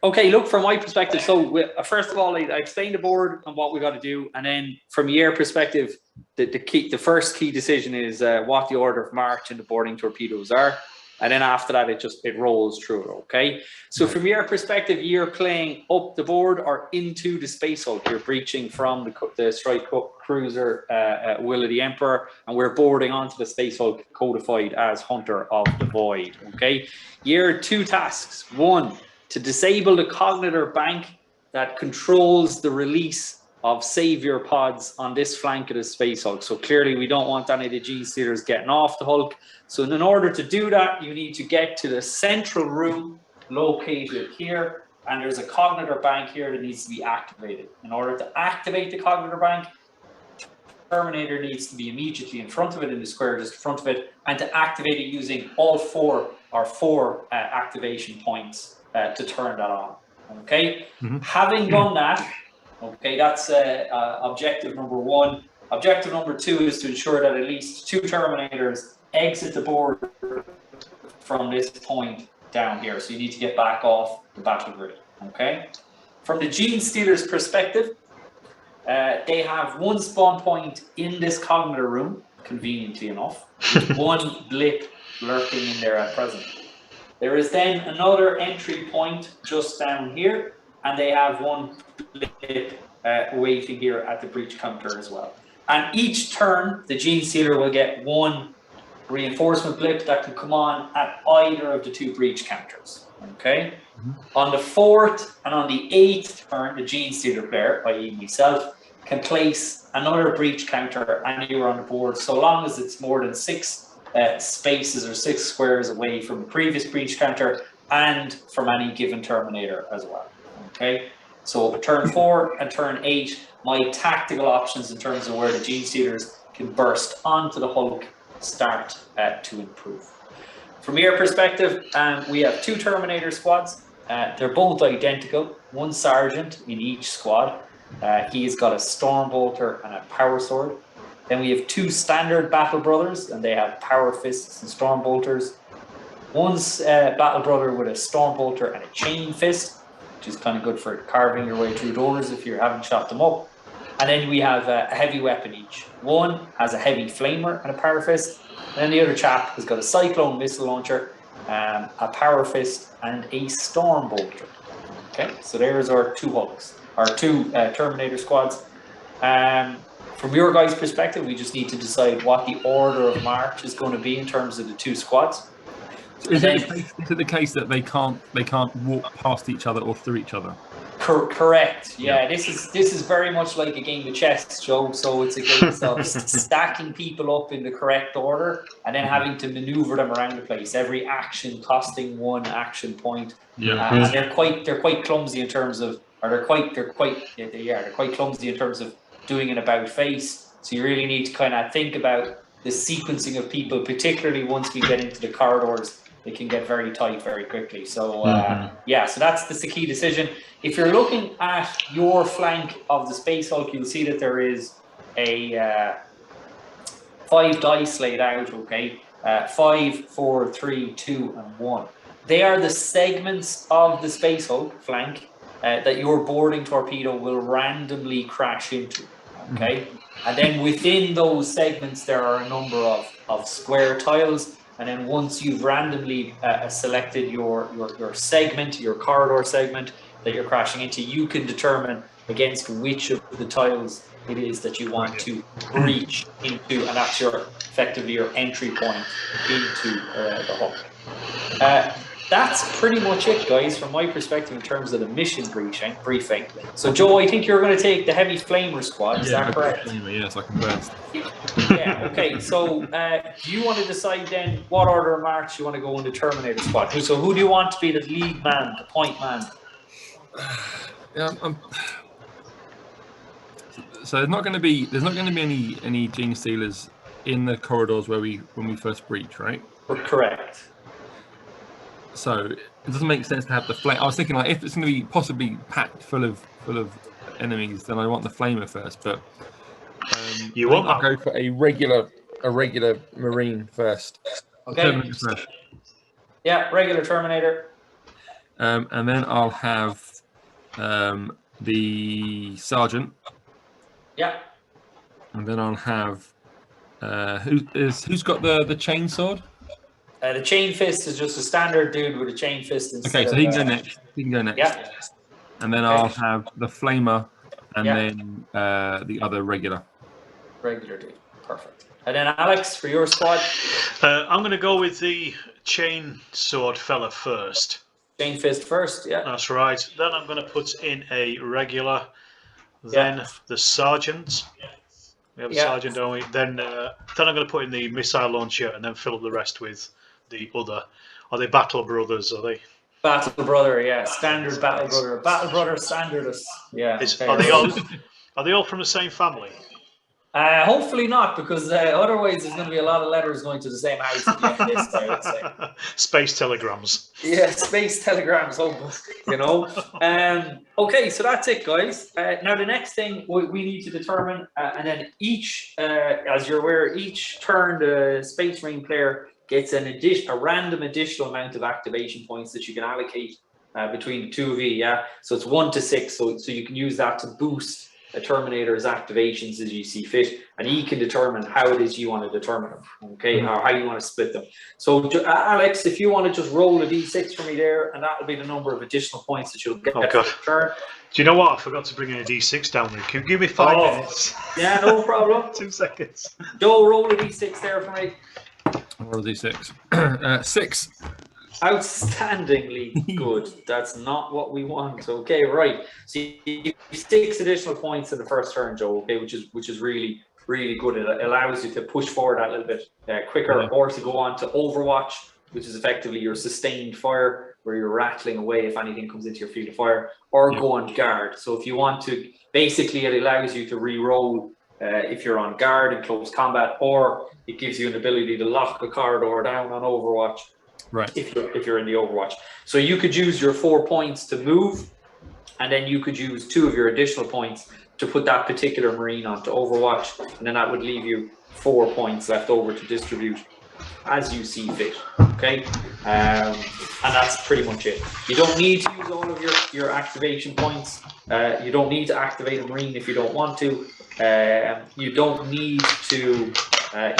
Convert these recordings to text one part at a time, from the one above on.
Okay, look, from my perspective, so first of all, I explained the board and what we got to do, and then from your perspective, the first key decision is what the order of march and the boarding torpedoes are, and then after that, it rolls through. Okay, so from your perspective, you're playing up the board or into the space hulk. You're breaching from the strike cruiser Will of the Emperor, and we're boarding onto the space hulk, codified as Hunter of the Void. Okay, your two tasks: one, to disable the cognitor bank that controls the release of savior pods on this flank of the space hulk. So clearly we don't want any of the Genestealers getting off the hulk. So in order to do that, you need to get to the central room located here, and there's a cognitor bank here that needs to be activated. In order to activate the cognitor bank, Terminator needs to be immediately in front of it, in the square just in front of it, and to activate it using all four activation points to turn that on. Okay, having done that, okay, that's objective number one. Objective number two is to ensure that at least 2 Terminators exit the board from this point down here. So you need to get back off the battle grid. Okay, from the Genestealers' perspective, they have one spawn point in this cognitor room, conveniently enough, with one blip lurking in there at present. There is then another entry point just down here, and they have one blip waiting here at the breach counter as well. And each turn, the Genestealer will get one reinforcement blip that can come on at either of the 2 breach counters. Okay? On the 4th and on the 8th turn, the Genestealer player, i.e. myself, can place another breach counter anywhere on the board, so long as it's more than 6 spaces or 6 squares away from the previous breach counter and from any given Terminator as well. Okay, so turn 4 and turn 8, my tactical options in terms of where the Genestealers can burst onto the Hulk start to improve. From your perspective, we have 2 Terminator squads. They're both identical, 1 sergeant in each squad. He's got a Stormbolter and a Power Sword. Then we have 2 standard Battle Brothers, and they have Power Fists and Stormbolters. One's Battle Brother with a Stormbolter and a Chain Fist, which is kind of good for carving your way through doors if you haven't shot them up. And then we have a heavy weapon each. One has a heavy flamer and a Power Fist, and then the other chap has got a Cyclone missile launcher, a Power Fist, and a Stormbolter. Okay, so there's our 2 Hulks, our 2 Terminator squads. From your guys' perspective, we just need to decide what the order of march is going to be in terms of the 2 squads. Is it the case that they can't walk past each other or through each other? Correct. Yeah, this is very much like a game of chess, Joe. So it's a case of stacking people up in the correct order and then having to maneuver them around the place. Every action costing 1 action point. Yeah, and they're quite clumsy in terms of, or they're quite clumsy in terms of doing an about face. So you really need to kind of think about the sequencing of people, particularly once we get into the corridors. It can get very tight very quickly. So yeah, so that's the key decision. If you're looking at your flank of the Space Hulk, you'll see that there is a 5 dice laid out, okay? 5, 4, 3, 2, and 1. They are the segments of the Space Hulk flank that your boarding torpedo will randomly crash into, okay? And then within those segments, there are a number of square tiles. And then once you've randomly selected your segment, your corridor segment that you're crashing into, you can determine against which of the tiles it is that you want to breach into, and that's effectively your entry point into the Hulk. That's pretty much it, guys, from my perspective in terms of the mission briefing. So, Joe, I think you're going to take the heavy flamer squad. Is that correct? Yes, I can burst. Yeah. Okay. So, do you want to decide then what order of march you want to go in the Terminator squad? So, who do you want to be the lead man, the point man? So there's not going to be any Genestealers in the corridors when we first breach, right? Correct. So it doesn't make sense to have the flame. I was thinking, like, if it's going to be possibly packed full of enemies, then I want the flamer first. But I'll go for a regular Marine first. Okay. First. Yeah, regular Terminator. And then I'll have the sergeant. Yeah. And then I'll have who's got the chain sword? The chain fist is just a standard dude with a chain fist instead. Okay, so he can go next. He can go next. Yeah. And then I'll have the flamer, and Yeah. then the other regular. Regular dude. Perfect. And then Alex, for your squad? I'm going to go with the chain sword fella first. Chain fist first, yeah. That's right. Then I'm going to put in a regular. Then the sergeant. We have a sergeant, don't we? Then I'm going to put in the missile launcher and then fill up the rest with the other. Are they Battle Brothers? Are they? Battle Brother, yeah. Standard Battle Brother. Battle Brother Standardist. Yeah. Are they all from the same family? Hopefully not, because otherwise there's going to be a lot of letters going to the same house at the end of this, I would say. Space telegrams. Yeah, space telegrams, you know. Okay, so that's it, guys. Now the next thing we need to determine, and then each, as you're aware, each turn the Space Marine player gets a random additional amount of activation points that you can allocate between the two of you. Yeah, so it's 1 to 6, so you can use that to boost a Terminator's activations as you see fit, and he can determine how it is you want to determine them, okay, or how you want to split them. So Alex, if you want to just roll a d6 for me there, and that'll be the number of additional points that you'll get for the turn. Do you know what? I forgot to bring in a d6 down there. Can you give me 5 minutes? Yeah, no problem. 2 seconds. Joe, roll a d6 there for me. Roll a d6. 6. Outstandingly good. That's not what we want. Okay, right. So you 6 additional points in the first turn, Joe. Okay, which is really, really good. It allows you to push forward that little bit quicker, or to go on to Overwatch, which is effectively your sustained fire, where you're rattling away if anything comes into your field of fire, or go on guard. So if you want to, basically, it allows you to re-roll if you're on guard in close combat, or it gives you an ability to lock a corridor down on Overwatch. Right. If you're in the Overwatch. So you could use your 4 points to move, and then you could use 2 of your additional points to put that particular Marine onto Overwatch, and then that would leave you 4 points left over to distribute as you see fit. Okay? And that's pretty much it. You don't need to use all of your activation points. You don't need to activate a Marine if you don't want to. You don't need to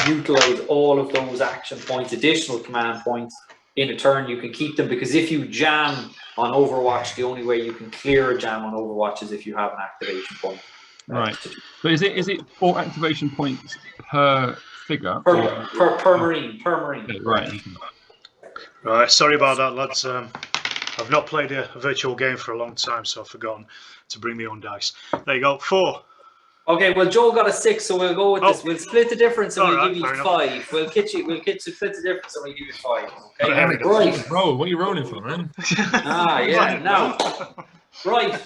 utilize all of those action points, additional command points in a turn. You can keep them, because if you jam on Overwatch, the only way you can clear a jam on Overwatch is if you have an activation point. Right. But is it 4 activation points per figure? Per Marine. Okay, right. Right. Sorry about that, lads. I've not played a virtual game for a long time, so I've forgotten to bring my own dice. There you go. 4. Okay, well, Joe got a 6, so we'll go with this. We'll split the difference and we'll give you 5. We'll split the difference and we'll give you 5. Okay, right. Bro, what are you rolling for, man? Yeah. Now, right.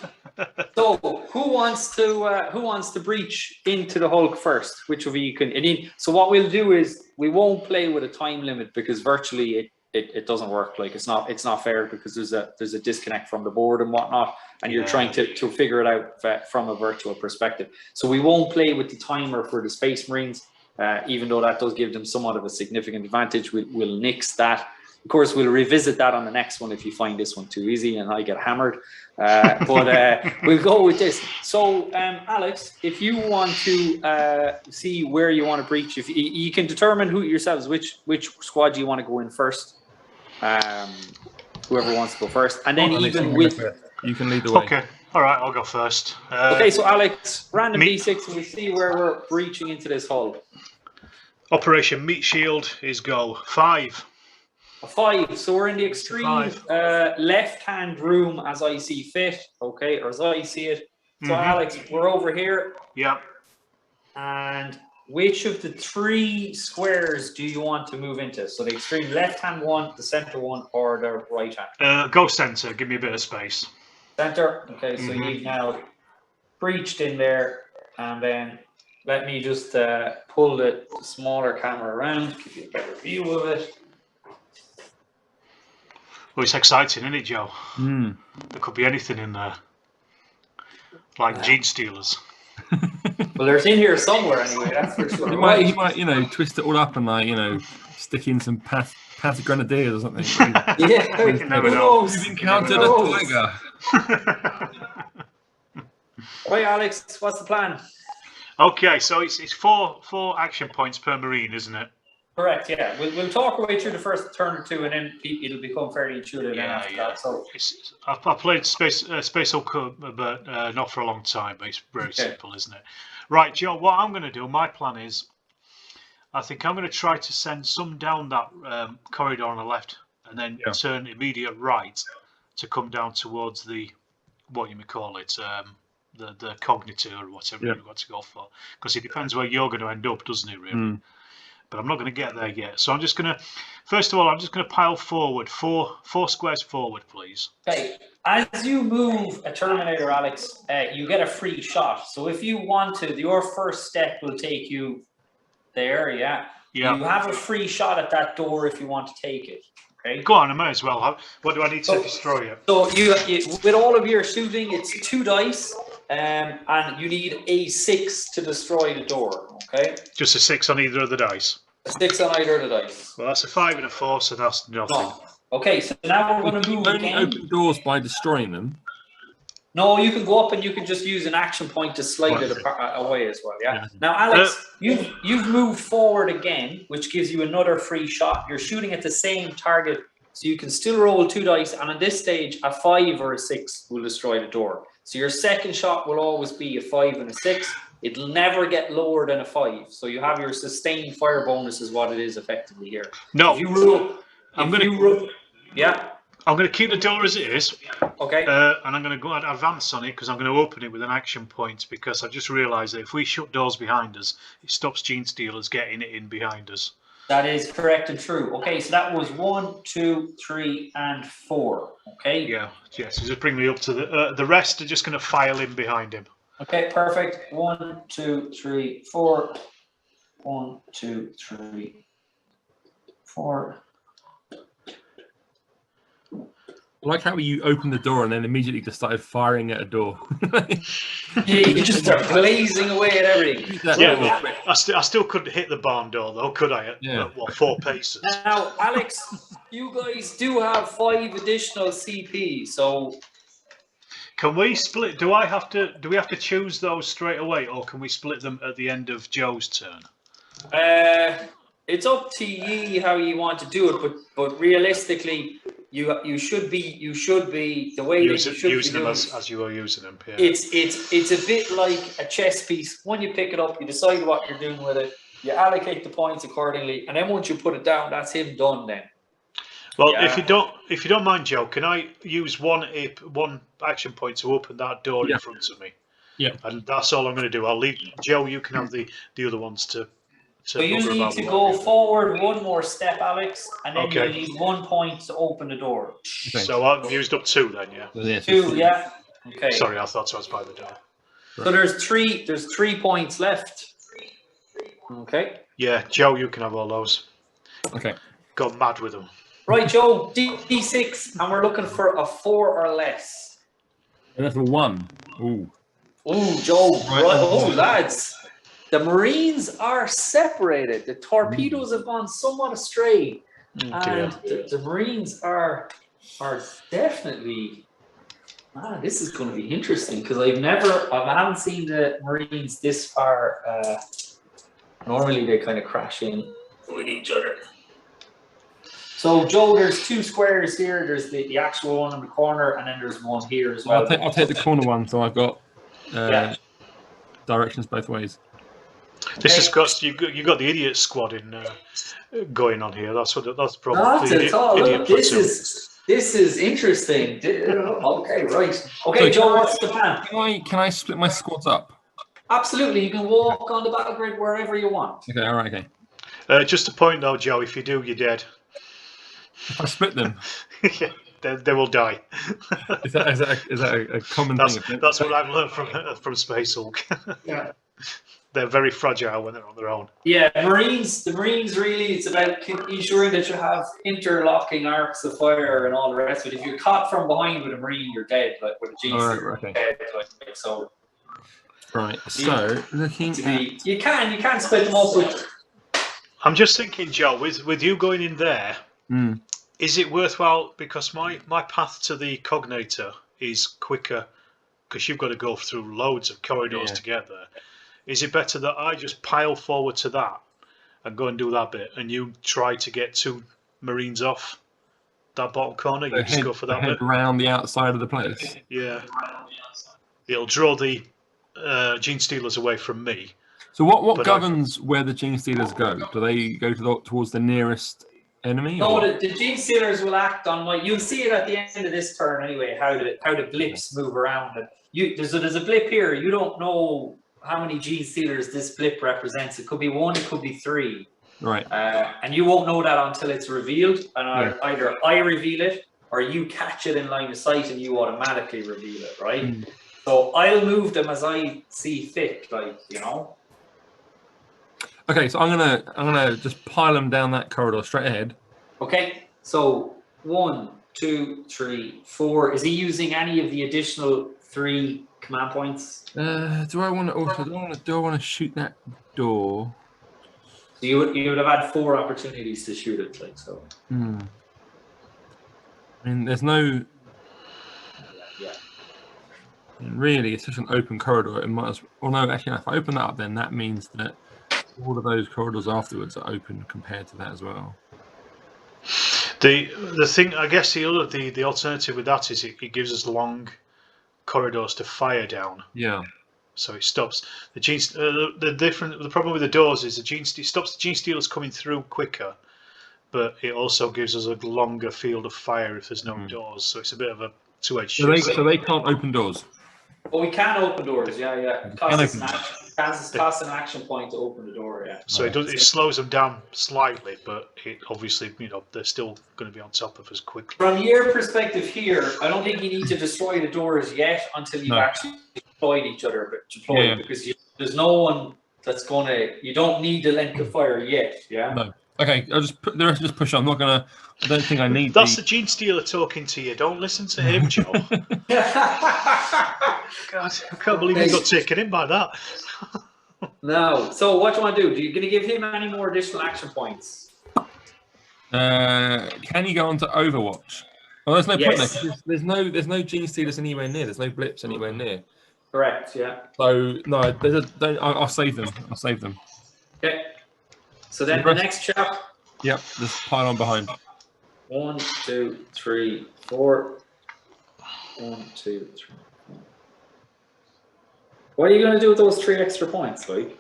So, who wants to breach into the Hulk first? Which of you can? So what we'll do is we won't play with a time limit, because virtually it doesn't work. Like it's not fair, because there's a disconnect from the board and whatnot, and you're trying to figure it out from a virtual perspective. So we won't play with the timer for the Space Marines, even though that does give them somewhat of a significant advantage. We'll nix that. Of course, we'll revisit that on the next one if you find this one too easy and I get hammered. But we'll go with this. So, Alex, if you want to see where you want to breach, if you can determine yourselves which squad you want to go in first. Whoever wants to go first, and then you can lead the way. Okay, all right, I'll go first. Okay, so Alex, random d6, and we see where we're breaching into this hull. Operation Meat Shield is go 5. A 5. So we're in the extreme left-hand room as I see fit. Okay, or as I see it. So Alex, we're over here. Yeah. And which of the 3 squares do you want to move into? So the extreme left-hand one, the center one, or the right-hand? Go center. Give me a bit of space. Center. Okay, so you've now breached in there, and then let me just pull the smaller camera around, give you a better view of it. Well, it's exciting, isn't it, Joe? There could be anything in there, like Genestealers. Well, there's in here somewhere anyway. That's for sure. He might, twist it all up and stick in some path grenadiers or something. Yeah, You never know. You've encountered a tiger. Right, Alex, what's the plan? Okay, so it's four action points per marine, isn't it? Correct. Yeah, we'll talk our way through the first turn or two, and then it'll become fairly intuitive. After that. So I've played Space Hulk, but not for a long time. But it's very simple, isn't it? Right, Joe. What I'm going to do, my plan is, I think I'm going to try to send some down that corridor on the left, and then turn immediate right to come down towards the what you may call it, the cognitor or whatever you've got to go for, because it depends where you're going to end up, doesn't it? Really. But I'm not going to get there yet. So I'm just going to, first of all, I'm just going to pile forward, four squares forward, please. Okay. As you move a Terminator, Alex, you get a free shot. So if you want to, your first step will take you there, yeah. You have a free shot at that door if you want to take it. Okay. Go on, I might as well. What do I need to destroy it? So you with all of your shooting, it's 2 dice, and you need a 6 to destroy the door. Okay. Just a 6 on either of the dice. A 6 on either of the dice. Well, that's a 5 and a 4, so that's nothing. No. Okay, so now we're going to move again. Only open doors by destroying them. No, you can go up and you can just use an action point to slide it away as well. Yeah. Now, Alex, you've moved forward again, which gives you another free shot. You're shooting at the same target, so you can still roll 2 dice. And on this stage, a 5 or a 6 will destroy the door. So your second shot will always be a 5 and a 6. It'll never get lower than a 5. So you have your sustained fire bonus, is what it is effectively here. No, I'm going to keep the door as it is. Okay. And I'm going to go and advance on it because I'm going to open it with an action point, because I just realised that if we shut doors behind us, it stops Genestealers getting it in behind us. That is correct and true. Okay, so that was 1, 2, 3, and 4. Okay. Yeah. Yes. So just bring me up to the rest are just going to file in behind him. Okay, perfect. 1, 2, 3, 4. 1, 2, 3, 4. I like how you opened the door and then immediately just started firing at a door. Yeah, you just start blazing away at everything. I still couldn't hit the barn door though, could I? At 4 paces. Now, Alex, you guys do have 5 additional CP, so. Can we split? Do we have to choose those straight away, or can we split them at the end of Joe's turn? It's up to you how you want to do it, but realistically, you should be the way that you should be using them doing as you are using them. Yeah. It's a bit like a chess piece. When you pick it up, you decide what you're doing with it. You allocate the points accordingly, and then once you put it down, that's him done. Then. Well, if you don't mind, Joe, can I use one action point to open that door in front of me? Yeah. And that's all I'm going to do. I'll leave Joe. You can have the other ones to. So you need to go forward 1 more step, Alex, and then you need 1 point to open the door. Okay. So I've used up 2 then, yeah. 2, yeah. Okay. Sorry, I thought I was by the door. So there's 3 points left. Okay. Yeah, Joe, you can have all those. Okay. Go mad with them. Right, Joe, D6, and we're looking for a 4 or less. And that's a 1. Ooh. Ooh, Joe. Right. Oh, lads. The Marines are separated. The torpedoes have gone somewhat astray. And the Marines are definitely... Man, this is going to be interesting, because I haven't seen the Marines this far. Normally they kind of crash in with each other. So, Joe, there's 2 squares here. There's the actual one in the corner, and then there's one here as well. I'll take the corner one, so I've got directions both ways. This has got you got the idiot squad in going on here. That's the problem. Look, this is interesting. Okay, right. Okay, Joe, what's the plan? Can I split my squads up? Absolutely, you can walk on the battle grid wherever you want. Okay, all right, okay. Just a point though, Joe. If you do, you're dead. If I split them, they will die. Is that a common thing? That's what I've learned from Space Hulk. Yeah. They're very fragile when they're on their own. Yeah, the Marines really, it's about ensuring that you have interlocking arcs of fire and all the rest of it. If you're caught from behind with a Marine, you're dead. Like with a G, you're dead. Like, so. Right. So looking at you can split them up with. I'm just thinking, Joe, with you going in there, is it worthwhile? Because my path to the cognator is quicker because you've got to go through loads of corridors together. Is it better that I just pile forward to that and go and do that bit, and you try to get 2 Marines off that bottom corner? You just go for that bit around the outside of the place. Yeah, it'll draw the Genestealers away from me. So what governs where the Genestealers go? Do they go towards the nearest enemy? No, the Genestealers will act on you'll see it at the end of this turn anyway. How the blips move around. And there's a blip here. You don't know how many Genestealers this blip represents. It could be 1, it could be 3. Right. And you won't know that until it's revealed. And either I reveal it or you catch it in line of sight and you automatically reveal it. Right. So I'll move them as I see fit. Okay, so I'm gonna just pile them down that corridor straight ahead. Okay, so 1, 2, 3, 4. Is he using any of the additional 3 command points? Do I want to shoot that door? So you would have had 4 opportunities to shoot it, like so. I mean, there's no. Yeah. Really, it's just an open corridor. It might as well. No, actually, if I open that up, then that means that all of those corridors afterwards are open compared to that as well. The thing, I guess, the alternative with that is it gives us long corridors to fire down. Yeah. So it stops the problem with the doors is it stops the Genestealers coming through quicker, but it also gives us a longer field of fire if there's no doors. So it's a bit of a two-edged sword. So they can't open doors. Well, we can open doors. Yeah. It costs an action point to open the door. Yeah. So it slows them down slightly, but it obviously they're still going to be on top of us quickly. From your perspective here, I don't think you need to destroy the doors yet until you've actually deployed each other. Because there's no one that's you don't need the length of fire yet. Yeah. No. Okay, I'll just the rest just push on. I don't think I need. That's the Genestealer talking to you. Don't listen to him, Joe. God, I can't believe you got taken in by that. No. So what do you want to do? Are you going to give him any more additional action points? Can you go on to Overwatch? Well, there's no point there. There's no Genestealers anywhere near. There's no blips anywhere near. Correct. Yeah. So no, I'll save them. I'll save them. Okay. So then the next chap. Yep. Just pile on behind. 1, 2, 3, 4. 1, 2, 3. What are you going to do with those 3 extra points, like?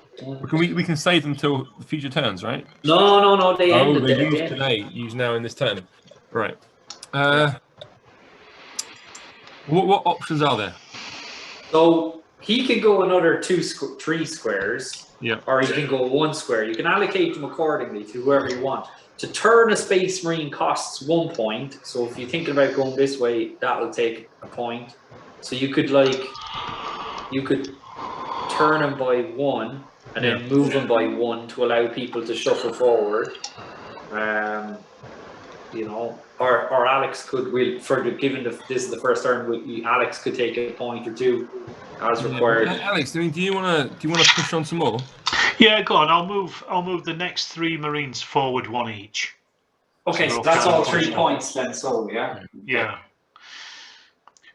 We can save them till future turns, right? No. They ended. They used today. Use now in this turn. Right. What options are there? So he can go another 3 squares. Yeah. Or he can go 1 square. You can allocate them accordingly to whoever you want. To turn a Space Marine costs 1 point. So if you're thinking about going this way, that will take a point. So you could turn them by 1 and then move them by 1 to allow people to shuffle forward. Or Alex could given this is the first turn, Alex could take a point or 2 as required. Alex, do you want to push on some more? Yeah, go on. I'll move the next 3 Marines forward 1 each. Okay, so that's all 3 points then. So yeah. Yeah.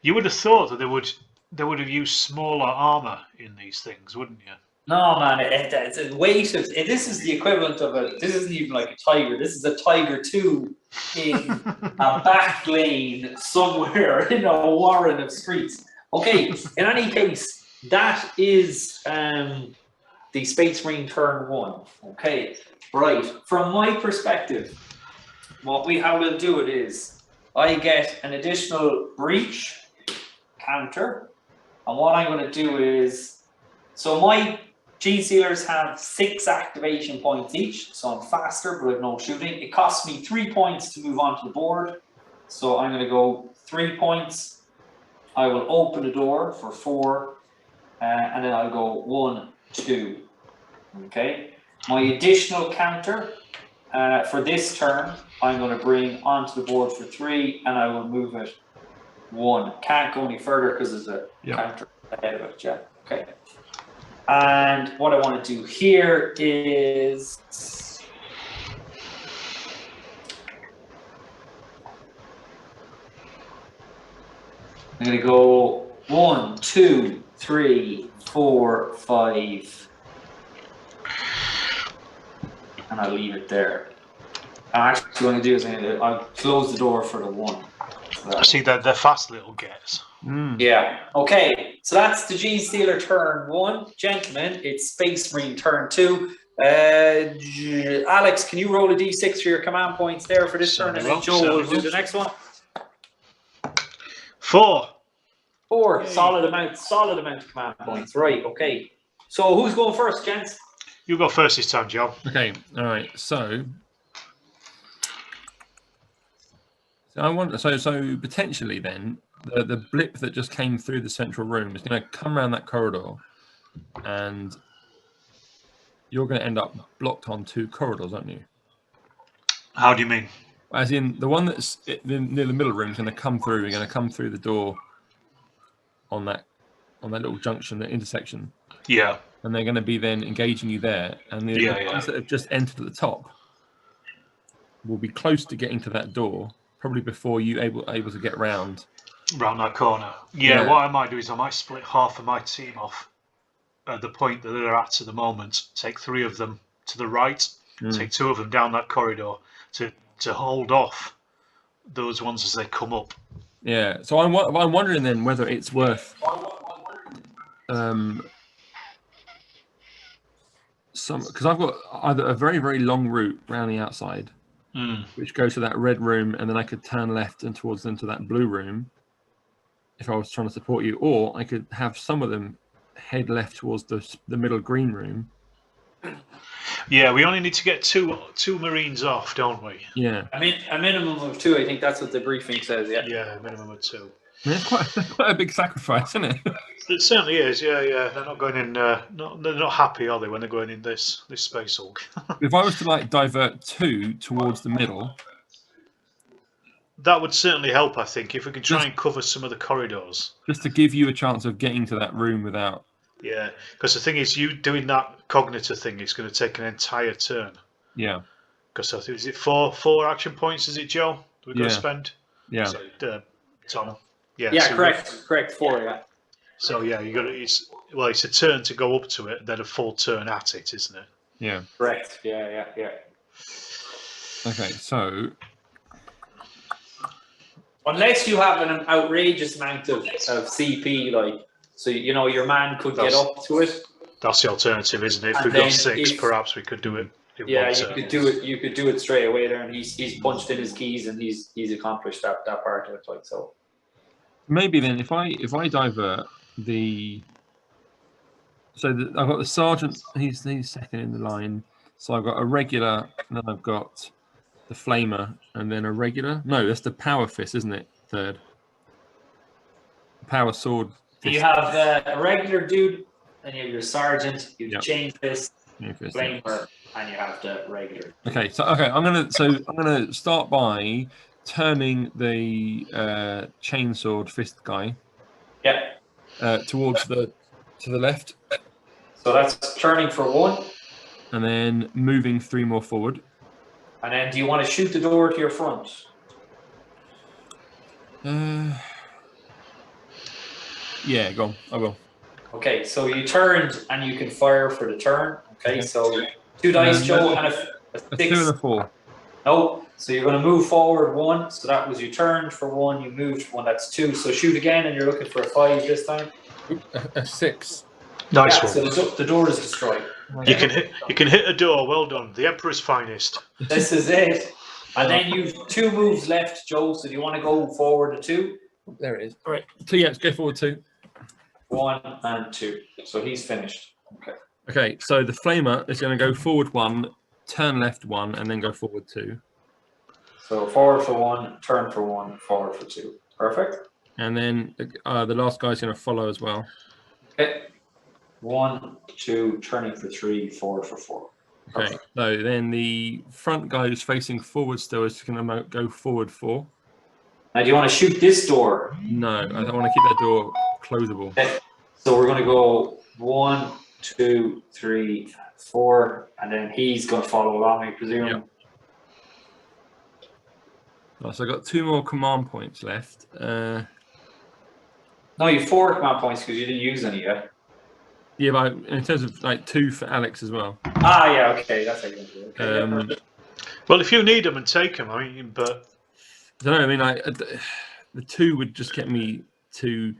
You would have thought that they would have used smaller armor in these things, wouldn't you? No, man. It's a weight of. This is the equivalent of This isn't even like a Tiger. This is a Tiger 2 in a back lane somewhere in a warren of streets. Okay. In any case, that is the Space Marine turn 1. Okay. Right. From my perspective, how we'll do it is I get an additional breach counter, and what I'm going to do is, so my Genestealers have 6 activation points each, so I'm faster, but I have no shooting. It costs me 3 points to move onto the board, so I'm going to go 3 points. I will open the door for 4, and then I'll go 1, 2. Okay. My additional counter for this turn, I'm going to bring onto the board for 3, and I will move it 1. Can't go any further because there's a counter ahead of it. Yeah. Okay. And what I want to do here is I'm going to go 1, 2, 3, 4, 5. And I'll leave it there. I'm actually going to do is I'll close the door for the 1. So See, they're fast little gets. Yeah. Okay. So that's the Genestealer turn 1. Gentlemen, it's Space Marine turn 2. Alex, can you roll a d6 for your command points there for this turn? And then Joe will do the next one. 4. 4. Yay. Solid amount of command points. Right. Okay. So who's going first, gents? You go first this time, Joe. Okay. All right. So I want so potentially then the blip that just came through the central room is going to come around that corridor, and you're going to end up blocked on 2 corridors, aren't you? How do you mean? As in the one that's near the middle room is going to come through. You're going to come through the door on that little junction, the intersection. Yeah. And they're going to be then engaging you there, and the ones that have just entered at the top will be close to getting to that door, probably before you able to get round that corner. Yeah, what I might do is I might split half of my team off at the point that they're at the moment. Take 3 of them to the right, take 2 of them down that corridor to hold off those ones as they come up. Yeah, so I'm wondering then whether it's worth because I've got either a very, very long route around the outside, which goes to that red room, and then I could turn left and towards into that blue room if I was trying to support you, or I could have some of them head left towards the middle green room. Yeah, we only need to get two Marines off, don't we? Yeah. I mean, a minimum of 2. I think that's what the briefing says. Yeah. Yeah, a minimum of 2. I mean, it's quite a big sacrifice, isn't it? It certainly is. Yeah. They're not going in. They're not happy, are they, when they're going in this space hulk? If I was to divert 2 towards the middle, that would certainly help. I think if we can try and cover some of the corridors, just to give you a chance of getting to that room without. Yeah, because the thing is, you doing that cognitor thing is going to take an entire turn. Yeah. Because I think, is it four action points? Is it, Joe? We're going to spend. Yeah. So, Tom. Yeah. Yeah. So correct. 4. Yeah. So yeah, you got to. It's a turn to go up to it, then a full turn at it, isn't it? Yeah. Correct. Yeah. Okay, so unless you have an outrageous amount of CP, so your man could get up to it. That's the alternative, isn't it? If we've got 6, perhaps we could do it. Yeah, you could do it. You could do it straight away there, and he's punched in his keys, and he's accomplished that part of it. So. Maybe then, if I divert I've got the sergeant. He's second in the line. So I've got a regular, and then I've got the flamer, and then a regular. No, that's the power fist, isn't it? Third. Power sword. Fist. You have a regular dude, then you have your sergeant, you have the chain fist, flamer, and you have the regular. Okay, I'm gonna start by turning the chainsword fist guy. Yeah. Towards to the left. So that's turning for 1. And then moving 3 more forward. And then do you want to shoot the door to your front? Yeah, go on. I will. Okay, so you turned and you can fire for the turn. Okay, so 2 dice, Joe, and a 6. A 2 and a 4. No, so you're going to move forward 1. So that was you turned for 1, you moved for 1. That's 2. So shoot again, and you're looking for a 5 this time. A 6. Nice one. So the door is destroyed. You can hit a door. Well done. The Emperor's finest. This is it. And then you've 2 moves left, Joe. So do you want to go forward to 2? There it is. All right. 2, let's go forward 2. 1 and 2. So he's finished. Okay. Okay, so the flamer is going to go forward 1, turn left 1, and then go forward 2. So forward for 1, turn for 1, forward for 2. Perfect. And then the last guy's going to follow as well. Okay. 1, 2, turning for 3, forward for 4. Perfect. Okay, so then the front guy who's facing forward still is going to go forward 4. Now, do you want to shoot this door? No, I don't want to keep that door closable. Okay. So we're going to go 1, 2, 3, 4, and then he's going to follow along, I presume. Yep. So I've got 2 more command points left. No, you have 4 command points because you didn't use any yet. Yeah, but in terms of like 2 for Alex as well. Ah, yeah, okay, that's how you do it. Okay, well, if you need them and take them, I mean, but I don't know. I mean, the 2 would just get me to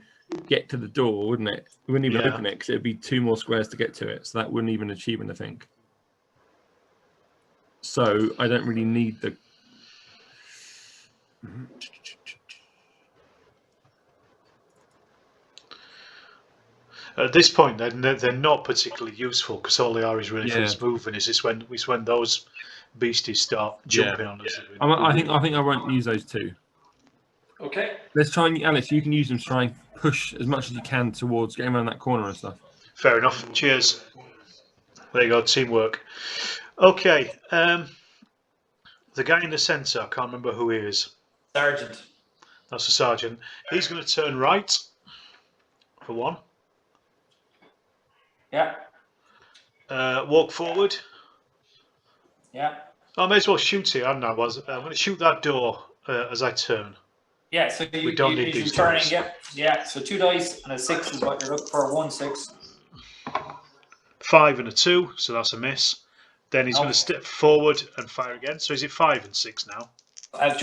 get to the door, wouldn't it? We wouldn't even open it because it'd be 2 more squares to get to it, so that wouldn't even achieve anything. So I don't really need the. at this point, they're not particularly useful because all they are is really fast moving. It's when those beasties start jumping on us. I think I won't use those 2. Okay. Let's try and Alex. You can use them to try and push as much as you can towards getting around that corner and stuff. Fair enough. Cheers. There you go. Teamwork. Okay. The guy in the centre. I can't remember who he is. Sergeant. That's the sergeant. He's going to turn right. For 1. Yeah. Walk forward. Yeah. I may as well shoot it, hadn't I? I'm going to shoot that door as I turn. Yeah, so we don't need these turning, dice. yeah. So 2 dice and a 6 is what you're looking for. 1, 6. 5 and a 2, so that's a miss. Then he's going to step forward and fire again. So is it 5 and 6 now? A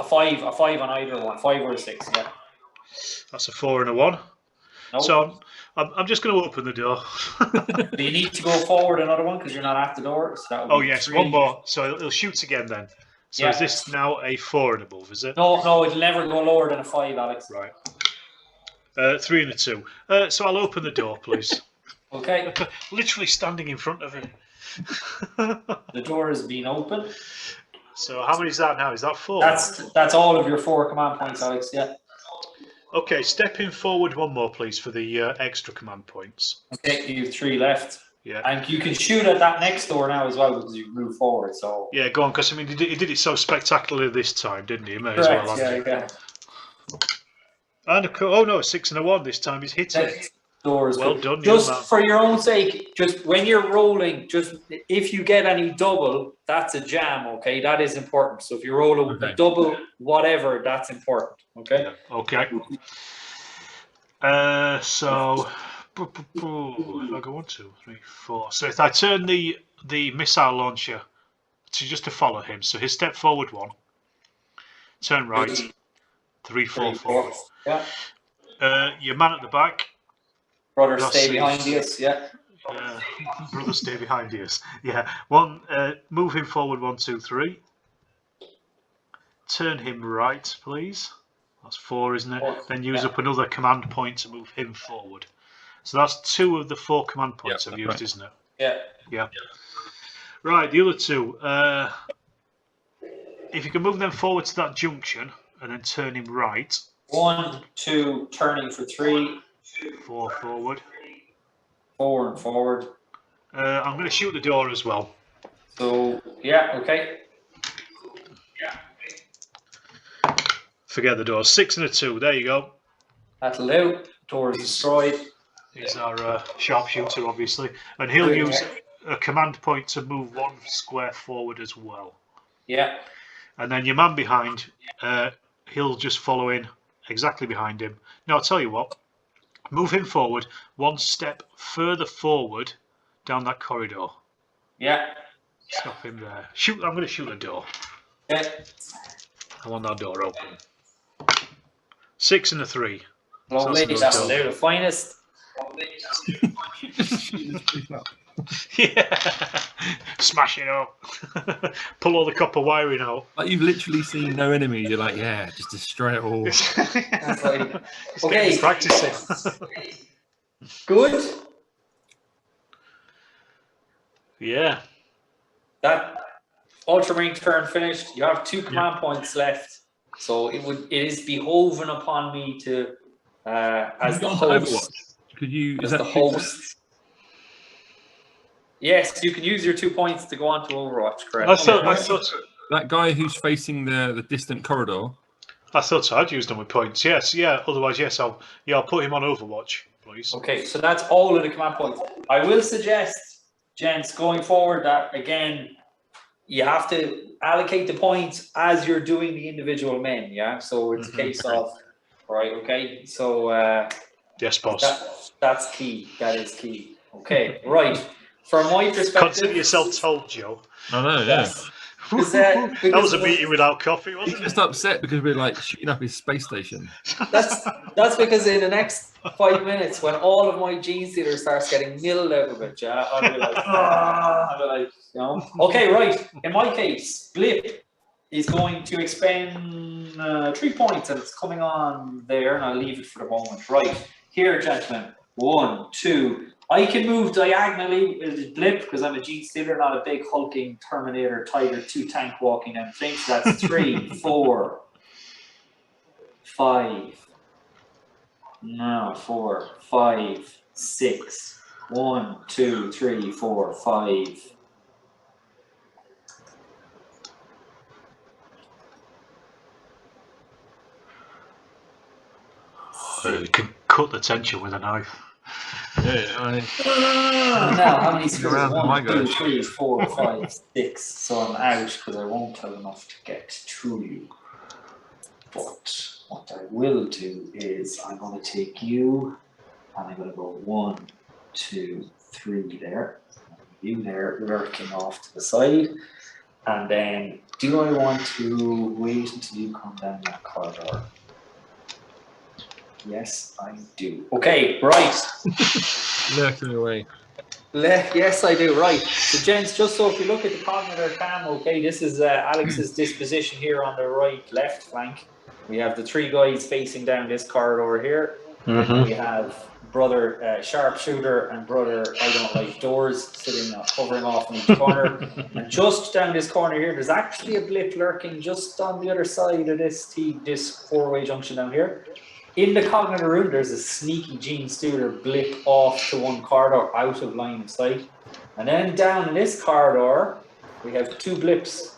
5 on either one. 5 or a 6. Yeah. That's a 4 and a 1. Nope. So I'm just going to open the door. Do you need to go forward another one because you're not at the door? So that would be yes, 3. 1 more. So he'll shoot again then. So is this now a 4 and above, is it? No, it'll never go lower than a 5, Alex. Right. 3 and a 2. So I'll open the door, please. Okay. Literally standing in front of him. The door has been opened. So how many is that now? Is that 4? That's all of your 4 command points, Alex. Yeah. Okay, stepping forward 1 more, please, for the extra command points. Okay, you have 3 left. Yeah. And you can shoot at that next door now as well because you move forward. So. Yeah, go on, because I mean, he did it so spectacularly this time, didn't he? He may Correct, as well. yeah. And a 6 and a 1 this time. He's hit it. Doors. Well done, just for your own sake, just when you're rolling, just if you get any double, that's a jam, okay? That is important. So if you roll a double, whatever, that's important, okay? Yeah. Okay. So if I go 1, 2, 3, 4. So if I turn the missile launcher to follow him, so his step forward 1, turn right, 3, 4 forward. Yeah. Your man at the back. Brother, stay behind us. Yeah. Brother, stay behind us. Yeah. Move him forward 1, 2, 3. Turn him right, please. That's 4, isn't it? Then use up another command point to move him forward. So that's 2 of the 4 command points I've used, isn't it? Yeah. Yeah. Right, the other 2. If you can move them forward to that junction and then turn him right. 1, 2, turning for 3. 4 forward. 4 and forward. I'm going to shoot the door as well. So, yeah, okay. Forget the door. 6 and a 2. There you go. That'll do. Door is destroyed. He's our sharpshooter, obviously. And he'll use a command point to move 1 square forward as well. Yeah. And then your man behind, he'll just follow in exactly behind him. Now, I'll tell you what. Move him forward 1 step further forward down that corridor. Yeah. Stop him there. Shoot! I'm going to shoot the door. Yeah. I want that door open. 6 and a 3. Lovely. That'll do. The finest. Yeah. Smash it up. Pull all the copper wiring out. Like you've literally seen no enemy. You're like, yeah, just destroy it all. That's like, okay. Practicing. Good. Yeah. That Ultramarine turn finished. You have 2 command points left. So it is behoven upon me to as the host. Could you as the host? Yes, you can use your 2 points to go on to Overwatch, correct? I thought that guy who's facing the distant corridor. I thought I'd used them with points. Yes, yeah. Otherwise, yes, I'll put him on Overwatch, please. Okay, so that's all of the command points. I will suggest, gents, going forward that again, you have to allocate the points as you're doing the individual men. Yeah, so it's a case of Right, okay. So yes, boss. that's key. That is key. Okay, right. From my perspective, Consider yourself told, Joe. I know, yeah. yes. That was a meeting without coffee, He's wasn't it? just upset because we're like shooting up his space station. That's because in the next 5 minutes, when all of my Genestealers starts getting milled out of it, yeah, I'll be like, I'll be like, you know. Okay, right. In my case, Blip is going to expend 3 points, and it's coming on there, and I'll leave it for the moment. Right here, gentlemen. 1, 2. I can move diagonally with Blip because I'm a Genestealer, not a big hulking Terminator, Tiger, 2 tank walking down things. So that's 3, 4, 5. No, 4, 5, 6. 1, 2, 3, 4, 5. You can cut the tension with a knife. Yeah, Now, how many screws? Around 1, 2, guys. 3, 4, 5, 6. So I'm out because I won't have enough to get to you. But what I will do is I'm going to take you and I'm going to go 1, 2, 3 there. You there lurking off to the side. And then do I want to wait until you come down that corridor? Yes, I do. Okay, right. Lurking away. Yes, I do. Right. So, gents, just so if you look at the Cognitor cam, okay, this is Alex's disposition here on the left flank. We have the 3 guys facing down this corridor here. And we have brother Sharpshooter and brother I don't like doors sitting hovering off in each corner. And just down this corner here, there's actually a Blip lurking just on the other side of this 4-way junction down here. In the Cognitor room, there's a sneaky Genestealer Blip off to one corridor out of line of sight. And then down in this corridor, we have 2 Blips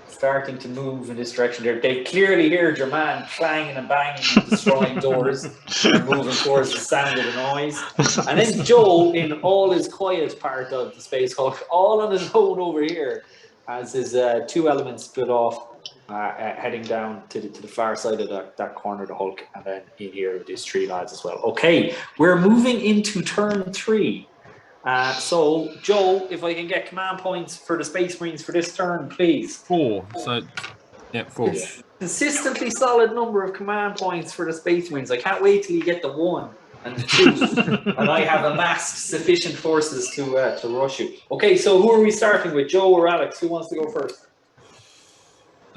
starting to move in this direction. They clearly heard your man clanging and banging and destroying doors and moving towards the sound of the noise. And then Joe, in all his quiet part of the Space Hulk, all on his own over here, as his 2 elements split off. Heading down to the far side of that corner of the Hulk, and then in here with these 3 lads as well. Okay, we're moving into turn 3. So, Joe, if I can get command points for the Space Marines for this turn, please. 4. So, yeah, 4. Consistently solid number of command points for the Space Marines. I can't wait till you get the 1 and the 2, and I have amassed sufficient forces to rush you. Okay, so who are we starting with, Joe or Alex? Who wants to go first?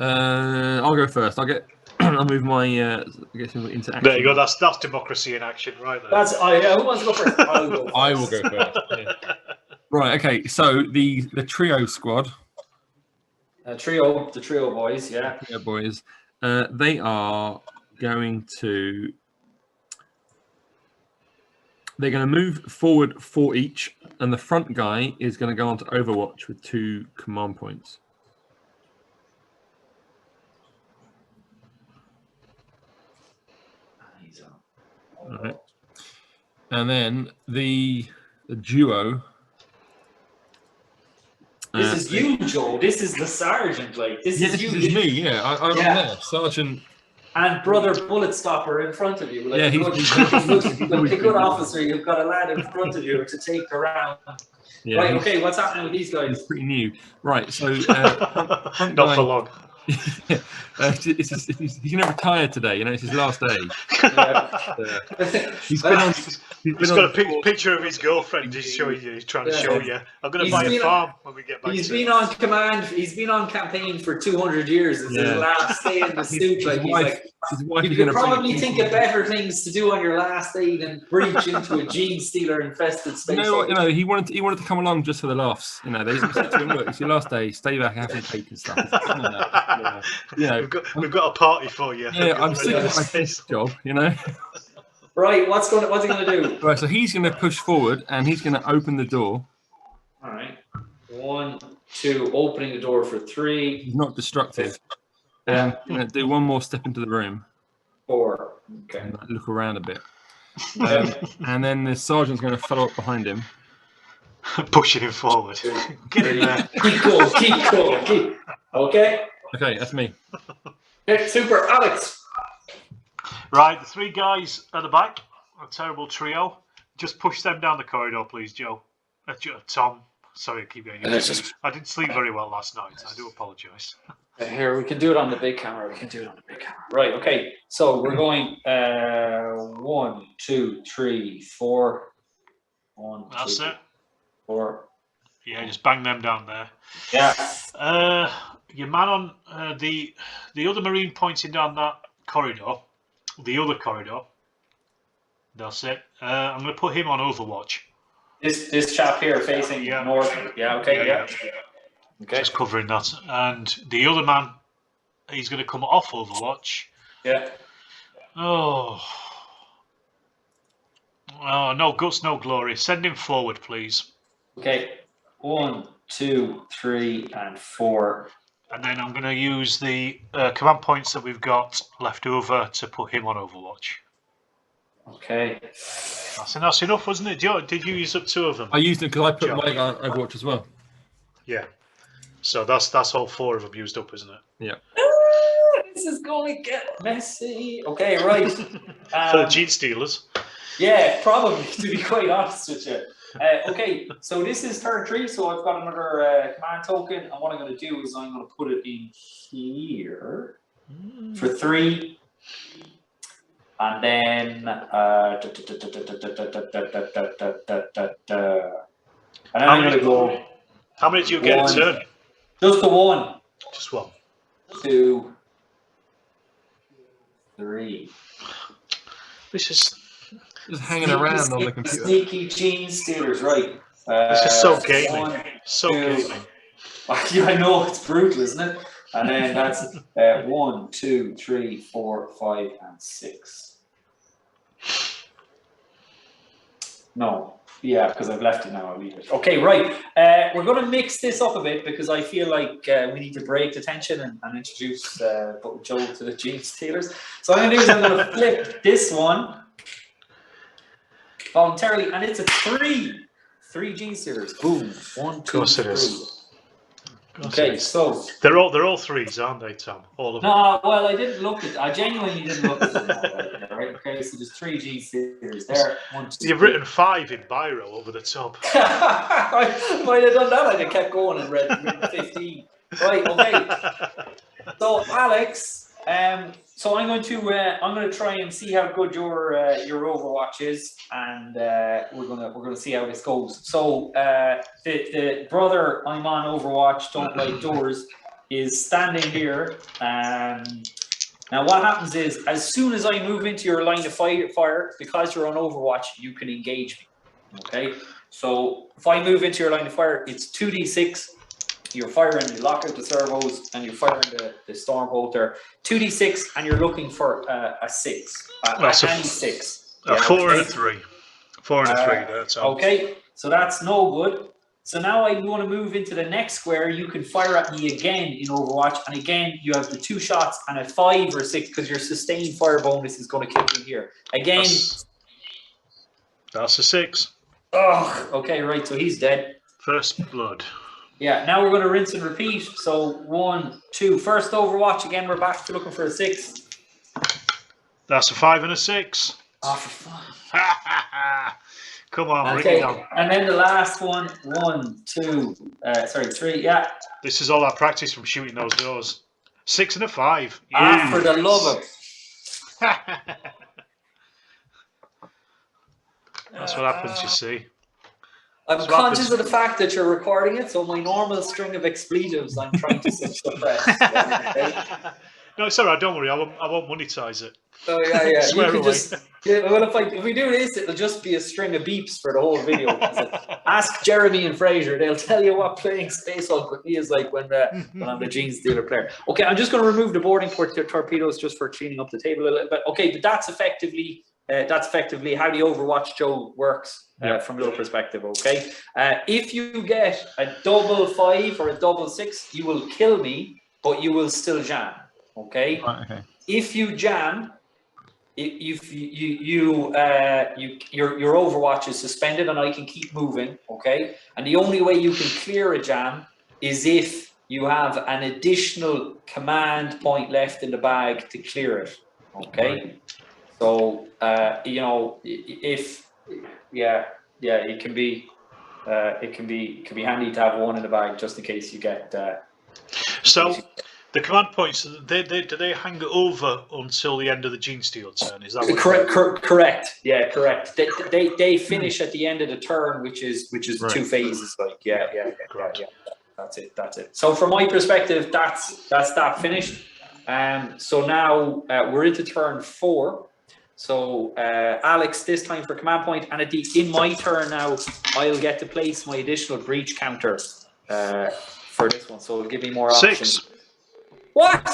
I'll go first. I'll move my into action. There you go. That's democracy in action, right there. Who wants to go first? I'll go first. I will go first. Yeah. Right. Okay. So the trio squad. The trio boys. Yeah. Trio boys. They are going to. They're going to move forward 4 each, and the front guy is going to go on to Overwatch with 2 command points. All right. And then the duo. This is you, Joe. This is the sergeant. Like this is you. This is me. Yeah, I'm there, Sergeant. And brother Bullet Stopper in front of you. Like, yeah, he's a good officer. You've got a lad in front of you to take around. Yeah, right. Okay. What's happening with these guys? He's pretty new. Right. So not for long. He's going to retire today. You know, it's his last day. He's got a picture of his girlfriend. He's showing you. He's trying to show you. I'm going to buy a farm when we get back. He's been on command. He's been on campaign for 200 years. It's his last day in the suit. You could probably think of better things to do on your last day than breach into a Genestealer infested space. You know, he wanted to come along just for the laughs. You know, they said to him, "Look, it's your last day. Stay back and have some cake and stuff." You know, we've got a party for you. Yeah, I'm sick of my first job, you know. Right, what's he going to do? Right, so he's going to push forward and he's going to open the door. All right. 1, 2, opening the door for 3. He's not destructive. Going to do 1 more step into the room. 4. Okay. And look around a bit. And then the sergeant's going to follow up behind him. Pushing him forward. Get in there. Keep going. Okay. Okay, that's me. Okay, super. Alex. Right, the three guys at the back, a terrible trio. Just push them down the corridor, please, Joe. Tom. Sorry, I keep getting used. I didn't sleep very well last night. I do apologise. Here, we can do it on the big camera. Right, okay. So we're going 1, 2, 3, 4. 1, That's 2, it. 4. Yeah, just bang them down there. Yeah. Your man on the other Marine pointing down that corridor, the other corridor. That's it. I'm going to put him on Overwatch. This chap here facing north. Yeah, okay, yeah. Okay. Just covering that. And the other man, he's going to come off Overwatch. Yeah. Oh, no guts, no glory. Send him forward, please. Okay. 1, 2, 3, and 4. And then I'm going to use the command points that we've got left over to put him on Overwatch. Okay. That's enough, wasn't it? Joe, did you use up 2 of them? I used it because I put mine on Overwatch as well. Yeah. So that's all 4 of them used up, isn't it? Yeah. This is going to get messy. Okay, right. For the Genestealers. Yeah, probably, to be quite honest with you. Okay, so this is turn 3, so I've got another command token, and what I'm going to do is I'm going to put it in here for 3, and then I'm going to go. How many do you get a turn? Just the 1. Just 1. 2, 3. This is just hanging around on the computer. Sneaky Genestealers, right? This is so gaming. 1, so 2. gaming. Yeah, I know, it's brutal, isn't it? And then that's 1, 2, 3, 4, 5, and 6. No. Yeah, because I've left it now. I'll leave it. Okay, right. We're going to mix this up a bit because I feel like we need to break the tension and introduce Joe to the Genestealers. So what I'm going to do is I'm going to flip this one voluntarily, and it's a 3. 3 Genestealers. Boom. 1, 2, 3. Okay, so they're all 3s, aren't they, Tom? All of them. No, well, I genuinely didn't look at them. Right? Okay, so there's 3 Genestealers there. 1, 2, You've written 5 in biro over the top. I might have done that. I'd have kept going and read 15. Right. Okay. So Alex, so I'm going to try and see how good your Overwatch is, and we're gonna see how this goes. So the brother I'm on Overwatch, don't like doors, is standing here. Now what happens is, as soon as I move into your line of fire, because you're on Overwatch, you can engage me. Okay. So if I move into your line of fire, it's 2d6. You're firing, you lock out the servos, and you're firing the storm bolter. 2d6, and you're looking for a 6. That's any 6. A 4 and a 3. 4 and a 3. That's all. Okay, so that's no good. So now I want to move into the next square. You can fire at me again in Overwatch, and again you have the 2 shots and a 5 or 6 because your sustained fire bonus is going to kick in here. Again, that's a 6. Oh, okay, right. So he's dead. First blood. Yeah, now we're going to rinse and repeat. So 1, 2. First Overwatch again. We're back to looking for a 6. That's a 5 and a 6. Oh, for fun. Come on, okay. bring it on. And then the last one. 1, 2. 3. Yeah. This is all our practice from shooting those doors. 6 and a 5. Ah, for the love of. That's what happens, you see. I'm conscious of the fact that you're recording it, so my normal string of expletives I'm trying to suppress. No, it's all right. Don't worry. I won't monetize it. Oh yeah. Swear you away. Just, well, if we do this, it'll just be a string of beeps for the whole video. Ask Jeremy and Fraser; they'll tell you what playing Space Hulk with me is like when I'm the Genestealer player. Okay, I'm just going to remove the boarding port torpedoes just for cleaning up the table a little bit. Okay, but that's effectively how the Overwatch Joe works from your perspective. Okay, if you get a double 5 or a double 6, you will kill me, but you will still jam. Okay. Right, okay. If you jam, your Overwatch is suspended, and I can keep moving. Okay, and the only way you can clear a jam is if you have an additional command point left in the bag to clear it. Okay. Right. So you know, if it can be handy to have one in the bag just in case you get. So the command points, do they hang over until the end of the Genestealer turn? Is that what correct? Yeah, correct. They finish at the end of the turn, which is right. 2 phases. Like yeah. That's it. So from my perspective, that's that finished. So now we're into turn 4. So Alex, this time for command point, and in my turn now, I'll get to place my additional breach counter for this one. So it'll give me more 6. options. What?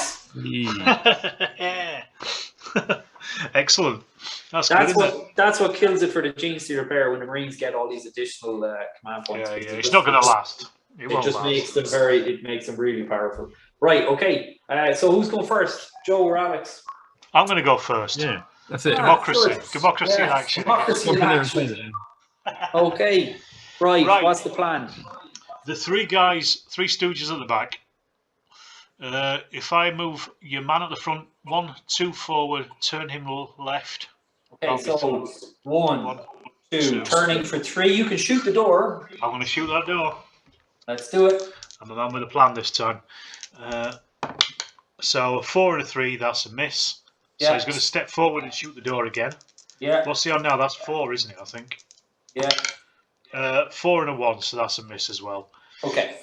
Excellent. That's what kills it for the Genestealer player when the Marines get all these additional command points. Yeah. It's not going to last. It just makes them makes them really powerful. Right. Okay. So who's going first, Joe or Alex? I'm going to go first. Yeah. That's it. Democracy in action. Democracy in action. Okay. Right. What's the plan? The 3 stooges at the back. If I move your man at the front, 1, 2 forward, turn him left. Okay, so 1, 2, turning for 3. You can shoot the door. I'm going to shoot that door. Let's do it. I'm the man with a plan this time. So 4 and a 3, that's a miss. So he's going to step forward and shoot the door again. Yeah. What's he on now? That's 4, isn't it? I think. Yeah. 4 and a 1, so that's a miss as well. Okay.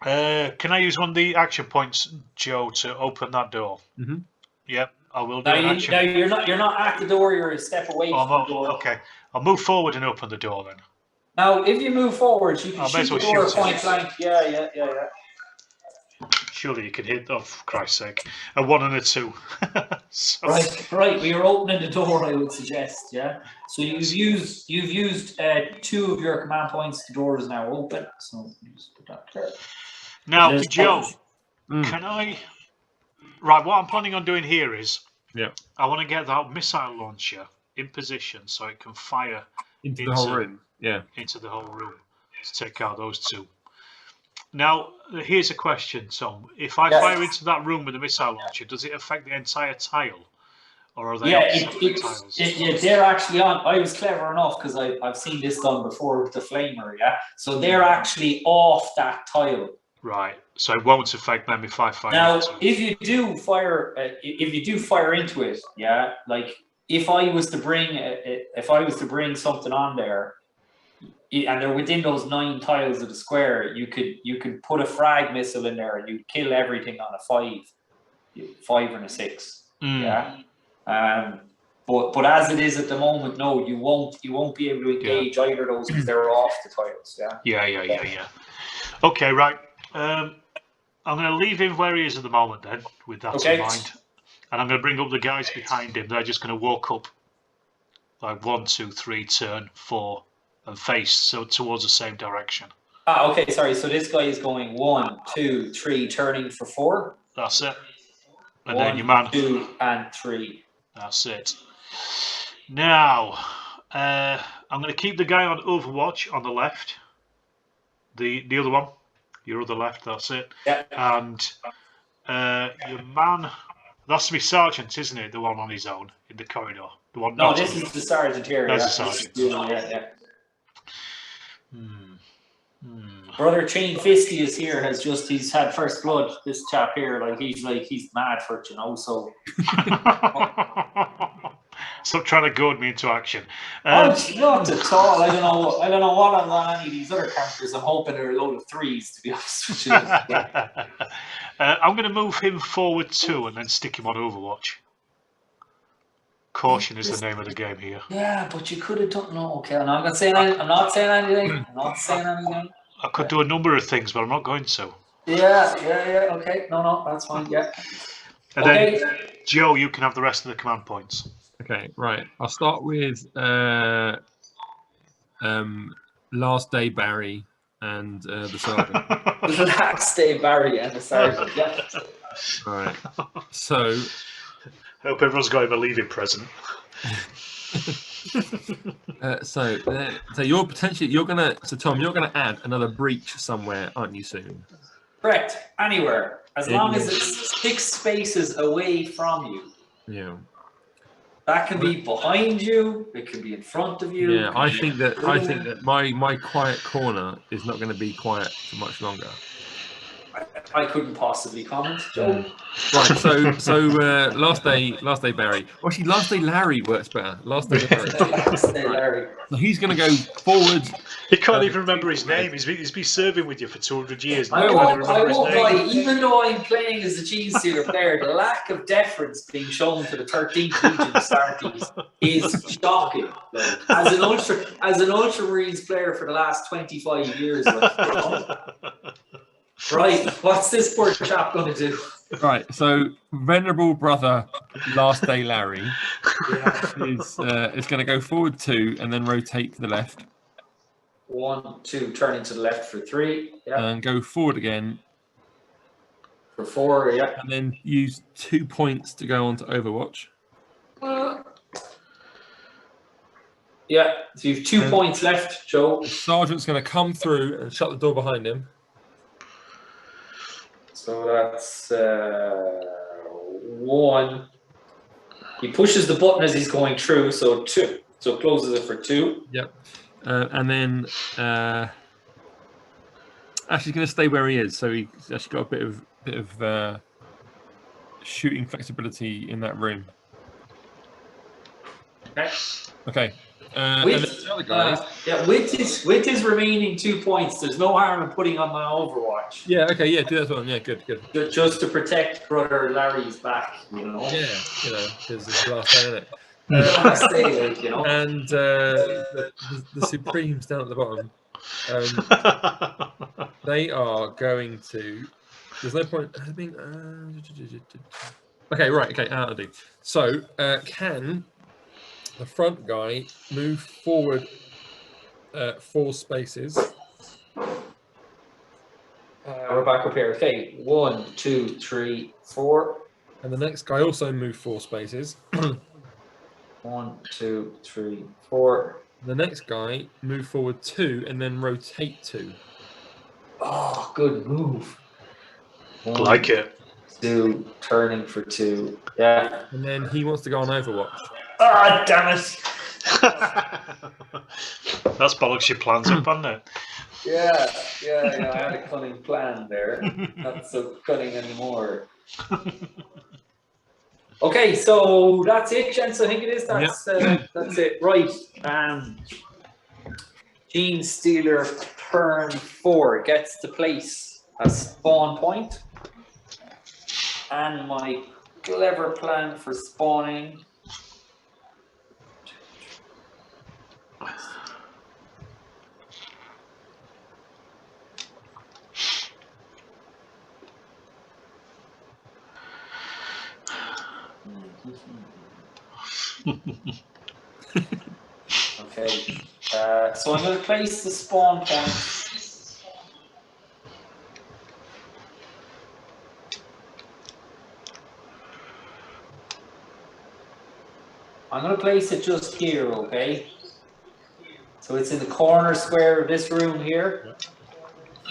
Can I use one of the action points, Joe, to open that door? Mm-hmm. Yep, I will do an action. Now you're not at the door. You're a step away from the door. Okay, I'll move forward and open the door then. Now, if you move forward, you can shoot the door point blank. Yeah. Surely you can hit. Oh, for Christ's sake! A 1 and a 2. Right. We are opening the door. I would suggest. Yeah. So you've used 2 of your command points. The door is now open. So just put that there. Now, Joe, can I? Right. What I'm planning on doing here is, I want to get that missile launcher in position so it can fire into the whole room. Yeah. Into the whole room to take out those 2. Now, here's a question, Tom. If I fire into that room with a missile launcher, does it affect the entire tile? Or are they tiles? They're actually on. I was clever enough because I've seen this done before with the flamer, So they're actually off that tile. Right. So it won't affect them if I fire now, into it. if you do fire into it, like if I was to bring something on there, and they're within those 9 tiles of the square, you could put a frag missile in there and you'd kill everything on a 5 and a 6. But as it is at the moment, no, you won't be able to engage either of those because they're off the tiles. Yeah. Okay, right. I'm going to leave him where he is at the moment then, with that in mind, and I'm going to bring up the guys behind him. They're just going to walk up like 1, 2, 3, turn 4. And face towards the same direction. Okay, sorry. So this guy is going 1, 2, 3, turning for 4. That's it. And 1, then your man. 2, and 3. That's it. Now, I'm going to keep the guy on Overwatch on the left. The other one, your other left. That's it. Yeah. And your man. That's to be sergeant, isn't it? The one on his own in the corridor. The one. No, this is the sergeant here. There's the sergeant. Yeah. Brother Chain Fistius here he's had first blood. This chap here, he's mad for it, so stop trying to goad me into action. Not at all. I don't know what on any of these other characters. I'm hoping they're a load of 3s, to be honest with you. I'm going to move him forward 2 and then stick him on Overwatch. Caution is the name of the game here. Yeah, but you could have done. No, okay. I'm not saying anything. I could do a number of things, but I'm not going to. Yeah. Okay. No, that's fine. Yeah. And then, Joe, you can have the rest of the command points. Okay, right. I'll start with Last Day Barry and the sergeant. Last Day Barry and the sergeant. Yeah. All right. So. I hope everyone's got him a leaving present. So you're Tom, you're gonna add another breach somewhere, aren't you? Soon. Correct. Anywhere, as long as it's 6 spaces away from you. Yeah. That can be behind you. It can be in front of you. Yeah, I think that my quiet corner is not going to be quiet for much longer. I couldn't possibly comment, Joe. Right, so last day Barry. Actually, last day Larry works better. Last day Larry. Last day Larry. So he's going to go forward. He can't even remember his name. He's been serving with you for 200 years. I won't lie, even though I'm playing as a Genestealer player, the lack of deference being shown to the 13th Legion Astartes is shocking. Like, as an Ultramarines player for the last 25 years, right, what's this poor chap going to do? Right, so venerable brother, last day Larry, is going to go forward 2 and then rotate to the left. 1, 2, turning to the left for 3. Yeah. And go forward again. For 4, yeah. And then use 2 points to go on to Overwatch. Yeah, so you've 2 points left, Joe. The sergeant's going to come through and shut the door behind him. So that's 1. He pushes the button as he's going through, so 2. So closes it for 2. Yep. And then actually going to stay where he is, so he's actually got a bit of shooting flexibility in that room. Okay. Okay. With his remaining 2 points, there's no harm in putting on my Overwatch. Yeah. Okay. Yeah. Do that one. Yeah. Good. Just to protect brother Larry's back, you know. Yeah. You know, because it's the last day, isn't it? You know. And the Supremes down at the bottom, they are going to. There's no point. I mean, okay, right. Okay, I'll do. So, can the front guy move forward 4 spaces? We're back up here. Okay, 1, 2, 3, 4. And the next guy also move 4 spaces. 1, 2, 3, 4. The next guy move forward 2 and then rotate 2. Oh, good move. 1, like it. 2, turning for 2. Yeah. And then he wants to go on Overwatch. Ah, damn it. That's bollocks your plans up, hasn't it? Yeah. I had a cunning plan there. Not so cunning anymore. Okay, so that's it, gents. I think it is. That's it. Right. Genestealer turn 4 gets to place a spawn point. And my clever plan for spawning. Okay, so I'm going to place the spawn point. I'm going to place it just here, okay? So it's in the corner square of this room here.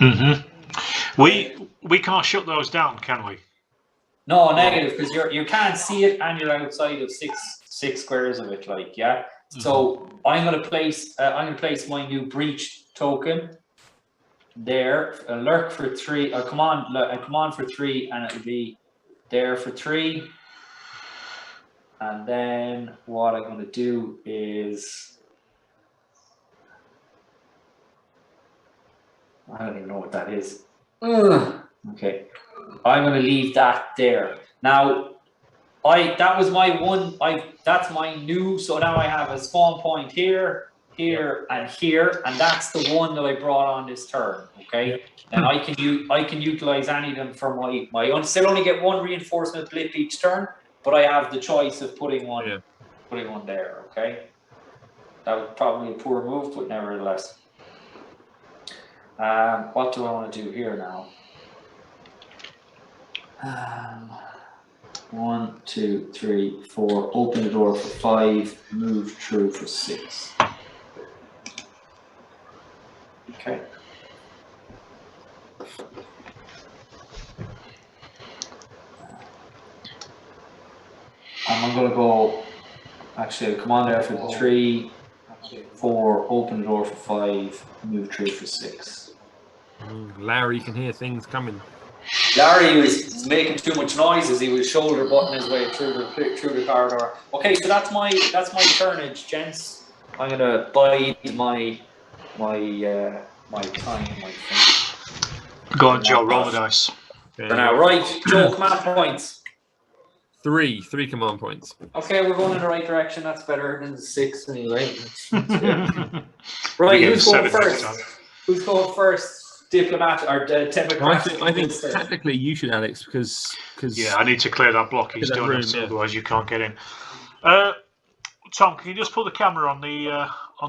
Mm-hmm. We can't shut those down, can we? No, negative, because you can't see it and you're outside of six squares of it, like, yeah. Mm-hmm. So I'm gonna place my new breach token there. A lurk for 3. A command for 3, and it'll be there for 3. And then what I'm gonna do is I don't even know what that is. Okay. I'm going to leave that there. Now, that's my new, so now I have a spawn point here, and here, and that's the one that I brought on this turn, okay? And I can utilize any of them for my I still only get 1 reinforcement blip each turn, but I have the choice of putting one there, okay? That was probably a poor move, but nevertheless. What do I want to do here now? 1, 2, 3, 4. Open the door for 5. Move through for 6. Okay. And I'm gonna go Actually, come on there for 3, 4, open the door for 5, move 3 for 6. Larry can hear things coming. Larry was making too much noise as he was shoulder butting his way through the corridor. Okay, so that's my turnage, gents. I'm gonna bide my time, I think. Go on, Joe. Roll the dice. For now, right? Joe, command points. 3 command points. Okay, we're going in the right direction. That's better than the 6 anyway. Right, who's going first? Who's going first? Diplomat or democratic? I think technically you should, Alex, because yeah, I need to clear that block. He's doing it, otherwise you can't get in. Tom, can you just put the camera on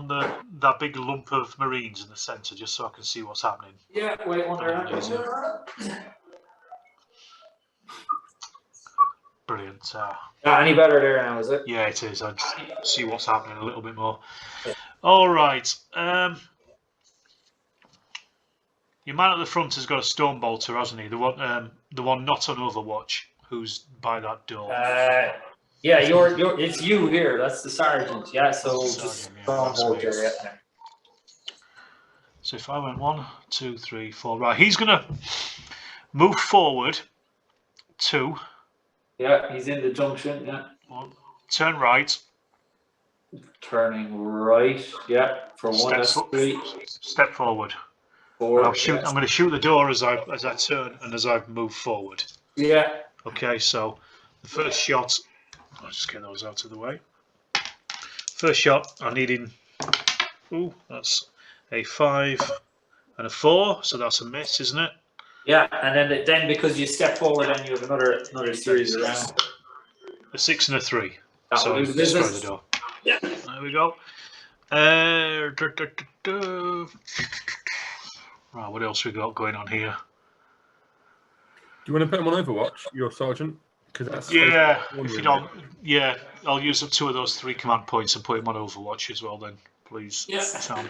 that big lump of Marines in the centre, just so I can see what's happening? Yeah, wait, wonder. Brilliant. Any better there now, is it? Yeah, it is. I see what's happening a little bit more. All right. Your man at the front has got a stone bolter, hasn't he? The one not on Overwatch, who's by that door. Yeah, it's you here. That's the sergeant. Yeah, so just stone bolter. Yeah. So if I went 1, 2, 3, 4, right, he's gonna move forward 2. Yeah, he's in the junction. Yeah. 1, turn right. Turning right. Yeah, for 1, that's 3. Step forward. 4. I'm going to shoot the door as I turn and as I move forward. Yeah. Okay, so the first shot. I'll just get those out of the way. First shot, I'm needing. Ooh, that's a 5 and a 4, so that's a miss, isn't it? Yeah, and then because you step forward, then you have another series around. A 6 and a 3. That so will do the destroy business. the door. Yeah. There we go. Right, what else we got going on here? Do you want to put him on Overwatch, your sergeant? That's yeah, if you don't, yeah, I'll use up 2 of those 3 command points and put him on Overwatch as well. Then, please, Tom.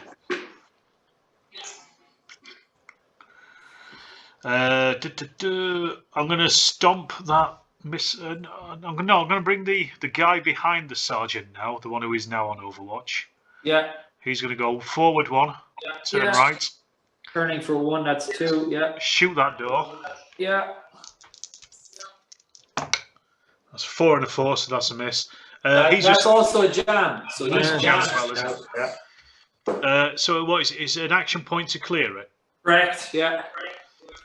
I'm going to stomp that. I'm going to bring the guy behind the sergeant now, the one who is now on Overwatch. Yeah. He's going to go forward 1, turn right. Turning for 1, that's 2. Yeah. Shoot that door. Yeah. That's 4 and a 4, so that's a miss. That's also a jam. So he's jam as well, isn't it? Yeah. So what is an action point to clear it? Correct. Yeah.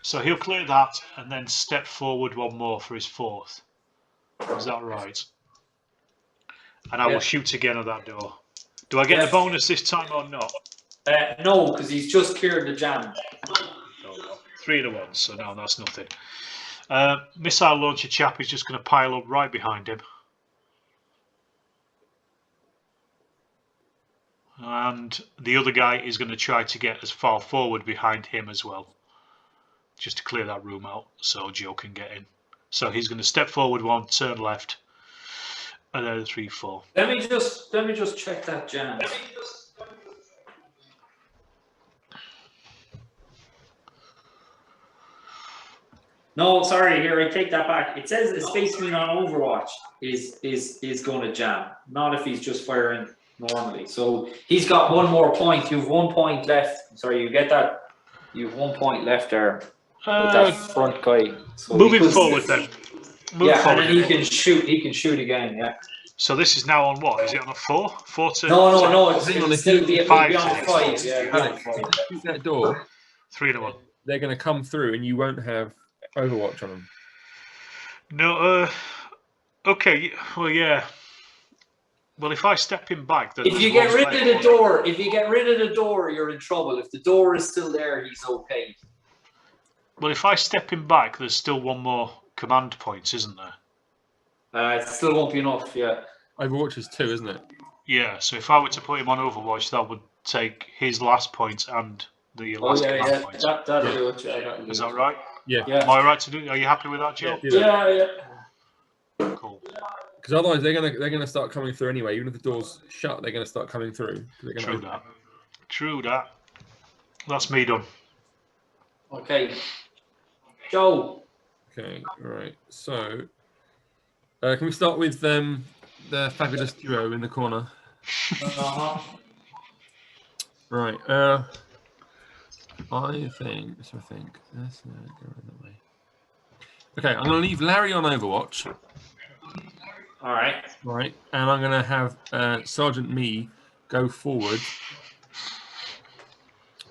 So he'll clear that and then step forward 1 more for his 4th. Is that right? And I will shoot again at that door. Do I get the bonus this time or not? No, because he's just cleared the jam. 3 to 1, so no, that's nothing. Missile launcher chap is just going to pile up right behind him. And the other guy is going to try to get as far forward behind him as well. Just to clear that room out so Joe can get in. So he's going to step forward 1, turn left, and then 3, 4. Let me just check that jam. No, sorry, here I take that back. It says a Space Marine on Overwatch is going to jam, not if he's just firing normally. So he's got 1 more point. You've 1 point left. Sorry, you get that? You've 1 point left there with that front guy. So moving forward then. Move forward. And then he can shoot. He can shoot again. Yeah. So this is now on what? Is it on a 4? 4 to. No. It's still be 5. Beyond 5. Yeah. Shoot that door. 3 to 1. They're going to come through, and you won't have Overwatch on them. No. Okay. Well, yeah. Well, if I step him back, then if you get rid of the door, you're in trouble. If the door is still there, he's okay. Well, if I step him back, there's still 1 more command point, isn't there? It still won't be enough. Yeah. Overwatch is 2, isn't it? Yeah. So if I were to put him on Overwatch, that would take his last point and the last command point. That'll do it. Is that right? Yeah. Am I right to do? Are you happy with that, Joe? Yeah. Cool. Because otherwise they're gonna start coming through anyway. Even if the door's shut, they're gonna start coming through. True that. That's me done. Okay. Joe. Okay. All right. So, can we start with the fabulous duo in the corner. Uh-huh. Right. I think. Let's think. Let's go that way. Okay, I'm going to leave Larry on Overwatch. All right. Right, and I'm going to have Sergeant Me go forward.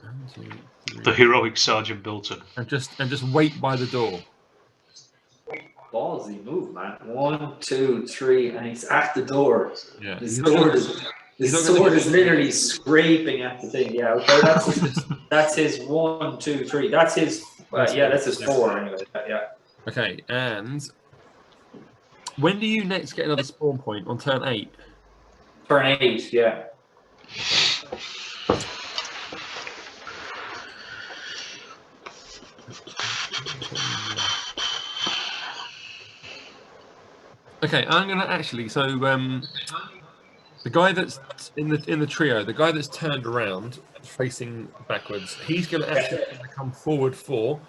1, 2, 3. The heroic Sergeant Bilton. And just wait by the door. Ballsy move, man. 1, 2, 3, and he's at the door. Yeah. His sword is literally scraping at the thing. Yeah, okay, that's his 1, 2, 3. That's his that's his 4 anyway. Yeah. Okay, and when do you next get another spawn point? On turn 8? Turn 8, yeah. Okay, I'm gonna actually. So the guy that's in the trio, the guy that's turned around, facing backwards, he's gonna actually come forward 4.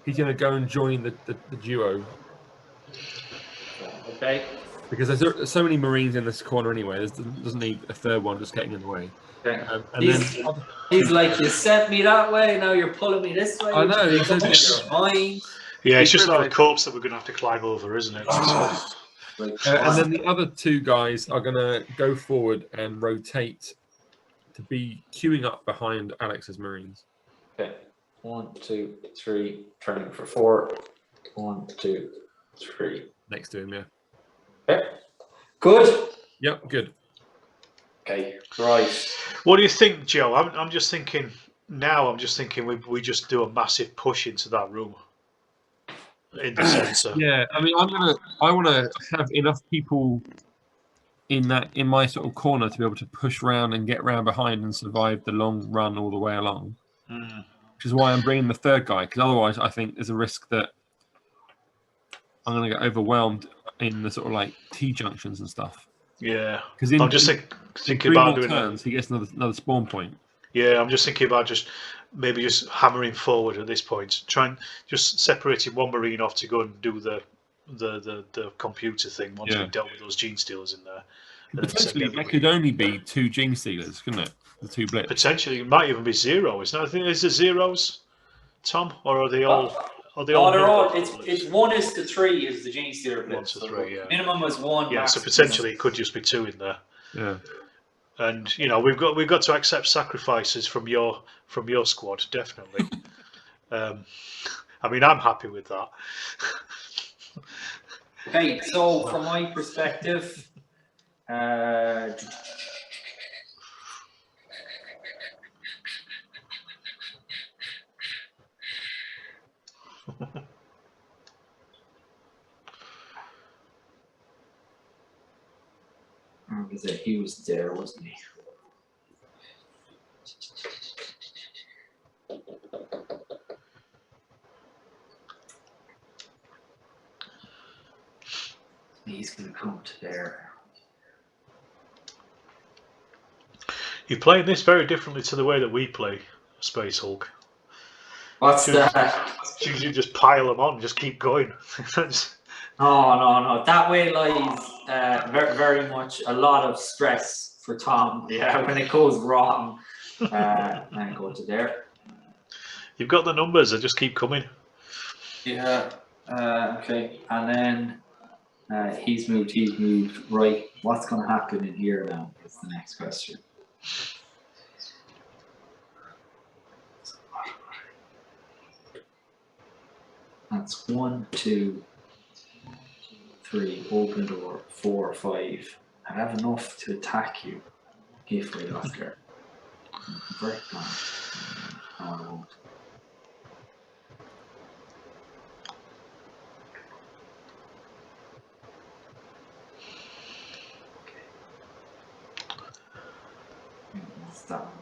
He's gonna go and join the duo. Okay. Because there's so many Marines in this corner anyway. Doesn't need a third one just getting in the way. Okay. And he's like, you sent me that way, now you're pulling me this way. I know. He says yeah, it's just like a corpse that we're going to have to climb over, isn't it? And then the other 2 guys are going to go forward and rotate to be queuing up behind Alex's Marines. Okay. 1, 2, 3, turning for 4. 1, 2, 3. Next to him, yeah. Okay. Good. Yep, good. Okay, right. What do you think, Joe? I'm just thinking now. I'm just thinking we just do a massive push into that room in the centre. Yeah, I mean, I want to have enough people in my sort of corner to be able to push round and get round behind and survive the long run all the way along. Which is why I'm bringing the 3rd guy, because otherwise I think there's a risk that I'm going to get overwhelmed in the sort of like T junctions and stuff. Yeah, because I'm just thinking about doing turns, he gets another spawn point. Yeah, I'm just thinking about just hammering forward at this point, trying just separating one Marine off to go and do the computer thing once we've dealt with those Genestealers in there. Potentially, that could only be 2 Genestealers, couldn't it? The 2 blips. Potentially, it might even be 0. It's not. I think is it zeros, Tom, or are they all? They're all. It's 1:3 is the Genestealer blitz. 1 to 3, yeah. Minimum is 1. Yeah, so potentially it could just be 2 in there. Yeah. And we've got to accept sacrifices from your squad, definitely. I mean, I'm happy with that. Okay, so from my perspective, he was there, wasn't he? He's going to come to there. You're playing this very differently to the way that we play Space Hulk. What's that? You just pile them on, just keep going. No. That way lies very, very much a lot of stress for Tom. Yeah, when it goes wrong, and go to there. You've got the numbers; they just keep coming. Yeah. Okay, and then he's moved. Right. What's going to happen in here now? Is the next question. That's 1, 2, 3. Open door. 4, 5. I have enough to attack you if we got there. Break down. No, I won't. Stop.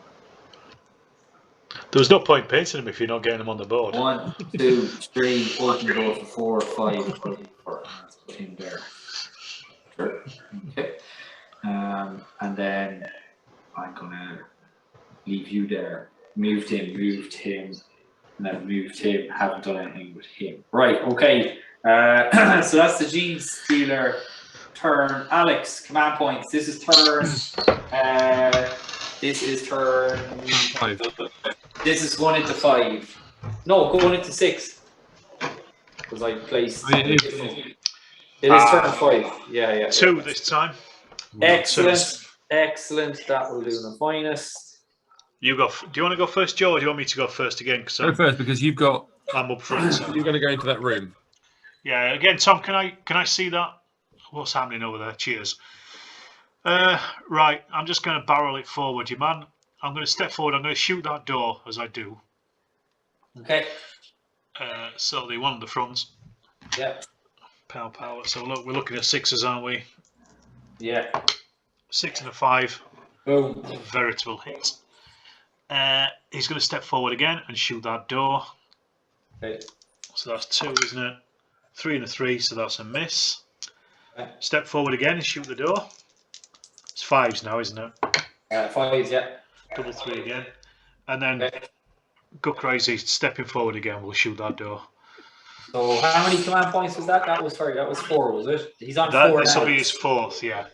There was no point painting them if you're not getting them on the board. 1, 2, 3. Open door for 4, 5. Let's put him there. Sure. Okay. And then I'm gonna leave you there. Moved him, and then moved him. Haven't done anything with him. Right. Okay. So that's the Genestealer turn. Alex, command points. This is turn. This is turn 5. This is going into 5. No, going into 6. Because I placed. It is turn 5. Yeah. 2 this time. Excellent. Excellent. That will do the finest. You go. Do you want to go first, Joe, or do you want me to go first again? Go first because you've got. I'm up front. So. You're going to go into that room. Yeah. Again, Tom, can I see that? What's happening over there? Cheers. Right. I'm just going to barrel it forward, you man. I'm going to step forward. I'm going to shoot that door as I do. Okay. So the one on the front. Yeah. Power. So look, we're looking at 6s, aren't we? Yeah. 6 and a 5. Boom. Veritable hit. He's going to step forward again and shoot that door. Okay. So that's 2, isn't it? 3 and a 3, so that's a miss. Okay. Step forward again and shoot the door. It's 5s now, isn't it? 5s, yeah. Double 3 again. And then go crazy, stepping forward again, we'll shoot that door. So how many command points was that? That was 4, was it? He's on 4 now. This will be his 4th, yeah.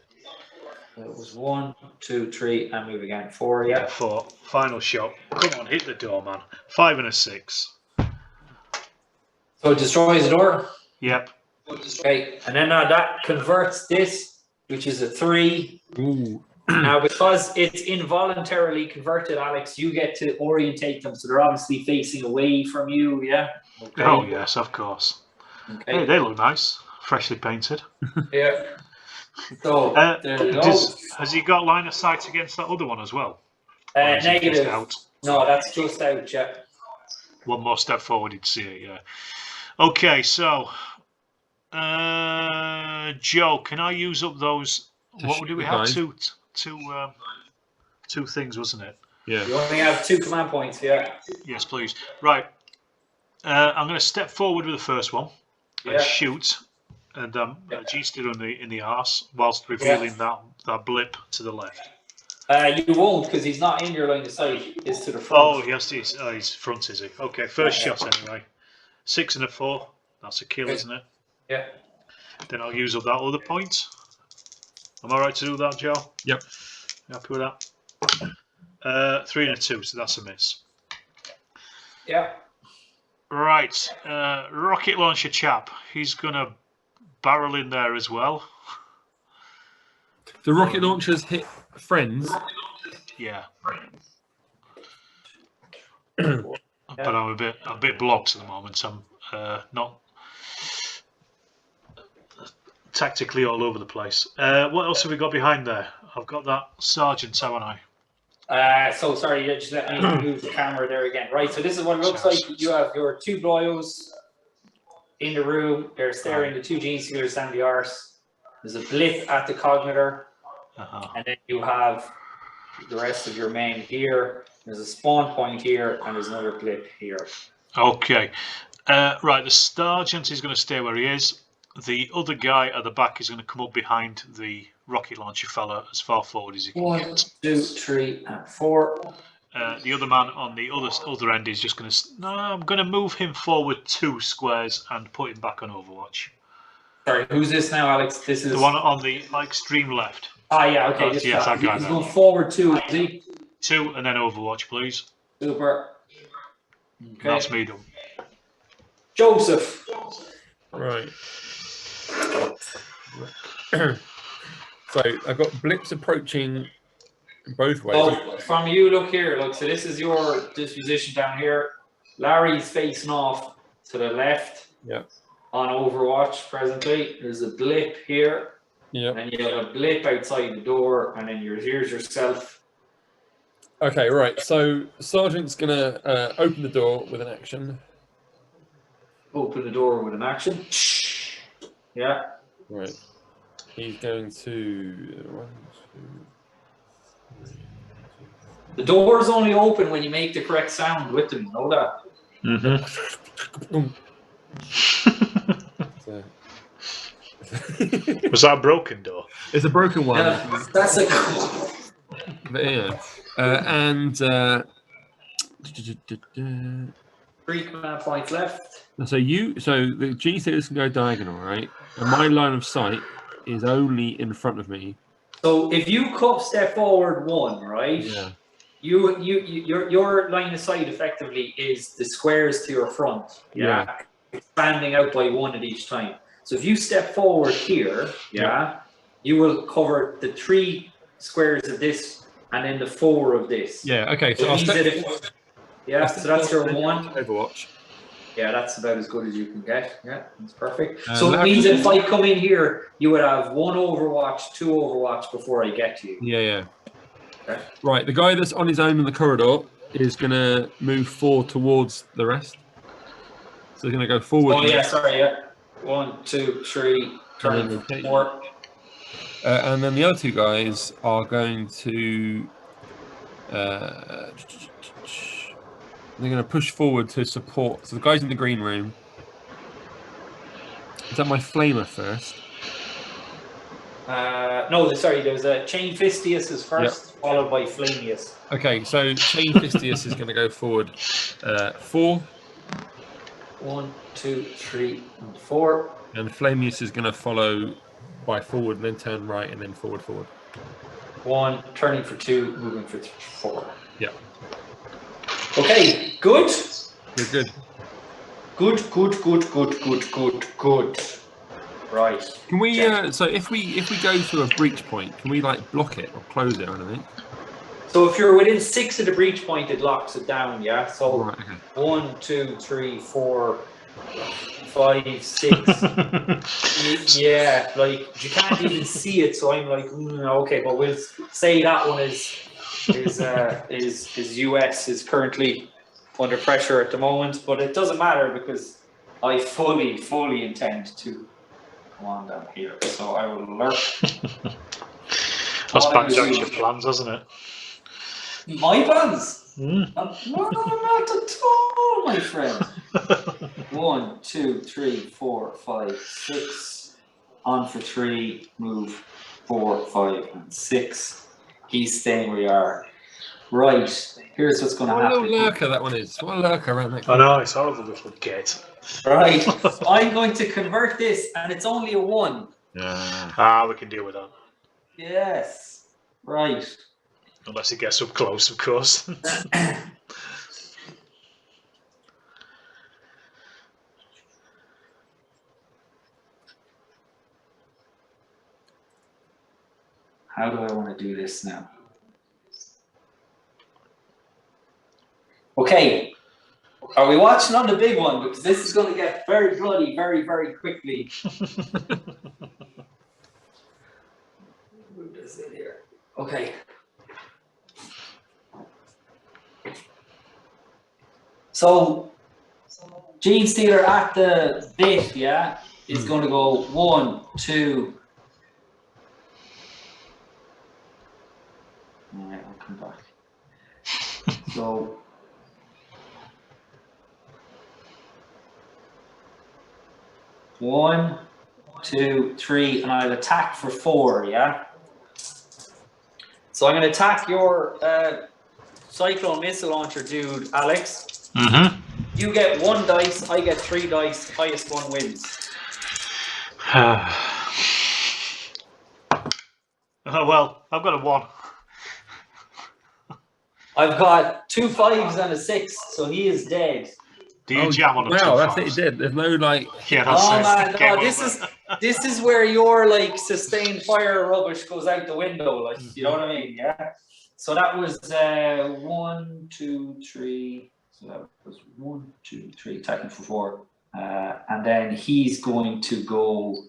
It was 1, 2, 3, and move again. 4, yeah. 4. Final shot. Come on, hit the door, man. 5 and a 6. So it destroys the door? Yep. Okay, and then that converts this, which is a 3. Ooh. Now, because it's involuntarily converted, Alex, you get to orientate them, so they're obviously facing away from you, yeah? Okay. Oh, yes, of course. Okay. Hey, they look nice. Freshly painted. Yeah. So, there you go. Has he got line of sight against that other one as well? Negative. Out? No, that's just out, yeah. One more step forward, you'd see it, yeah. Okay, so, Joe, can I use up those? What do we have? Two things, wasn't it? Yeah. You only have 2 command points, yeah. Yes, please. Right. I'm going to step forward with the first one and shoot, and G-stick in the arse whilst revealing that blip to the left. You won't, because he's not in your line of sight. It's to the front. Oh, he's front, is he? Okay, first shot anyway. 6 and a 4. That's a kill, isn't it? Yeah. Then I'll use up that other point. Am I right to do that, Joe? Yep. You happy with that? 3 and a 2, so that's a miss. Yeah. Right. Rocket launcher chap. He's going to barrel in there as well. The rocket launchers hit friends. Yeah. But I'm a bit blocked at the moment. I'm not tactically all over the place. What else have we got behind there? I've got that sergeant, haven't I? So sorry, just let me move the camera there again. Right, so this is what it looks like. You have your 2 bloyos in the room. They're staring the 2 Genestealers down the arse. There's a blip at the cognitor. And then you have the rest of your men here. There's a spawn point here, and there's another blip here. Okay. Right, the sergeant is going to stay where he is. The other guy at the back is going to come up behind the rocket launcher fella as far forward as he can 1, get. 2, 3, and 4. The other man on the other end is just going to... No, I'm going to move him forward 2 squares and put him back on Overwatch. Sorry, who's this now, Alex? This is... The one on the extreme left. Ah, yeah, okay. Yes, I got He's that. going forward 2, is he? 2 and then Overwatch, please. Super. Okay. That's me done. Joseph. Right. So I've got blips approaching both ways. So from you, look here. Look, so this is your disposition down here. Larry's facing off to the left. Yeah. On Overwatch presently. There's a blip here. Yeah. And you have a blip outside the door, and then here's yourself. Okay, right. So Sergeant's gonna open the door with an action. Open the door with an action. Yeah. Right. He's going to 1, 2, 3. The door is only open when you make the correct sound with them. You know that. Mm-hmm. So. Was that a broken door? It's a broken one. Yeah, that's a. But yeah. And 3 command points left. so the Genestealers can go diagonal, right? And my line of sight is only in front of me. So if you step forward 1, right? Yeah. Your line of sight effectively is the squares to your front. Yeah. Expanding out by 1 at each time. So if you step forward here, you will cover the 3 squares of this and then the 4 of this. Yeah. Okay. So so that's your 1. Overwatch. Yeah, that's about as good as you can get. Yeah, that's perfect. So it means that if I come in here, you would have 1 Overwatch, 2 Overwatch before I get to you. Yeah. Okay. Right. The guy that's on his own in the corridor is going to move 4 towards the rest. So they're going to go forward. Oh, yeah, sorry, yeah. 1, 2, 3, turn 4. And then the other 2 guys are going to... they're going to push forward to support. So the guys in the green room. Is that my flamer first? No, sorry, there's a Chain Fistius is first, followed by Flamius. Okay, so Chain Fistius is going to go forward 4. 1, 2, 3, and 4. And Flamius is going to follow by forward and then turn right and then forward. 1, turning for 2, moving for 4. Yeah. Okay, good. You're good. Good. Right. Can we? So if we go to a breach point, can we like block it or close it or anything? So if you're within 6 of the breach point, it locks it down. Yeah. So right, okay. 1, 2, 3, 4, 5, 6. Yeah, like you can't even see it. So I'm like, okay, but we'll say that one is US is currently under pressure at the moment, but it doesn't matter because I fully intend to go on down here. So I will alert. That's backtracked your plans, hasn't it? My plans? No, not at all, my friend. 1, 2, 3, 4, 5, 6. On for 3, move 4, 5, and 6. He's staying where we are. Right, here's what's going to happen. What a little lurker that one is. What a lurker around that. I know, it's horrible little gate. Right, I'm going to convert this, and it's only a 1. We can deal with that. Yes, right. Unless it gets up close, of course. How do I want to do this now? Okay, are we watching on the big one? Because this is going to get very bloody very, very quickly. Move this in here. Okay. So, Genestealer at the bit, is going to go 1, 2. Alright, I'll come back. So, one, 2, 3, and I'll attack for 4, So I'm going to attack your Cyclone Missile Launcher dude, Alex. You get 1 dice, I get 3 dice, highest one wins. Oh, well, I've got a 1. I've got 2 5s and a 6, so he is dead. Do you jam on a 2 Wow, that's 5s? it, he did. There's no like... Yeah, that's this is where your like sustained fire rubbish goes out the window, like, you know what I mean? Yeah. So that was 1, 2, 3. So that was 1, 2, 3, attacking for 4. And then he's going to go.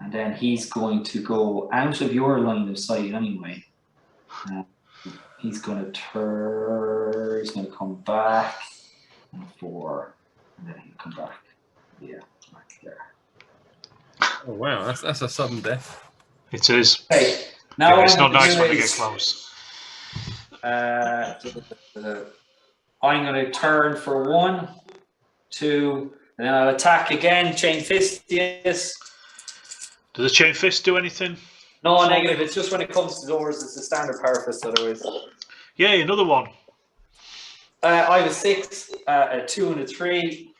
And then he's going to go out of your line of sight anyway. He's going to turn. He's going to come back. And 4. And then he'll come back. Yeah, right there. Oh wow, that's a sudden death. It is. Okay, now it's not nice when they get close. I'm going to turn for 1, 2, and then I'll attack again. Chain Fistius. Does the Chain Fist do anything? No, negative. It's just when it comes to doors, it's a standard power fist otherwise. Yeah, another 1. I have a 6, a 2, and a 3.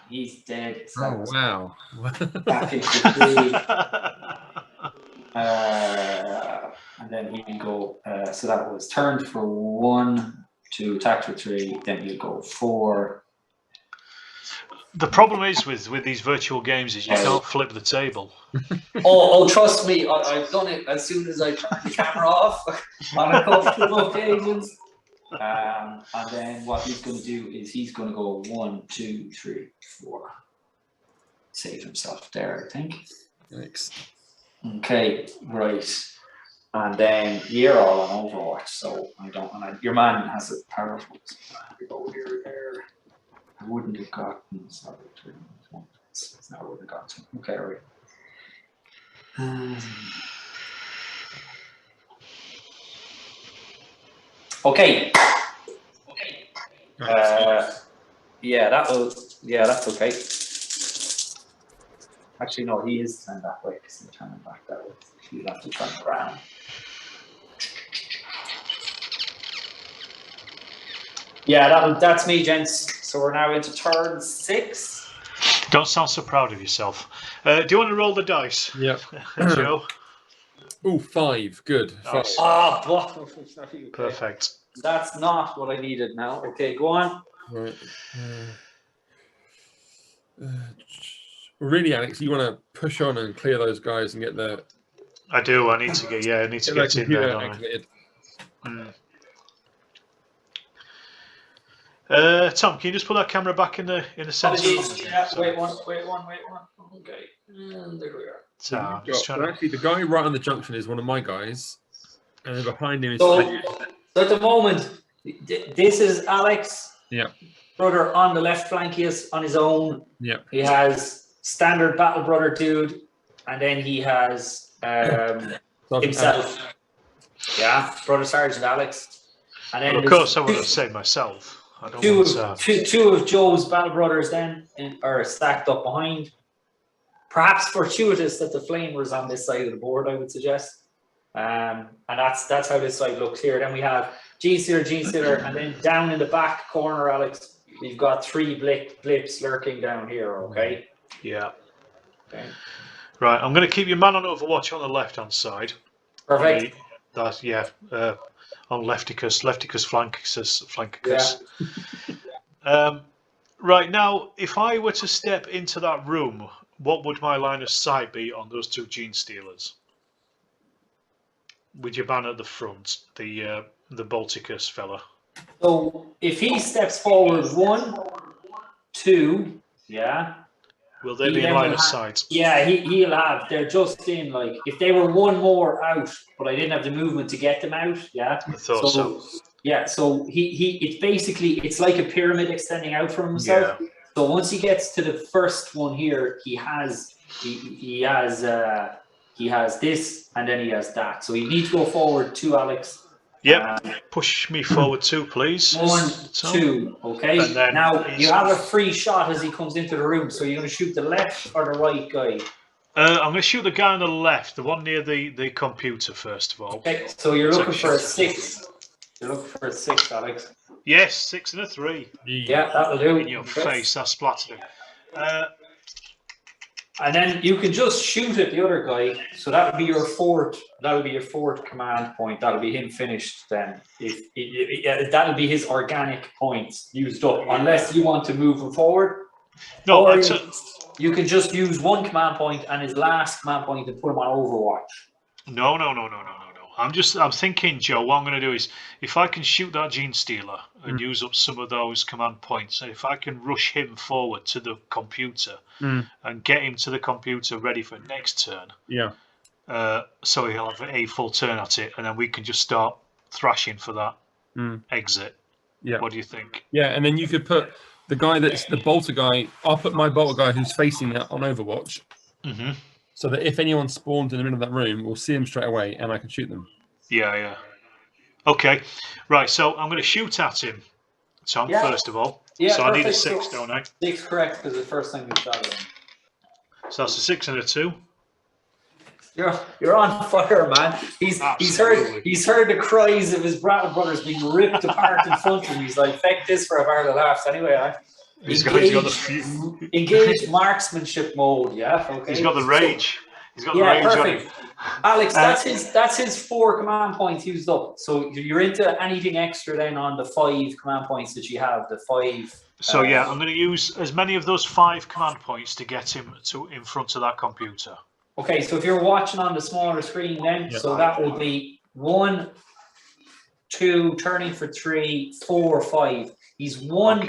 He's dead. So Oh wow! that 53. And then he'll go. So that was turned for 1 to attack for 3. Then he'll go 4. The problem is with these virtual games is you can't flip the table. Oh, trust me, I've done it as soon as I turned the camera off on a couple of occasions. And then what he's going to do is he's going to go 1, 2, 3, 4. Save himself there, I think. Thanks. Okay, right. And then you're all on Overwatch, so I don't. Your man has a powerful. We go here, there. I wouldn't have gotten. Sorry, I wouldn't have gotten. Okay, right. Okay. Yeah, that's okay. Actually, no, he is turned that way because he's turning back that way. He'll have to turn around. Yeah, that's me, gents. So we're now into turn 6. Don't sound so proud of yourself. Do you want to roll the dice? Yep. Joe? Oh, 5. Good. Nice. 5. Perfect. That's not what I needed now. Okay, go on. Right. Really, Alex, you want to push on and clear those guys and get the. I do. I need to get. Yeah, I need to get in there. Activated. Tom, can you just put that camera back in the center? Yeah, wait one. Okay, and there we are. So, actually, the guy right on the junction is one of my guys, and then behind him is. So at the moment, this is Alex. Yeah. Brother on the left flank. He is on his own. Yeah. He has standard battle brother dude, and then he has himself. Yeah, brother Sergeant Alex. And then of course, I would have said myself. I don't two of Joe's battle brothers then are stacked up behind. Perhaps fortuitous that the flame was on this side of the board, I would suggest. And that's how this side looks here. Then we have Genestealer, and then down in the back corner, Alex, we've got 3 blips lurking down here, okay? Yeah. Okay. Right, I'm going to keep your man on Overwatch on the left-hand side. Perfect. On Lefticus, Flancicus. Yeah. Right, now, if I were to step into that room, what would my line of sight be on those 2 Genestealers? With your man at the front, the Balticus fella. So if he steps forward 1, 2, yeah. Will they be in line of sight? Yeah, he'll have. They're just in, like, if they were 1 more out, but I didn't have the movement to get them out, yeah. I thought so. Yeah, so it's like a pyramid extending out from himself. Yeah. So once he gets to the first one here, he has this, and then he has that. So you need to go forward 2, Alex. Yep. Push me forward 2, please. 1, 2. Okay. Now you have a free shot as he comes into the room. So you're going to shoot the left or the right guy? I'm going to shoot the guy on the left, the one near the computer, first of all. Okay. So you're looking for a 6. You're looking for a 6, Alex. Yes, 6 and a 3. Yeah, that'll do. In your face, that splattered him. And then you can just shoot at the other guy. So that would be your 4th. That'll be your 4th command point. That'll be him finished then. That'll be his organic points used up, unless you want to move him forward. No, you can just use 1 command point and his last command point and put him on Overwatch. No. I'm thinking, Joe, what I'm going to do is, if I can shoot that Genestealer and use up some of those command points, and if I can rush him forward to the computer and get him to the computer ready for next turn, so he'll have a full turn at it, and then we can just start thrashing for that exit. Yeah. What do you think? Yeah, and then you could put the guy that's the bolter guy. I'll put my bolter guy who's facing that on Overwatch. Mm-hmm. So that if anyone spawns in the middle of that room, we'll see them straight away, and I can shoot them. Yeah. Okay, right. So I'm going to shoot at him, Tom. First of all. Yeah. So perfect. I need a 6, don't I? 6, correct, because the first thing you shot at him. So that's a 6 and a 2. You're on fire, man. He's heard the cries of his battle brothers being ripped apart in front of him. He's like, "Fake this for a bar of laughs." Anyway, Engage marksmanship mode. Yeah. Okay. He's got the rage. He's got the yeah, rage perfect. on him. Alex, that's his 4 command points used up. So you're into anything extra then on the 5 command points that you have. The 5. So yeah, I'm going to use as many of those 5 command points to get him in front of that computer. Okay, so if you're watching on the smaller screen, then so that will be 1, 2, turning for 3, 4, 5. He's one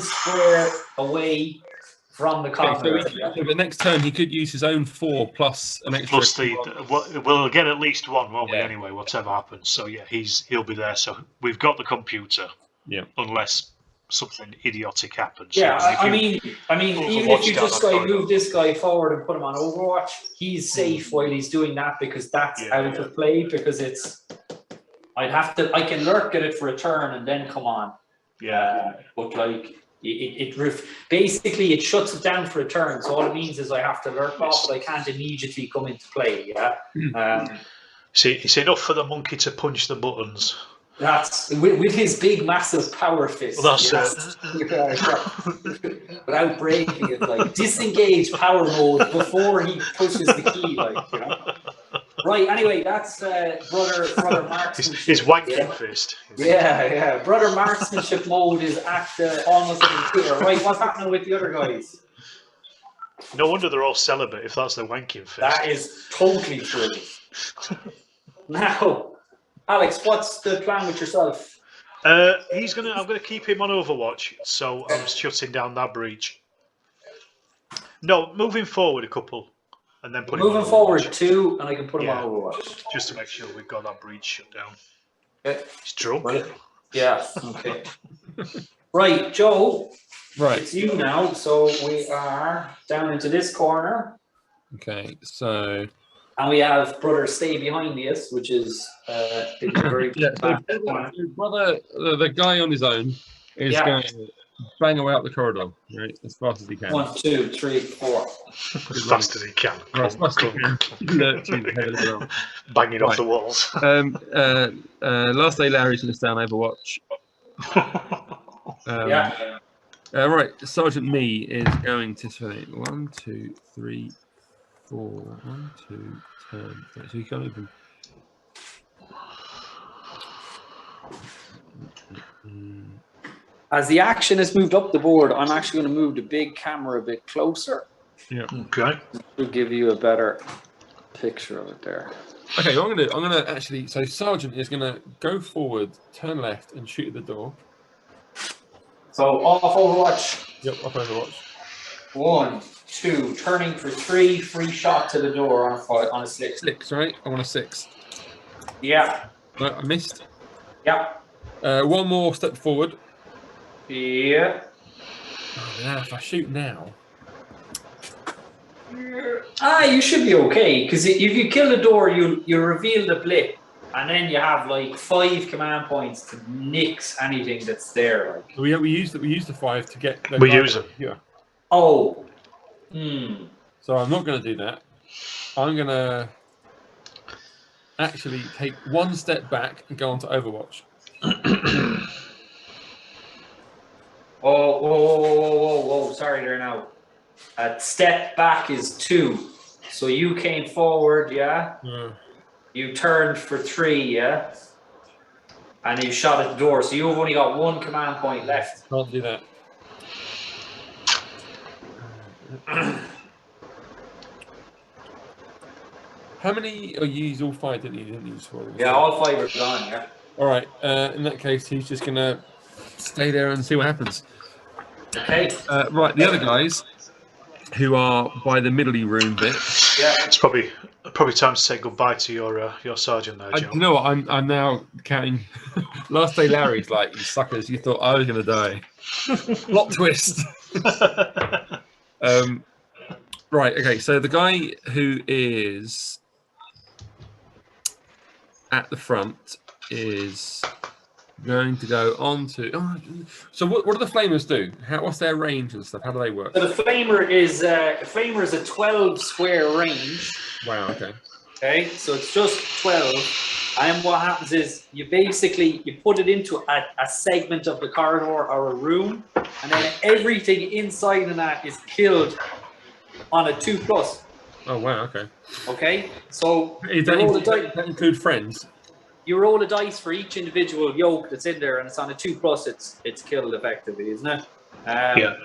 square away from the corner. So the next turn he could use his own 4 plus an extra. Plus we'll get at least 1, won't we? Anyway, whatever happens. So yeah, he'll be there. So we've got the computer. Yeah. Unless something idiotic happens. Yeah, I mean, even if you just move this guy forward and put him on Overwatch, he's safe while he's doing that because that's out of play. Because I can lurk at it for a turn and then come on. Yeah, but like basically it shuts it down for a turn. So all it means is I have to lurk off, but I can't immediately come into play. Yeah. See, it's enough for the monkey to punch the buttons. That's with his big, massive power fist. Well, that's without breaking it, like disengage power mode before he pushes the key, like Right. Anyway, that's brother marksmanship. His wanking fist. Yeah. Brother marksmanship mode is at almost at the computer. Right. What's happening with the other guys? No wonder they're all celibate if that's their wanking fist. That is totally true. Now. Alex, what's the plan with yourself? I'm gonna keep him on Overwatch, so I'm shutting down that breach. No, moving forward a couple, and then put moving forward 2, and I can put him on Overwatch. Just to make sure we've got that breach shut down. Okay. He's drunk. Right. Yeah. Okay. Right, Joe. Right. It's you now. So we are down into this corner. Okay. So. And we have brother stay behind us, which is very brother, the guy on his own is going to bang away up the corridor, right, as fast as he can. 1, 2, 3, 4. As fast as he can. Banging off the walls. Last day Larry's going to stay on Overwatch. Right, Sergeant Me is going to say 1, 2, 3, 4, 1, 2, turn. So he can't even. As the action has moved up the board, I'm actually going to move the big camera a bit closer. Yeah. Okay. To give you a better picture of it there. Okay, I'm gonna actually. So Sergeant is gonna go forward, turn left, and shoot at the door. So off Overwatch. Yep, off Overwatch. 1, 2, turning for 3, free shot to the door on a 6. 6, right? I want a 6. Yeah. No, I missed. Yeah. One more step forward. Yeah. Oh, yeah, if I shoot now. You should be okay, because if you kill the door, you reveal the blip, and then you have like 5 command points to nix anything that's there. Like we use the 5 to get. We use them. Yeah. Oh. So I'm not going to do that. I'm going to actually take 1 step back and go on to Overwatch. Whoa. Sorry there now. Step back is 2. So you came forward, yeah? You turned for 3, yeah? And you shot at the door. So you've only got 1 command point left. Can't do that. How many? Oh, you used all 5, didn't you? Didn't use 4? Yeah, all 5 are gone, yeah. All right. In that case, he's just going to stay there and see what happens. Okay. Right, the other guys who are by the middly room bit. Yeah, it's probably time to say goodbye to your sergeant there, Joe. You know what? I'm now counting. Last day Larry's like, you suckers, you thought I was going to die. Plot twist. Right, okay, so the guy who is at the front is going to go on to. So what do the flamers do? What's their range and stuff? How do they work? So the flamer is a 12 square range. Wow. Okay. Okay, so it's just 12, and what happens is you put it into a segment of the corridor or a room, and then everything inside of that is killed on a 2+. Oh wow, okay. Okay, so Does that include friends? You roll a dice for each individual yoke that's in there, and it's on a 2+. It's killed effectively, isn't it? Yeah.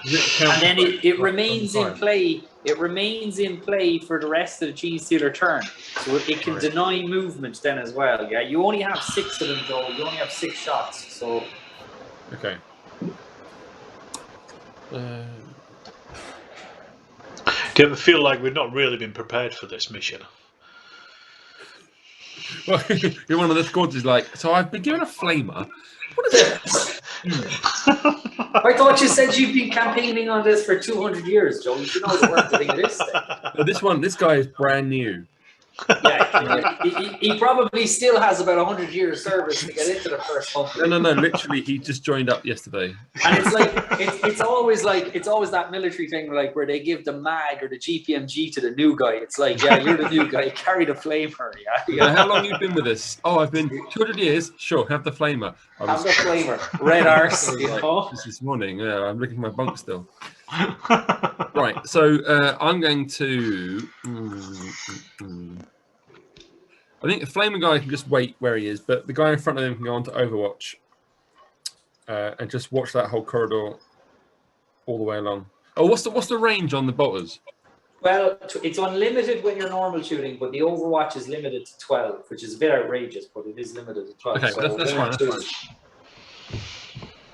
And then it remains in play. It remains in play for the rest of the Genestealer turn, so it can deny movement then as well. Yeah, you only have 6 of them, Joe. You only have 6 shots. So okay. Do you ever feel like we've not really been prepared for this mission? Well, you're one of the squads is like, so I've been given a flamer. What is it? I thought you said you've been campaigning on this for 200 years, Joe. You should know the work the thing it is. This guy is brand new. Yeah, he probably still has about 100 years service to get into the first company. No. Literally, he just joined up yesterday. And it's like it's always that military thing, like where they give the mag or the GPMG to the new guy. It's like, yeah, you're the new guy. Carry the flamer. Yeah. How long have you been with us? Oh, I've been 200 years. Sure, have the flamer. Have the flamer. Red arse. You know? This morning. Yeah, I'm looking at my bunk still. Right. So I'm going to. I think the flamer guy can just wait where he is, but the guy in front of him can go on to Overwatch and just watch that whole corridor all the way along. Oh, what's the range on the bolters? Well, it's unlimited when you're normal shooting, but the Overwatch is limited to 12, which is a bit outrageous, but it is limited to 12. Okay, so that's fine.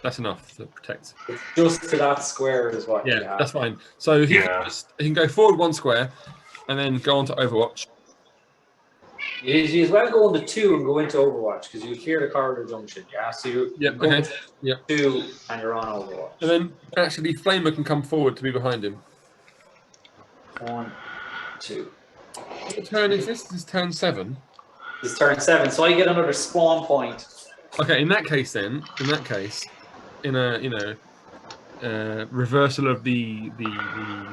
That's enough to protect. It's just to that square is what. Yeah, that's fine. So he can go forward 1 square and then go on to Overwatch. You as well go on the 2 and go into Overwatch because you clear the corridor junction. Yeah, so you go into 2 and you're on Overwatch. And then actually, Flamer can come forward to be behind him. 1, 2. What turn is this? This is turn 7. This is turn 7, so I get another spawn point. Okay, in that case, in a reversal of the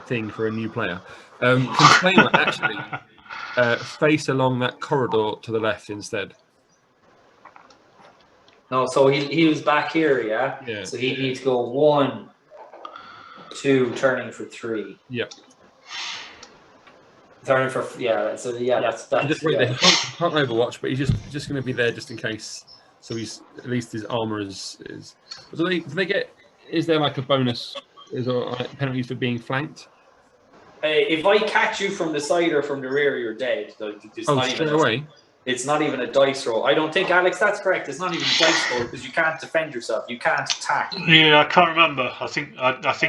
thing for a new player, can Flamer actually face along that corridor to the left instead? No, so he was back here, yeah? So he needs to go 1, 2, turning for 3. Yep. Turning for that's just wait there. He can't Overwatch, but he's just going to be there just in case. So he's at least his armor is. Do they get? Is there like a bonus? Is there like penalties for being flanked? If I catch you from the side or from the rear, you're dead. It's not even a dice roll. I don't think, Alex, that's correct. It's not even a dice roll because you can't defend yourself. You can't attack. Yeah, I can't remember. I think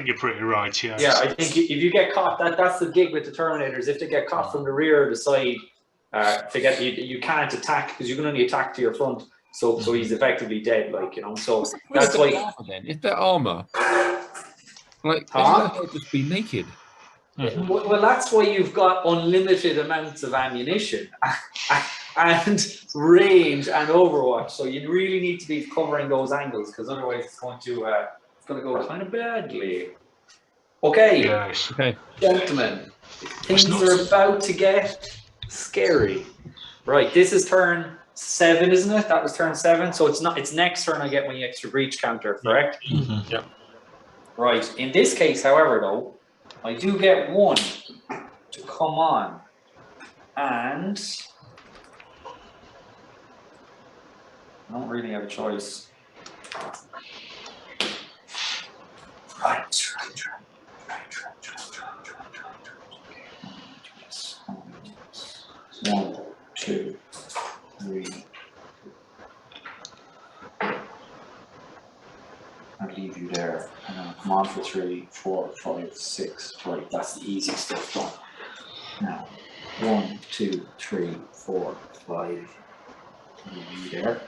you're pretty right. Yeah. Yeah, I think if you get caught, that's the gig with the Terminators. If they get caught from the rear or the side, you can't attack because you can only attack to your front. So he's effectively dead, like, you know. So that's why. If their armor, like, they'll just be naked. Mm-hmm. Well, that's why you've got unlimited amounts of ammunition and range and Overwatch. So you really need to be covering those angles because otherwise it's going to go kind of badly. Okay, yes. Okay, gentlemen, things are about to get scary. Right, this is turn 7, isn't it? That was turn 7. So it's not. It's next turn I get my extra breach counter, correct? Mm-hmm. Yeah. Right. In this case, however, though, I do get 1 to come on, and I don't really have a choice. Right. 1, 2, 3. I'll leave you there. And then come on for 3, 4, 5, 6. Right, that's the easy stuff done. Now, 1, 2, 3, 4, 5. Leave you there.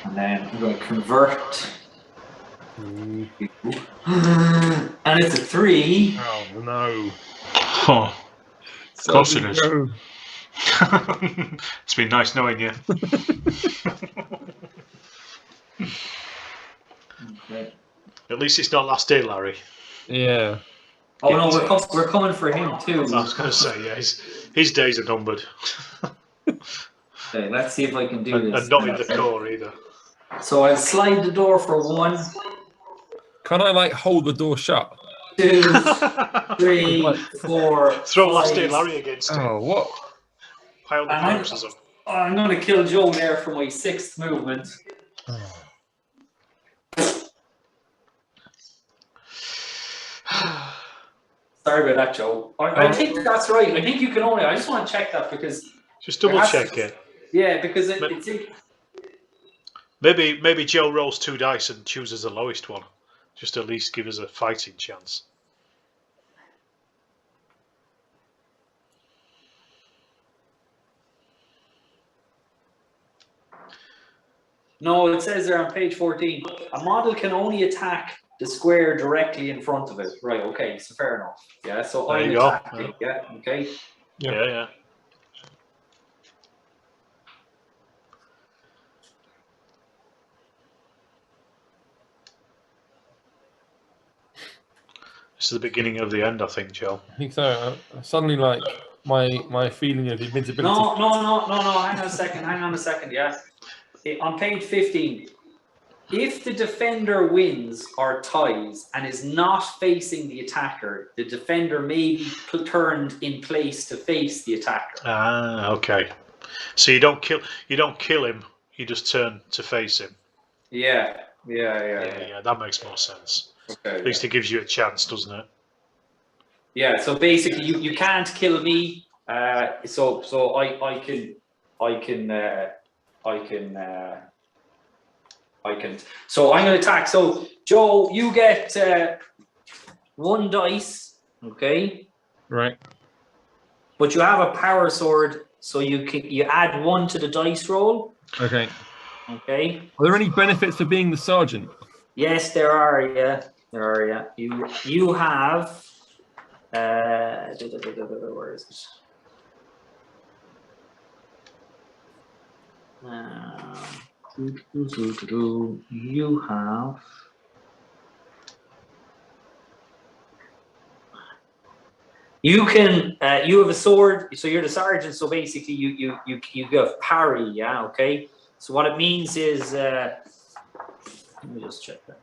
And then I'm going to convert. And it's a 3. Oh no. Oh, of course it is. It's been nice knowing you. Okay. At least it's not last day, Larry. Yeah. Oh no, we're coming for him too. I was going to say, yeah, his days are numbered. Okay, let's see if I can do this. And not in the core either. So I'll slide the door for 1. Can I like hold the door shut? 2, 3, 4. Throw 5. Last Day Larry against it. Oh, what? Pile the corpses up. I'm going to kill Joe there for my 6th movement. Oh. Sorry about that, Joe. I think that's right. I think you can only. I just want to check that because. Just double check it. Yeah, because it's. Maybe Joe rolls 2 dice and chooses the lowest one, just to at least give us a fighting chance. No, it says there on page 14. A model can only attack the square directly in front of it. Right, okay, so fair enough. Yeah, so there I'm you attacking. go. Yeah, okay. Yeah. This is the beginning of the end, I think, Joe. I think so. Suddenly, like my feeling of invincibility. No. Hang on a second. Yeah, on page 15. If the defender wins or ties and is not facing the attacker, the defender may be turned in place to face the attacker. Ah, okay. So you don't kill him. You just turn to face him. Yeah. That makes more sense. Okay, At least it gives you a chance, doesn't it? Yeah. So basically, you can't kill me. So I can. So I'm going to attack. So Joe, you get 1 dice, okay? Right. But you have a power sword, so you add 1 to the dice roll. Okay. Okay. Are there any benefits for being the sergeant? Yes, there are. Yeah, there are. Yeah, you have. Where is it? You have. You can. You have a sword, so you're the sergeant. So basically, you have parry. Yeah. Okay. So what it means is, let me just check that.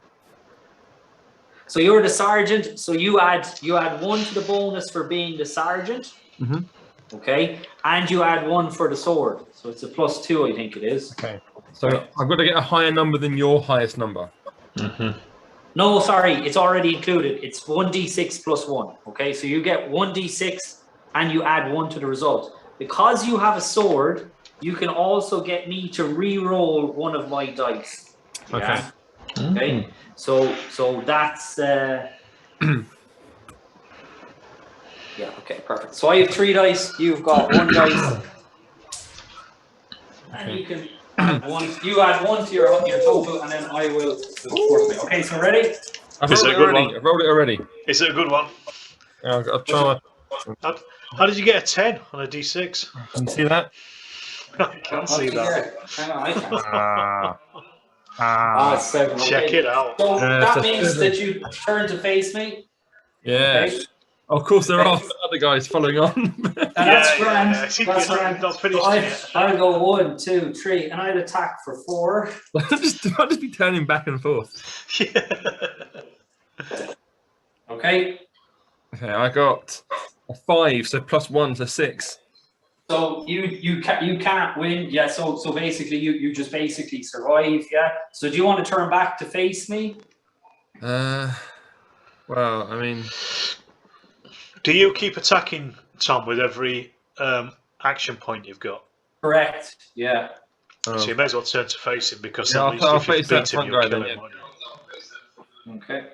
So you're the sergeant. So you add 1 to the bonus for being the sergeant. Mm-hmm. Okay, and you add 1 for the sword. So it's a +2, I think it is. Okay. So I've got to get a higher number than your highest number. Mm-hmm. No, sorry, it's already included. It's 1d6 + 1. Okay, so you get 1d6 and you add 1 to the result. Because you have a sword, you can also get me to re-roll 1 of my dice. Okay. Yeah? Okay. So that's yeah, okay, perfect. So I have 3 dice, you've got 1 dice. And you can add 1. You add 1 to your total, and then I will. Okay, so ready? I've rolled it already. Is it a good one? I'll try. How did you get a 10 on a d6? Can you see that? I can't see that. Hang on, I can. It's 7. Check Okay. it out. So that means 7. that you turn to face me. Yeah. Okay. Of course, there are other guys following on. That's grand. Yeah. That's grand. Not finished So yet. I'll go 1, 2, 3, and I'd attack for 4. I'll just be turning back and forth. Yeah. Okay. Okay, I got a 5, so +1 to 6. So you can't win. Yeah. So basically you just basically survive. Yeah. So do you want to turn back to face me? Well, I mean. Do you keep attacking, Tom, with every action point you've got? Correct. Yeah. So you may as well turn to face him because Yeah, at least I'll if you face that beat him, front you'll guy kill then, him. Yeah. Okay.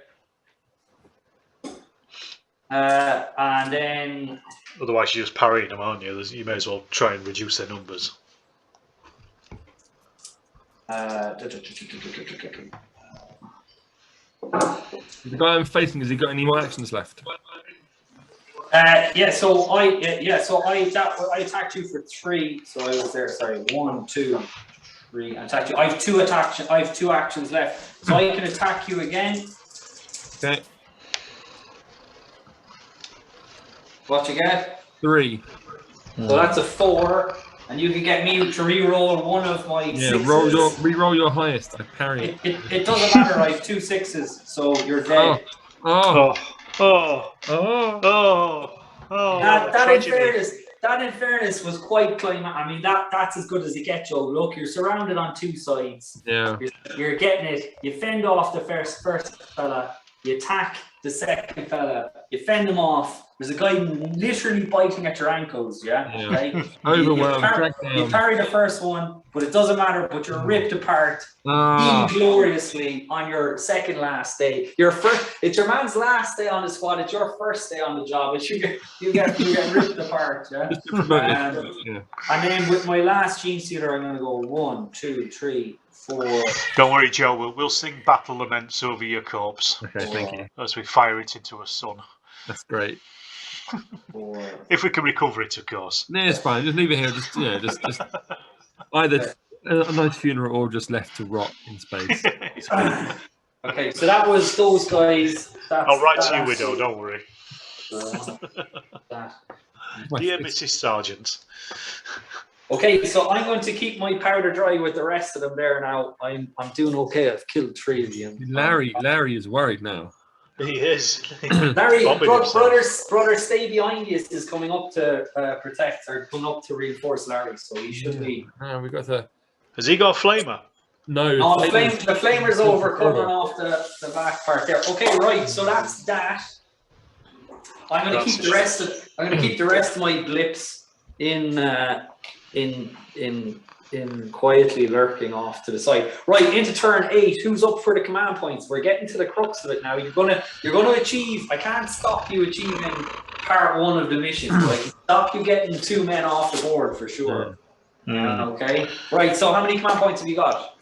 And then. Otherwise, you're just parrying them, aren't you? You may as well try and reduce their numbers. The guy I'm facing, has he got any more actions left? Yeah. So I attacked you for 3. So I was there. Sorry, 1, 2, 3. I attacked you. I have 2 actions left. So I can attack you again. Okay. What you get? 3. So that's a 4. And you can get me to re-roll one of my sixes. Re-roll your highest. I parry it. It doesn't matter. I have 2 6s, so you're dead. That in fairness was quite climatic. I mean, that's as good as it gets, Joe. Look, you're surrounded on 2 sides. Yeah. You're getting it. You fend off the first fella. You attack the second fella. You fend them off. There's a guy literally biting at your ankles. Yeah. Right? Overwhelmed. You parry the first one, but it doesn't matter. But you're ripped apart ingloriously on your second last day. It's your man's last day on the squad. It's your first day on the job. You get ripped apart. Yeah. And then with my last Genestealer, I'm going to go 1, 2, 3, 4. Don't worry, Joe. We'll sing battle laments over your corpse. Okay, thank you. As we fire it into a sun. That's great. 4. If we can recover it, of course. No, it's fine. Just leave it here. Just either a nice funeral or just left to rot in space. Okay, so that was those guys. I'll write to you, widow. Don't worry. Dear Mrs. Sargent. Okay, so I'm going to keep my powder dry with the rest of them there now. I'm doing okay. I've killed 3 of them. Larry is worried now. He is. Larry, brother, stay behind you is coming up to protect or coming up to reinforce Larry, so he should be. Yeah, we got to. Has he got a flamer? No. The flamer's over, covering off the back part there. Okay, right. So that's that. I'm going to keep the rest of my blips in quietly lurking off to the side. Right, into turn 8. Who's up for the command points? We're getting to the crux of it now. You're gonna achieve. I can't stop you achieving part 1 of the mission. But I can stop you getting 2 men off the board for sure. Okay. Right. So how many command points have you got?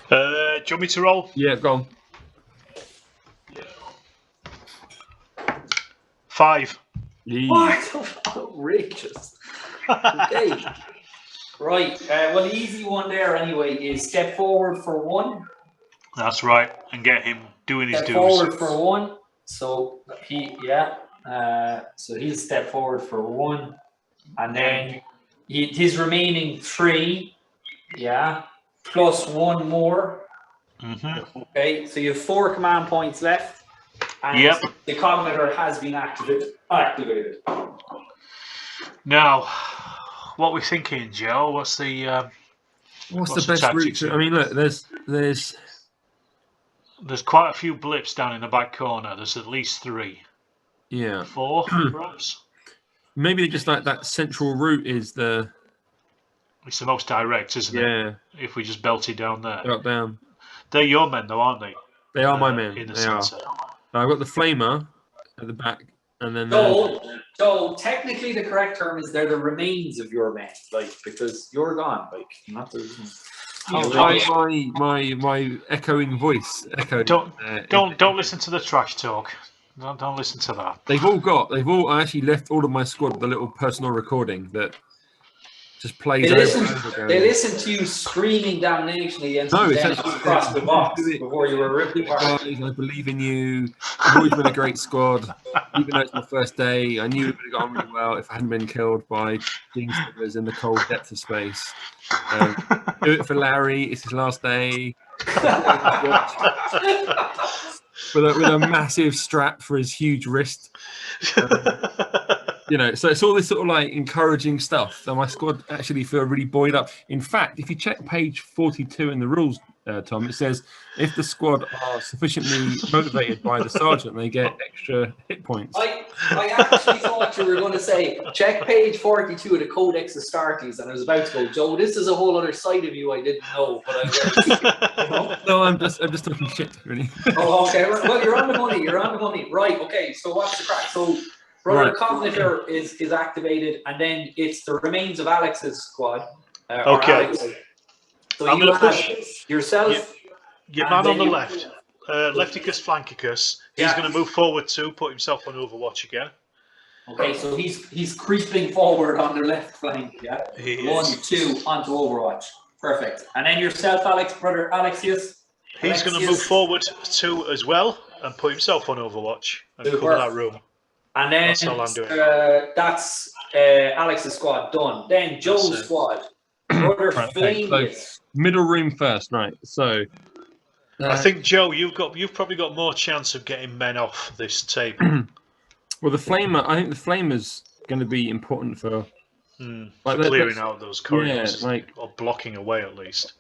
Do you want me to roll? Yeah, go on. 5. What? Outrageous. Okay. Right. Well, the easy one there anyway is step forward for 1. That's right, and get him doing his dues. Step forward for 1. So so he'll step forward for 1, and then his remaining 3, plus 1 more. Okay. So you have 4 command points left, and the cognitor has been activated. Now. What are we thinking, Joe? What's the best route? I mean, look, there's quite a few blips down in the back corner. There's at least 3. Yeah. 4, perhaps. Maybe just like that central route is the. It's the most direct, isn't it? Yeah. If we just belt it down there. Up down. They're your men, though, aren't they? They are my men. In the centre. I've got the flamer at the back. And then so technically the correct term is they're the remains of your men, because you're gone, not the. My echoing voice echoed. Don't listen to the trash talk. Don't listen to that. I actually left all of my squad the little personal recording that just plays They listen to you screaming damnation against across the box before you were ripped apart. I believe in you. You've always been a great squad. Even though it's my first day, I knew it would have gone really well if I hadn't been killed by Genestealers in the cold depths of space. Do it for Larry. It's his last day. with a massive strap for his huge wrist. So it's all this sort of encouraging stuff. So my squad actually feel really buoyed up. In fact, if you check page 42 in the rules, Tom, it says if the squad are sufficiently motivated by the sergeant, they get extra hit points. I actually thought you were going to say check page 42 of the Codex Astartes, and I was about to go, Joe, this is a whole other side of you I didn't know, but I No, I'm just talking shit, really. Oh, okay. Well, you're on the money. Right. Okay. So what's the crack? So. Brother Cognitor is activated, and then it's the remains of Alex's squad. Okay. Alex. So I'm you have push yourself. Your man on the left, Lefticus Flankicus. He's going to move forward too, put himself on Overwatch again. Okay, so he's creeping forward on the left flank. Yeah. 1, 2 onto Overwatch. Perfect. And then yourself, brother Alexius. He's going to move forward too as well and put himself on Overwatch and cover that room. And then that's all I'm doing. That's Alex's squad done. Then Joe's squad. Brother Right, okay, Flamius. so middle room first, right? So I think Joe, you've probably got more chance of getting men off this table. well, the flamer. I think the flamer's going to be important for for clearing out those corridors, yeah, like or blocking away at least.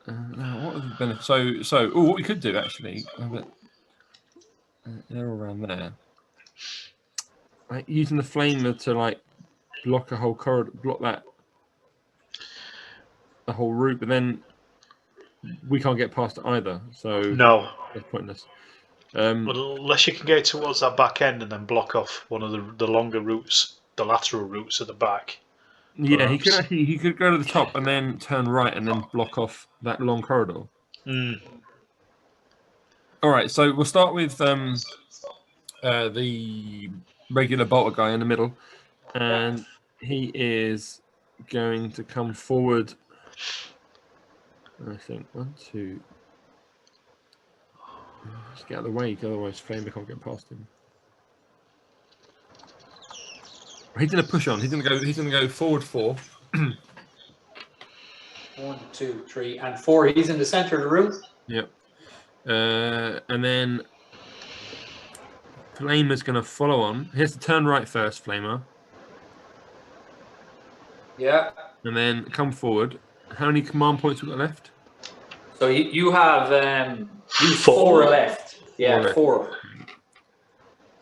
Now, what are the benefits? So, what we could do actually, they're all around there. Like using the flamer to like block a whole corridor, block the whole route, but then we can't get past it either. So no, it's pointless. Unless you can get towards that back end and then block off one of the longer routes, the lateral routes at the back. Yeah, he could go to the top and then turn right and then block off that long corridor. All right, so we'll start with the regular bolter guy in the middle, and he is going to come forward. I think 1, 2. Just get out of the way, otherwise Flamer can't get past him. He's going to push on. He's going to go forward 4. 1, 2, 3, and 4. He's in the center of the room. Yep. And then Flamer's going to follow on. He has to turn right first, Flamer. Yeah. And then come forward. How many command points we got left? So you have 4 left. Yeah, 4.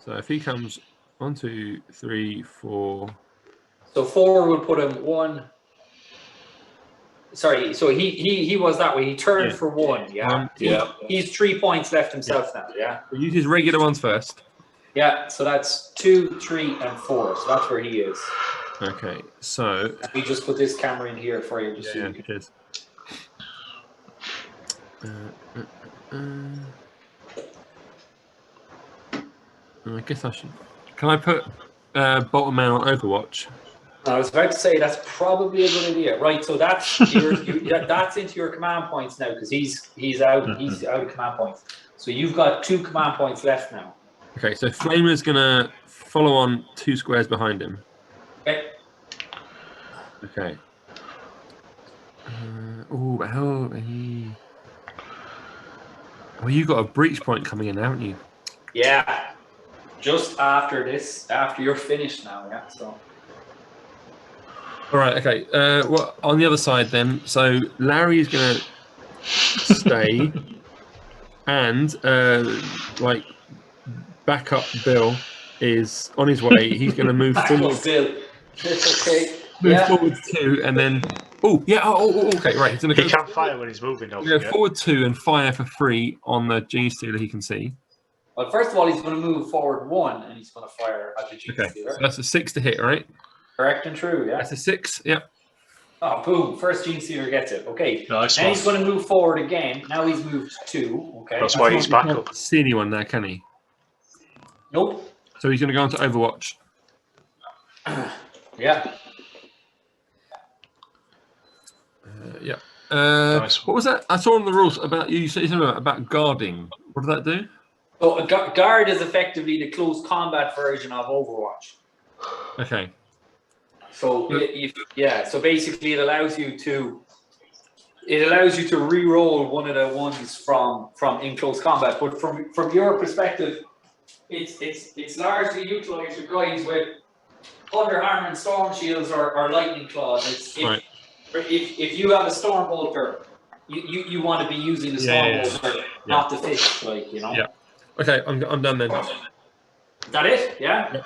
So if he comes 1, 2, 3, 4. So 4 will put him 1. Sorry, so he was that way. He turned for 1. Yeah. He's 3 points left himself now. Yeah. We'll use his regular ones first. Yeah. So that's 2, 3, and 4. So that's where he is. Okay. So let me just put this camera in here for you. Just so you can... Cheers. I guess I should. Can I put Bolton Man on Overwatch? I was about to say that's probably a good idea. Right, so that's that's into your command points now because he's out of command points. So you've got 2 command points left now. Okay, so Flamer's gonna follow on 2 squares behind him. Okay. Okay. Well, you got a breach point coming in, haven't you? Yeah. Just after this, after you're finished now, yeah. So. All right. Okay. Well, on the other side then, so Larry is going to stay, and like backup Bill is on his way. He's going to move forward. Bill. It's okay. Move forward 2, and then okay, right. He's going to he can't fire when he's moving. Go forward 2 and fire for free on the Genestealer he can see. Well, first of all, he's going to move forward 1, and he's going to fire at the Genestealer. Okay, so that's a 6 to hit, right? Correct and true, yeah. That's a 6, yep. Oh, boom. First Genestealer gets it. Okay. Nice. And he's going to move forward again. Now he's moved 2. Okay. That's why he's back up. Can't see anyone there, can he? Nope. So he's going to go into Overwatch. Yeah. Yeah. Nice. What was that? I saw on the rules about you said something about guarding. What did that do? So a guard is effectively the close combat version of Overwatch. Okay. So so basically it allows you to re-roll one of the ones from in close combat. But from your perspective, it's largely utilized with guys with under armor and storm shields or lightning claws. If you have a storm bolter, you want to be using the storm bolter, not the fist, like you know. Yeah. Okay, I'm done then. Is that it? Yeah.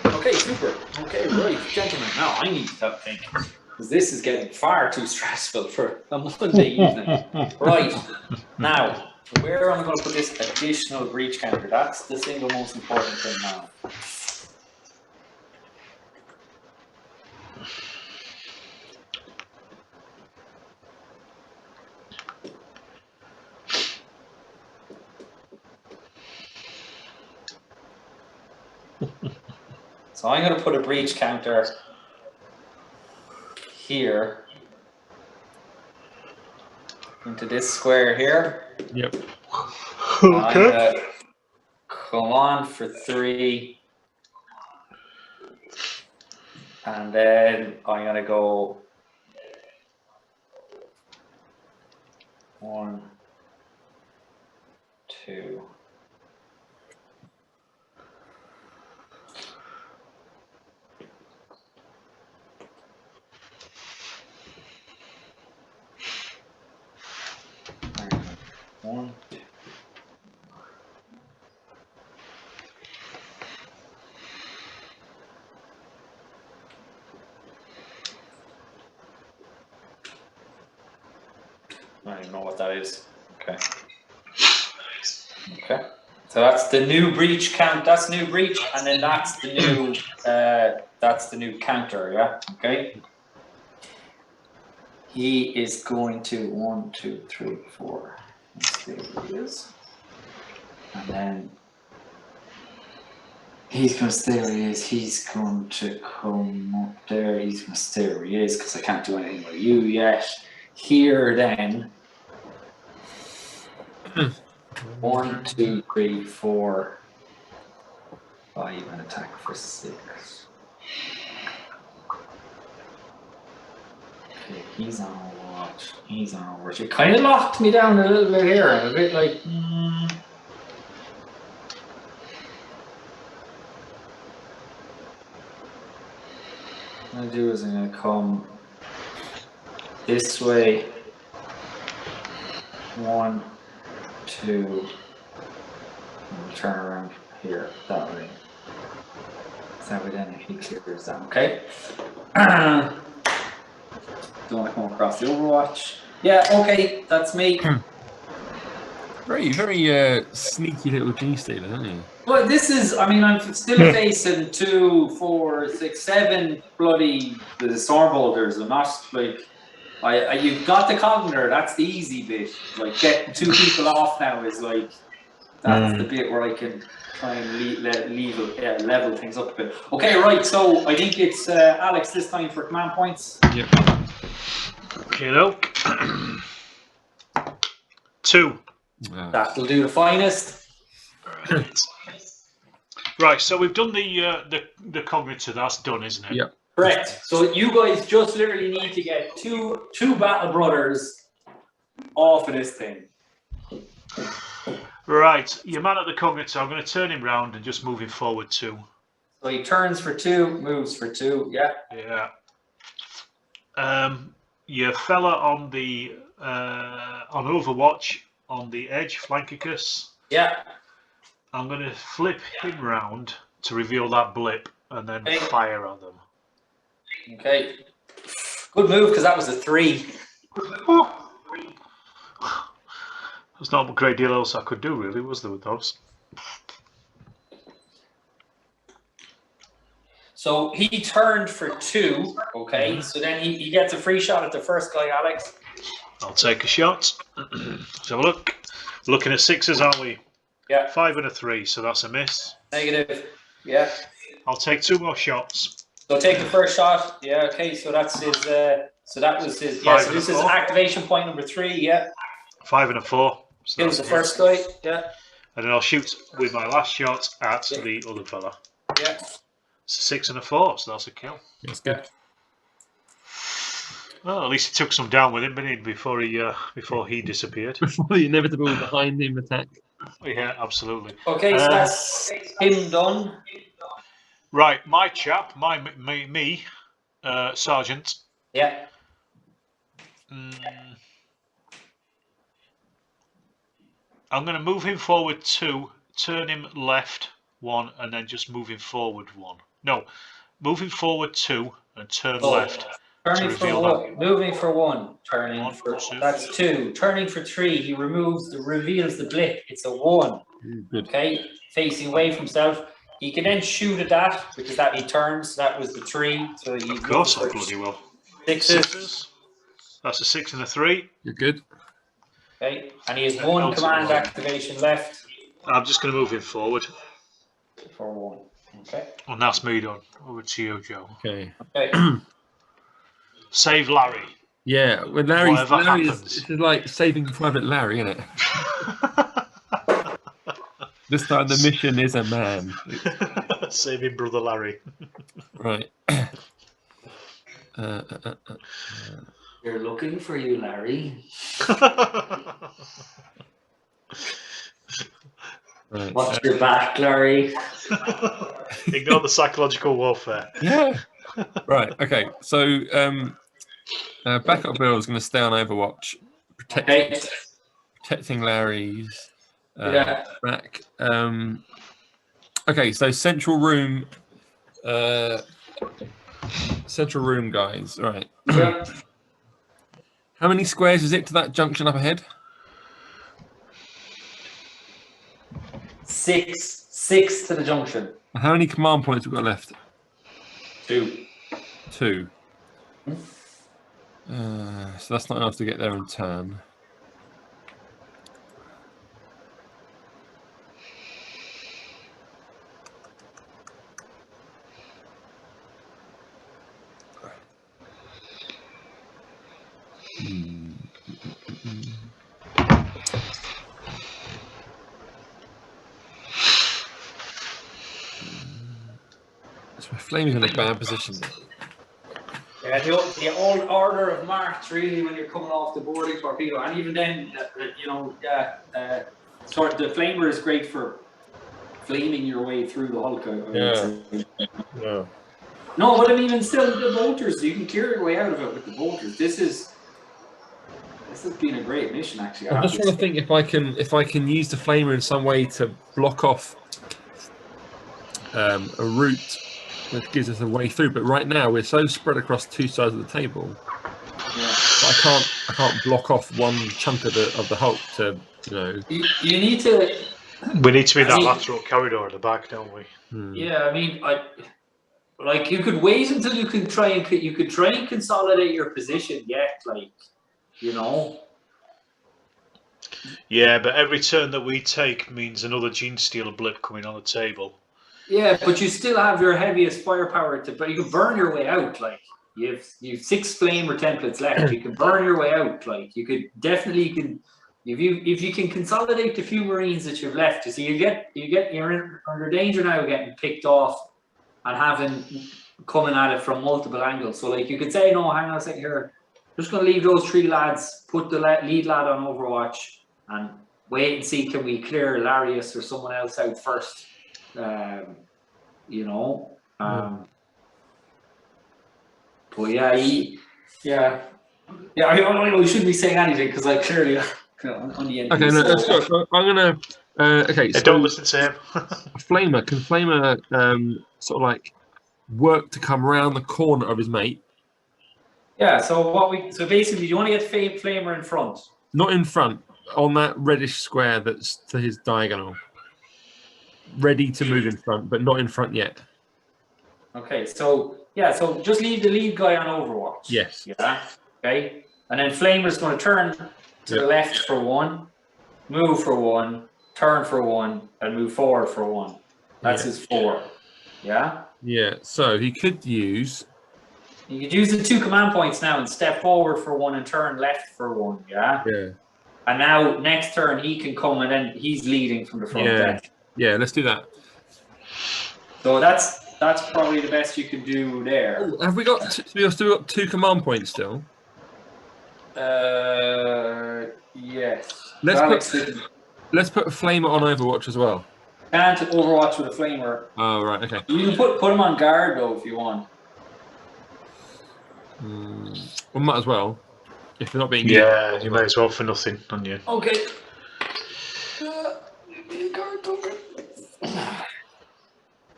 Okay, super. Okay, right, gentlemen. Now I need to think because this is getting far too stressful for a Monday evening. Right now, where am I going to put this additional breach counter? That's the single most important thing now. So I'm going to put a breach counter here into this square here. Yep. Okay. Come on for 3. And then I'm going to go 1, 2. One, two. I don't even know what that is. Okay. Okay. So that's the new breach count. That's new breach, and then that's the new counter. Yeah. Okay. He is going to 1, 2, 3, 4. There he is. And then he's going to stay where he is. He's going to come up there. He's going to stay where he is because I can't do anything with you yet. Here then. 1, 2, 3, 4, 5, and attack for 6. Okay, he's on watch. He's on watch. It kind of locked me down a little bit here. I'm a bit like, What I'm going to do is I'm going to come this way. 1, 2, and turn around here that way. That way then he clears that, okay? Don't want to come across the Overwatch. Yeah, okay, that's me. Very, very sneaky little Genestealer, aren't you? Well, this is, I mean, I'm still facing 2, 4, 6, 7 bloody Stormbolters. I'm not like, you've got the Cognitor, that's the easy bit. Like, getting 2 people off now is like, that's the bit where I can try and level things up a bit. Okay, right, so I think it's Alex this time for command points. Yep. Okay, look. 2. That'll do the finest. Right, so we've done the Cognitor, that's done, isn't it? Yep. Correct. So you guys just literally need to get two Battle Brothers off of this thing. Right, your man at the Cognitor, I'm going to turn him round and just move him forward 2. So he turns for 2, moves for 2, yeah. Yeah. Your fella on the on Overwatch on the edge, Flankicus. Yeah. I'm going to flip him round to reveal that blip and then fire at them. Okay. Good move because that was a 3. There's not a great deal else I could do, really, was there, with those? So he turned for 2, okay? So then he gets a free shot at the first guy, Alex. I'll take a shot. Let's have a look. Looking at 6s, aren't we? Yeah. 5 and a 3, so that's a miss. Negative. Yeah. I'll take 2 more shots. So take the first shot. Yeah, okay. So that's his so that was his so this is activation point number 3, yeah. 5 and a 4. So it was the first guy, yeah. And then I'll shoot with my last shot at the other fella. Yeah. It's a 6 and a 4, so that's a kill. That's good. Well, at least he took some down with him, didn't he, before he disappeared. Before the inevitable behind him attack. Yeah, absolutely. Okay, so that's him done. Right, my chap, me, Sergeant. Yeah. I'm going to move him forward 2, turn him left 1, and then just move him forward 1. No, move him forward 2 and turn left. Turning for 1, moving for 1, turning for 2. That's 2. Turning for 3, he reveals the blip. It's a 1. Good. Okay, facing away from himself. He can then shoot at that because that he turns. That was the 3. So he of course, I bloody will. 6s. That's a 6 and a 3. You're good. Okay, and he has 1 command activation left. I'm just going to move him forward. For 1. Okay. And that's me done. Over to you, Joe. Okay. Save Larry. Yeah, when Larry's this is like Saving Private Larry, isn't it? This time the mission is a man. Saving brother Larry. Right. They're looking for you, Larry. Right. Watch your back, Larry. Ignore the psychological warfare. Yeah. Right. Okay. So, backup Bill is going to stay on Overwatch, protecting Larry's back. Okay. So central room. Central room, guys. All right. Yeah. How many squares is it to that junction up ahead? 6 to the junction. How many command points have we got left? 2. So that's not enough to get there in turn. So Flame's in a bad position. Yeah, the old order of march, really, when you're coming off the boarding torpedo, and even then, sort of the flamer is great for flaming your way through the Hulk. Yeah. No, but I mean, and still the bolters, you can clear your way out of it with the bolters. This has been a great mission, actually. I'm just trying to think if I can use the flamer in some way to block off a route that gives us a way through. But right now we're so spread across two sides of the table. Yeah. I can't block off one chunk of the Hulk to You need to. We need to be in that lateral corridor at the back, don't we? Yeah, I mean, like you could wait until you could try and consolidate your position yet, Yeah, but every turn that we take means another Genestealer blip coming on the table. Yeah, but you still have your heaviest firepower but you can burn your way out. Like you've 6 flamer templates left. You can burn your way out. Like you could definitely if you can consolidate the few Marines that you've left. You see, you're under danger now of getting picked off and coming at it from multiple angles. So like you could say, no, hang on a second here. I'm just going to leave those 3 lads, put the lead lad on Overwatch, and wait and see, can we clear Larius or someone else out first? But yeah, I shouldn't be saying anything because I clearly on the end. Okay, no, let's go. So I'm gonna. Okay, so don't listen to him. Flamer can sort of like work to come around the corner of his mate. Yeah. So basically, you want to get Flamer in front. Not in front, on that reddish square that's to his diagonal. Ready to move in front, but not in front yet. Okay, so just leave the lead guy on Overwatch. Yes. Yeah. Okay, and then Flamer's going to turn to the left for 1, move for 1, turn for 1, and move forward for 1. That's his 4. Yeah. Yeah. So he could use. You could use the 2 command points now and step forward for 1 and turn left for 1. Yeah. Yeah. And now next turn he can come and then he's leading from the front deck. Yeah, let's do that. So that's probably the best you can do there. Have we got? We've still got 2 command points still. Yes. Let's put a flamer on Overwatch as well. Can't Overwatch with a flamer. Oh right, okay. You can put him on guard though if you want. We might as well. If they're not being used, you may as well for nothing on you. Okay.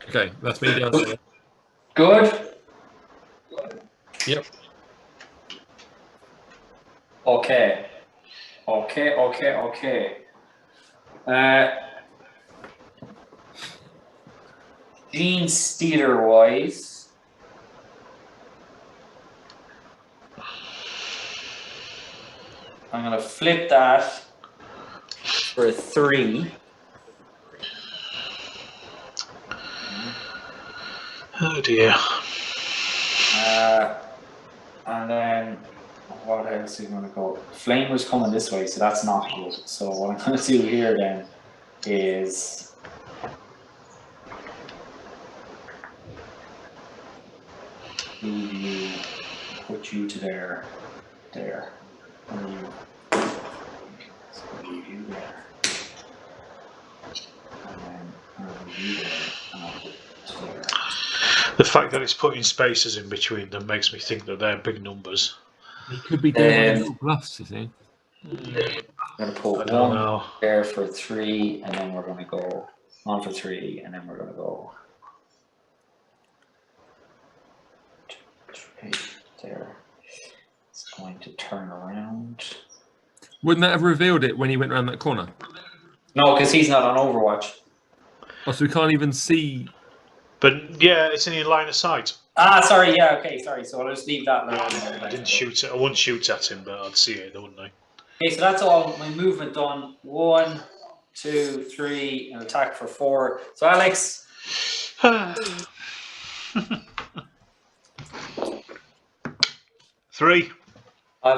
Okay, that's me down there. Good. Yep. Okay. Genestealer wise. I'm going to flip that for a 3. Oh dear. And then what else are you going to go? Flamer's coming this way, so that's not good. So what I'm going to do here then is move you, put you to there. And you, so move you there. And then I'll move you there, and I'll put to there. The fact that it's putting spaces in between them makes me think that they're big numbers. It could be doing little bluffs, you see. I'm going to put one there for 3, and then we're going to go on for 3, and then we're going to go 2, 3 there. It's going to turn around. Wouldn't that have revealed it when he went around that corner? No, because he's not on Overwatch. Oh, so we can't even see. But yeah, it's in your line of sight. Ah, sorry. Yeah, okay, sorry. So I'll just leave that. I didn't shoot it. I wouldn't shoot at him, but I'd see it, wouldn't I? Okay, so that's all my movement done. 1, 2, 3, and attack for 4. So Alex. 3. I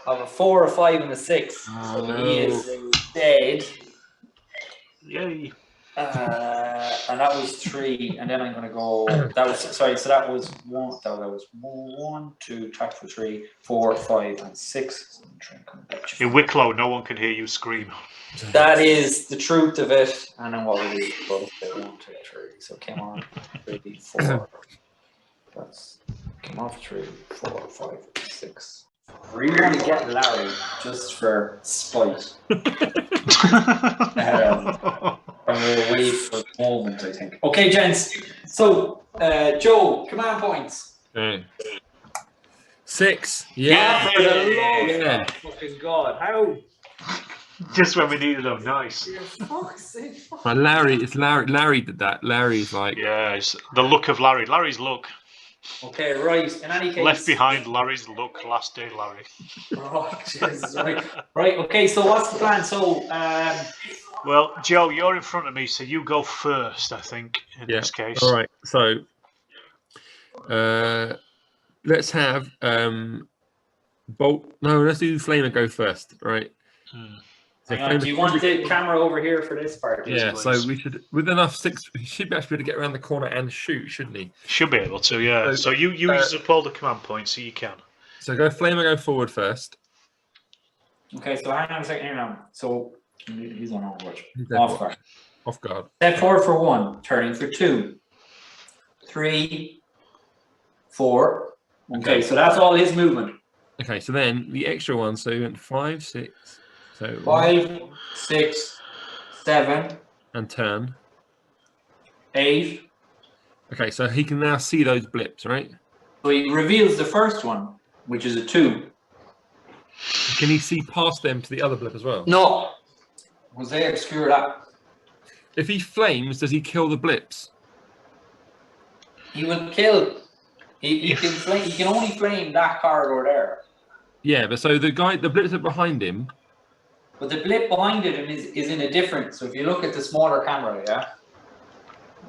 have a 4, a 5, and a 6. Oh, so no. he is dead. Yay. And that was 3, and then I'm going to go. That was sorry. So that was 1. That was 1, 2, attack for 3, 4, 5, and 6. So I'm trying to come back. In Wicklow, no one can hear you scream. That is the truth of it. And then what we do? Both 1, 2, 3. So come on, 3, 4. That's come on for 3, 4, 5, 6. We want to get Larry just for spite. And we'll wait for a moment, I think. Okay, gents. So, Joe, command points. Okay. 6. Yeah. For the love Yeah. of fucking God. How? Just when we needed them. Nice. But Larry did that. Larry's like. Yeah, it's the look of Larry. Larry's look. Okay, right. In any case. Left behind, Larry's look. Last day, Larry. Oh, Jesus. Right. Okay, so what's the plan? So, well, Joe, you're in front of me, so you go first, I think, in this case. All right. So, let's have Bolt. No, let's do Flamer go first. Right. So hang on, do you want the camera over here for this part? Yeah. So we should, with enough 6, he should be actually able to get around the corner and shoot, shouldn't he? Should be able to, yeah. So you use up all the command points, so you can. So Flamer go forward first. Okay. So hang on a second here now. So. He's on Overwatch. Off guard. Step forward for 1, turning for 2, 3, 4. Okay, so that's all his movement. Okay, so then the extra one. So we went 5, 6. So 5, 6, 7, and turn. 8. Okay, so he can now see those blips, right? So he reveals the first one, which is a 2. Can he see past them to the other blip as well? No. Jose obscure that. If he flames, does he kill the blips? He will kill. He can flame. He can only flame that corridor there. Yeah, but so the blips are behind him. But the blip behind it is in a different. So if you look at the smaller camera, yeah,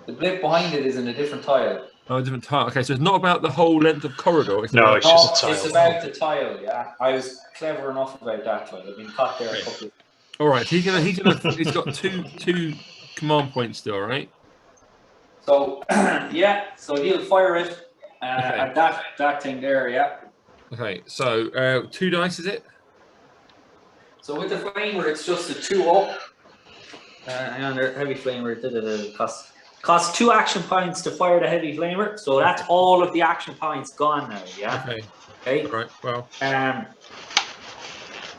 the blip behind it is in a different tile. Oh, a different tile. Okay, so it's not about the whole length of corridor. It's just a tile. It's about the tile. Yeah, I was clever enough about that tile. I've been caught there a couple. All right, he's got two command points still, right? So yeah, so he'll fire it at that thing there, yeah. Okay, so 2 dice is it? So with the flamer, it's just a 2 up. Hang on, there, heavy flamer. Costs 2 action points to fire the heavy flamer. So that's all of the action points gone now, yeah. Okay. Right. Well.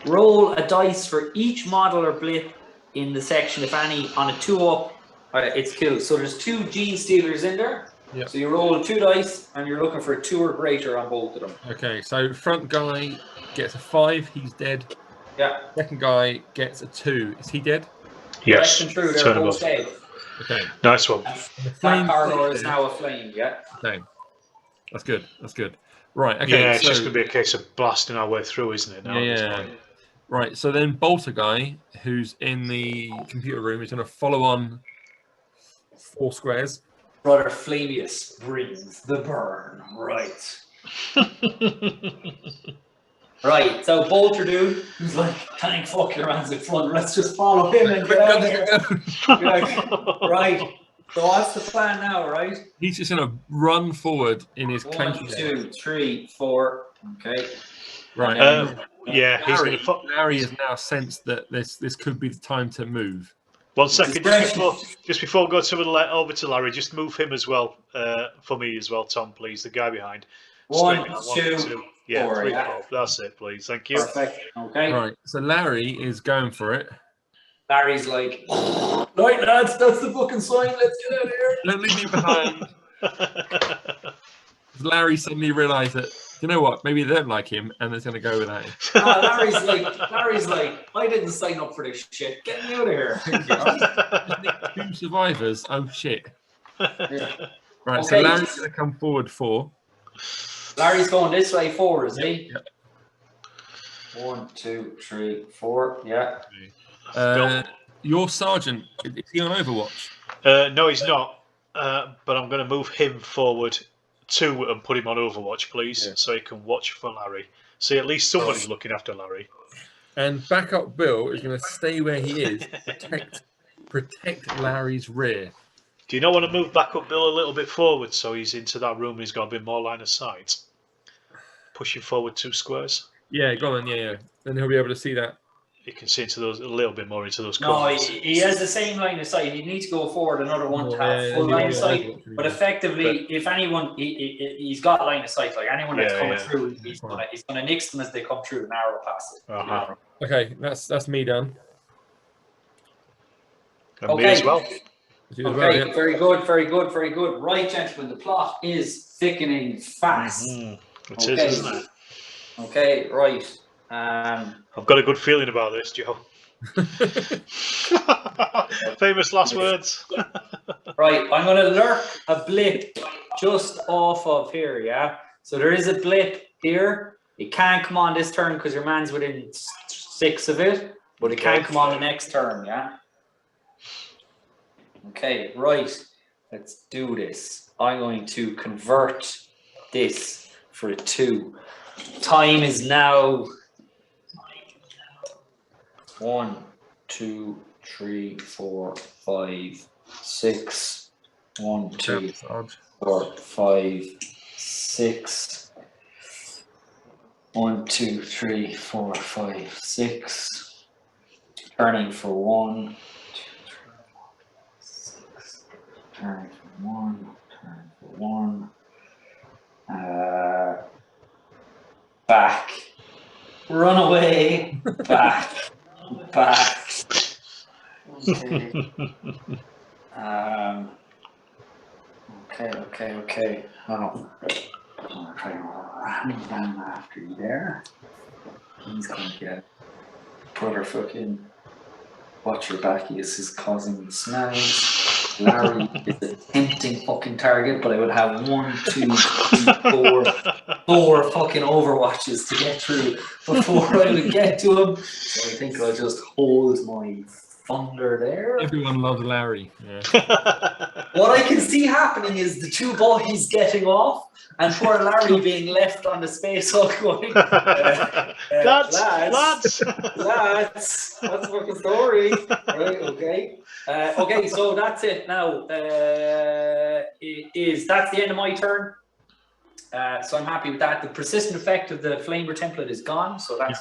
Roll a dice for each model or blip in the section, if any. On a 2 up, it's killed. So there's 2 Genestealers in there. Yep. So you roll 2 dice, and you're looking for a 2 or greater on both of them. Okay, so front guy gets a 5, he's dead. Yeah. Second guy gets a 2. Is he dead? Yes. True, they're both dead. Okay. Nice one. That corridor is now aflame, yeah. Okay. That's good. Right, okay. Yeah, it's just going to be a case of blasting our way through, isn't it? Now yeah. Right, so then Bolter guy, who's in the computer room, is going to follow on 4 squares. Brother Flavius brings the burn. Right. Right, so Bolter dude, who's like, thank fuck your man's in front, let's just follow him and get out of here. Like, right. So what's the plan now, right? He's just going to run forward in his 1, clanky 2, 3, 4. Okay. Right. Yeah, Larry has now sensed that this could be the time to move. 1 second, just before we go over to Larry, just move him as well for me as well, Tom, please. The guy behind. 1, 2, yeah, 4. 3, Yeah. 4. That's it, please. Thank you. Perfect. Okay. Right. So Larry is going for it. Larry's like, right, lads, that's the fucking sign. Let's get out of here. Don't leave me behind. Larry suddenly realised that, you know what, maybe they don't like him and it's going to go without him. Larry's like, I didn't sign up for this shit. Get me out of here. Just need 2 survivors. Oh, shit. Yeah. Right, Okay. so Larry's going to come forward 4. Larry's going this way 4, is he? Yep. 1, 2, 3, 4. Yeah. Your sergeant, is he on Overwatch? No, he's not. But I'm going to move him forward 2 and put him on Overwatch, please, so he can watch for Larry. See, at least somebody's looking after Larry. And backup Bill is going to stay where he is, protect Larry's rear. Do you not want to move backup Bill a little bit forward so he's into that room and he's got a bit more line of sight? Push him forward 2 squares. Yeah, go on, yeah. Then he'll be able to see that. You can see into those a little bit more into those No, corners. he has the same line of sight. You need to go forward another one to have full line of sight. But effectively, if anyone, he's got line of sight. Like anyone that's coming through, he's gonna nix them as they come through and arrow past it. Okay, that's me done. And me as well. Okay, very good. Right, gentlemen, the plot is thickening fast. It is, isn't it? Okay, right. I've got a good feeling about this, Joe. Famous last words. Right, I'm going to lurk a blip just off of here, yeah? So there is a blip here. It can't come on this turn because your man's within 6 of it, but it can come on the next turn, yeah? Okay, right. Let's do this. I'm going to convert this for a 2. Time is now 1, 2, 3, 4, 5, 6. 1, 2, 4, 5, 6. 1, 2, 3, 4, 5, 6. Turning for 1, 2, 3, 4, 6. Turning for 1. Turning for 1. Back. Run away. Back. Okay. Okay. Oh. I'm gonna try running down after you there. He's gonna get brother fucking watch your back. This is causing me smells. Larry is a tempting fucking target, but I would have 1, 2, 3, 4 fucking overwatches to get through before I would get to him. So I think I'll just hold my thunder there. Everyone loves Larry. Yeah. What I can see happening is the 2 boys getting off and poor Larry being left on the space hulk going, lads, that's a fucking story. Right, okay. Okay, so that's it now. That's the end of my turn. So I'm happy with that. The persistent effect of the flamer template is gone, so that's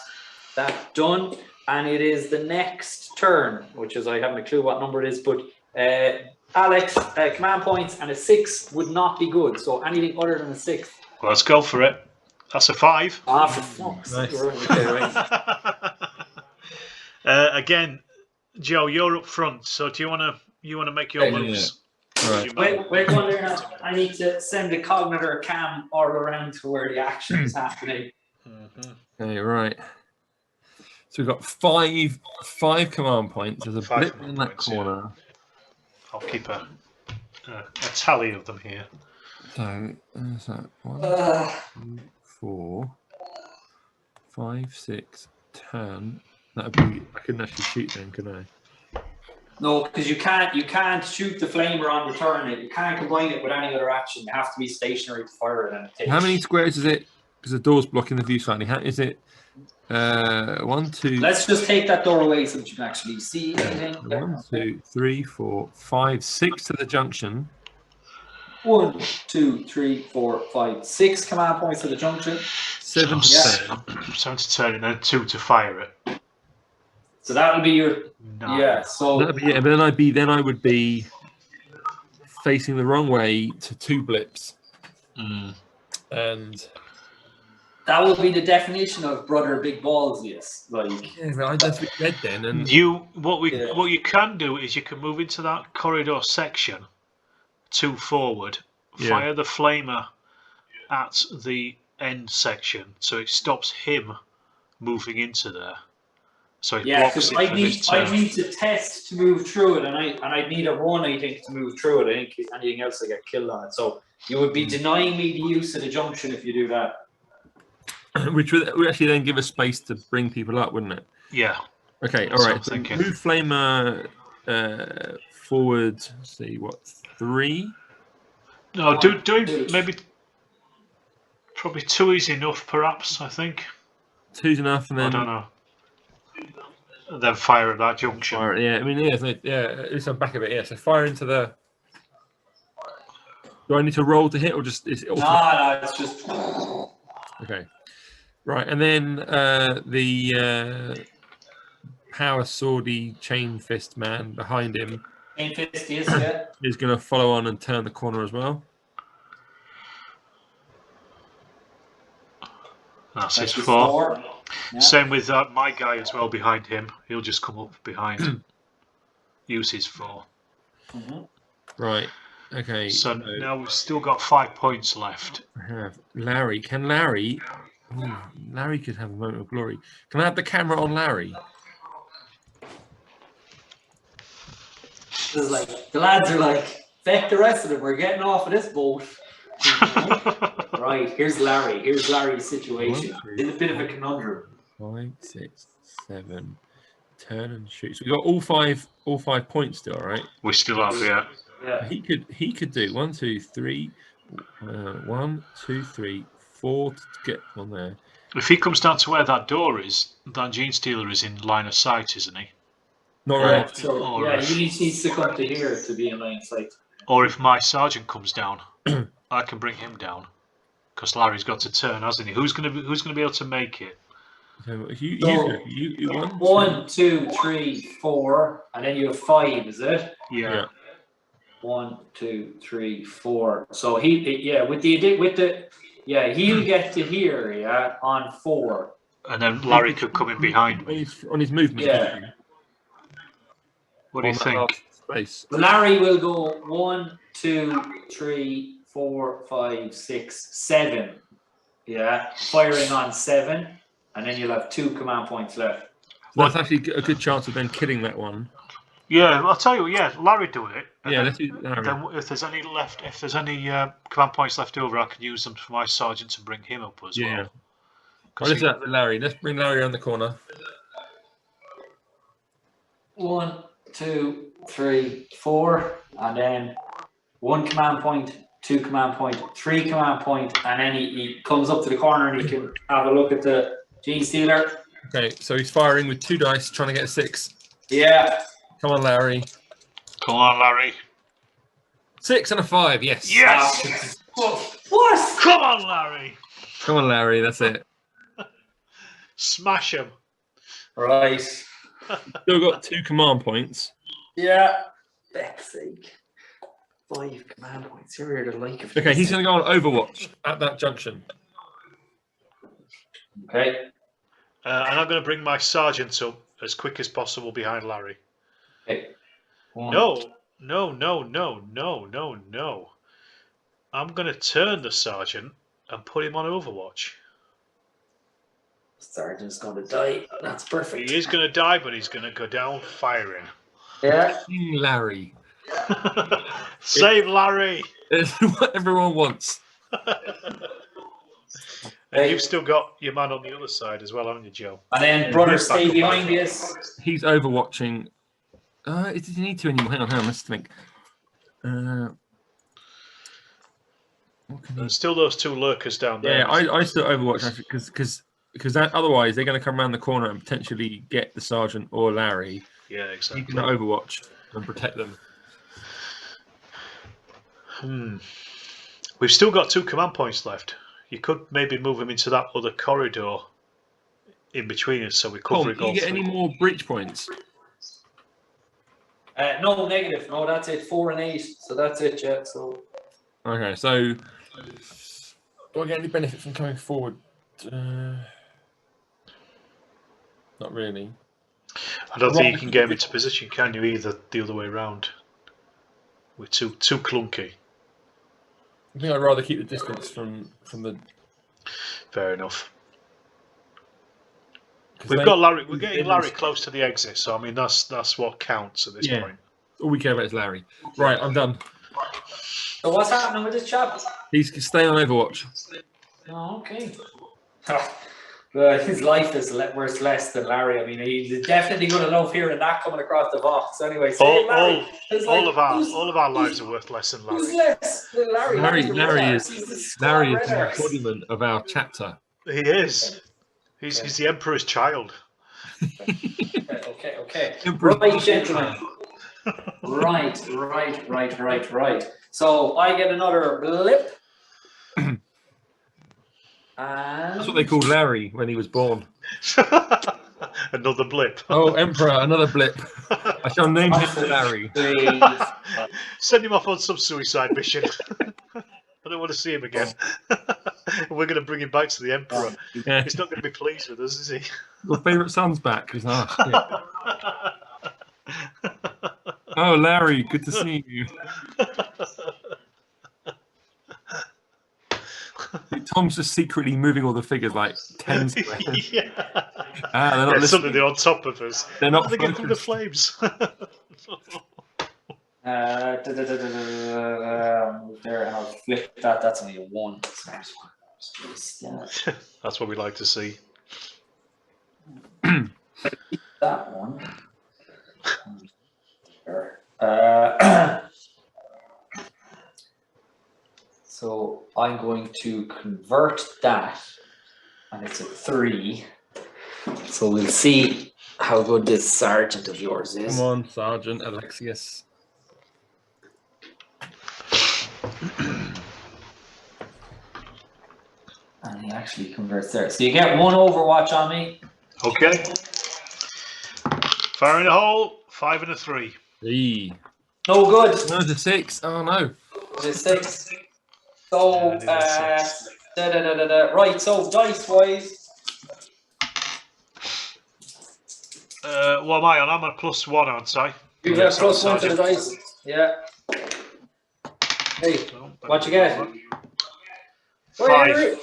done. And it is the next turn, which is I haven't a clue what number it is, but Alex, command points and a 6 would not be good. So anything other than a 6. Well, let's go for it. That's a 5. For fuck's sake. Again, Joe, you're up front. So do you want to make your moves? Yeah. Right. Wait one there now. I need to send the cognitor cam all around to where the action is happening. Okay, right. So we've got five command points. There's a blip in that corner. Yeah. I'll keep a tally of them here. So there's that 1, 2, 4, 5, 6, 10. That'd be. I couldn't actually shoot then, could I? No, because you can't shoot the flamer on return. You can't combine it with any other action. You have to be stationary to fire it. How many squares is it because the door's blocking the view slightly. How is it? 1, 2. Let's just take that door away so that you can actually see anything. 1, 2, 3, 4, 5, 6 to the junction. 1, 2, 3, 4, 5, 6 command points to the junction. 7 to turn. 7 to turn, and then 2 to fire it. So that would be your 9. yeah. So That'd be, but then I would be facing the wrong way to 2 blips. And that would be the definition of brother big balls, yes. Like yeah, but I just be dead then. And what you can do is you can move into that corridor section, 2 forward, fire the flamer at the end section, so it stops him moving into there. So it blocks it for his turn. I need to test to move through it, and I need a run, I think, to move through it. I think anything else I get killed on it. So you would be denying me the use of the junction if you do that. Which would actually then give us space to bring people up, wouldn't it? Yeah. Okay, all right. So move flamer forward, let's see, what, 3? No, doing maybe probably 2 is enough, perhaps, I think. 2's enough, and then... I don't know. And then fire at that junction. Fire, yeah, I mean, it's on back of it, yeah. So fire into the... Do I need to roll to hit, or just... Is it no, it's just... Okay. Right, and then the power swordy chain fist man behind him is going to follow on and turn the corner as well. That's his 4. Yeah. Same with my guy as well behind him. He'll just come up behind. Use his 4. Right. Okay. So now we've still got 5 points left. I have Larry. Can Larry... Larry could have a moment of glory. Can I have the camera on Larry? It's like, the lads are like, feck the rest of them. We're getting off of this boat. Right, here's Larry. Here's Larry's situation. In a bit of a conundrum. 5, 6, 7. Turn and shoot. So we got all five points still, right? We still have, yeah. Yeah. He could do 1, 2, 3. 1, 2, 3, 4 to get on there. If he comes down to where that door is, that Genestealer is in line of sight, isn't he? Not right. So, yeah, he needs to come to here to be in line of sight. Or if my sergeant comes down, I can bring him down. Because Larry's got to turn, hasn't he? Who's gonna be able to make it? So you 1, 2, 3, 4, and then you have 5, is it? Yeah. 1, 2, 3, 4. So he'll get to here, on 4. And then Larry could come in behind me. On his movement. Yeah. What do you think? Space. Larry will go 1, 2, 3, 4, 5, 6, 7. Yeah. Firing on 7. And then you'll have 2 command points left. So that's actually a good chance of then killing that one. Yeah, I'll tell you. Yeah, Larry do it. Yeah, let's do Larry. Then if there's any command points left over, I can use them for my sergeant to bring him up as well. Well, let's do that with Larry. Let's bring Larry around the corner. 1, 2, 3, 4, and then 1 command point, 2 command point, 3 command point, and then he comes up to the corner and he can have a look at the Genestealer. Okay, so he's firing with 2 dice, trying to get a 6. Yeah. Come on, Larry. Come on, Larry. 6 and a 5, yes. Yes! What? Come on, Larry. Come on, Larry, that's it. Smash him. Right. Still got 2 command points. Yeah. Beck's sake. 5 command points. You're the like of Okay, he's going to go on Overwatch at that junction. Okay. And I'm going to bring my sergeant up as quick as possible behind Larry. Okay. No. I'm going to turn the sergeant and put him on Overwatch. Sergeant's going to die. That's perfect. He is going to die, but he's going to go down firing. Yeah. Larry. Save Larry. It's what everyone wants. And you've still got your man on the other side as well, haven't you, Joe? And then brother stay behind us. He's overwatching. Does he need to anymore? Hang on, let's think. There's still those 2 lurkers down there. Yeah, I still Overwatch actually because otherwise they're going to come around the corner and potentially get the sergeant or Larry. Yeah, exactly. You can Overwatch and protect them. We've still got 2 command points left. You could maybe move them into that other corridor in between us, so we cover it all. Do you get any more breach points? No, negative. No, that's it. 4 and 8. So that's it, yeah. So. Okay, so do I get any benefit from coming forward? Not really. I don't think you can get him into position, can you? Either the other way around. We're too clunky. I think I'd rather keep the distance from the. Fair enough. We've got Larry. We're getting Larry close to the exit, so I mean that's what counts at this point. All we care about is Larry. Right, I'm done. So what's happening with this chap? He's staying on Overwatch. Oh, okay. His life is worth less than Larry. I mean, he's definitely going to love hearing that coming across the box. Anyway, all of our lives are worth less than Larry. Who's less than Larry? Larry is the embodiment of our chapter. He is. He's the Emperor's child. Okay. Right, gentlemen. Right. So I get another blip. That's what they called Larry when he was born. Another blip. Oh, Emperor, another blip. I shall name him Larry. Send him off on some suicide mission. I don't want to see him again. We're going to bring him back to the Emperor. Yeah. He's not going to be pleased with us, is he? Your favourite son's back. He's Oh, Larry, good to see you. Tom's just secretly moving all the figures like 10 squares. Yeah. They're not suddenly they're on top of us. They're not thinking from the flames. There, and I'll flip that. That's only a 1. That's what we like to see. That one. So I'm going to convert that, and it's a 3. So we'll see how good this sergeant of yours is. Come on, Sergeant Alexius. And he actually converts there. So you get 1 Overwatch on me. Okay. Fire in the hole. 5 and a 3. No good. No, it's a 6. Oh no. It's a 6. So right. So dice wise. What am I on? I'm on +1, aren't I? You get +1 to the dice. Yeah. Hey, what you get? 5.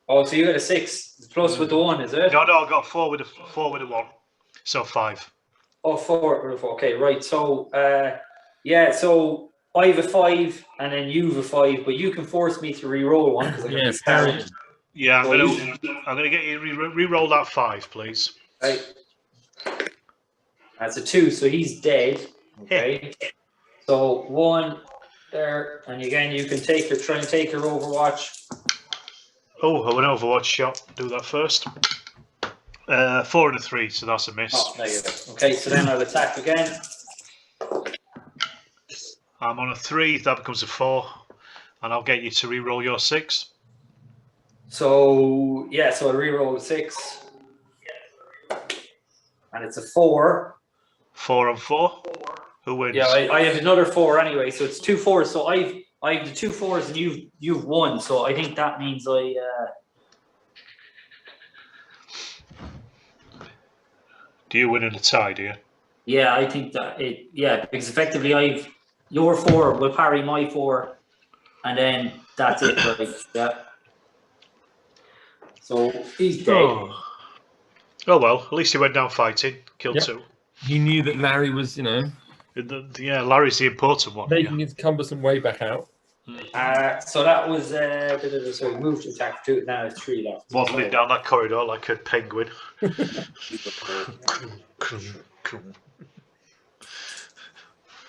Oh, so you got a 6 plus with the 1, is it? No, I got 4 with a 1. So 5. Oh, 4. Okay, right. So so I have a 5 and then you have a 5, but you can force me to re-roll one because Yeah, I'm gonna get you re-roll that 5, please. Right. That's a 2, so he's dead. Okay. So 1 there, and again you can try and take your Overwatch. Oh, an Overwatch shot. Do that first. 4 and a 3, so that's a miss. Oh, negative. Okay, so then I'll attack again. I'm on a 3, that becomes a 4, and I'll get you to re-roll your 6. So yeah, so I re-roll a 6, and it's a 4. 4 on 4. Who wins? Yeah, I have another 4 anyway, so it's 2 4s. So I have the 2 4s, and you've 1. So I think that means I. Do you win in a tie? Do you? Yeah, I think that it. Yeah, because effectively your 4 will parry my 4, and then that's it. Right? Yeah. So he's dead. Oh well, at least he went down fighting, killed 2. He knew that Larry was, Larry's the important one. making his cumbersome way back out. So that was so he moved to attack for 2. Now it's 3 left. Waddling down that corridor like a penguin.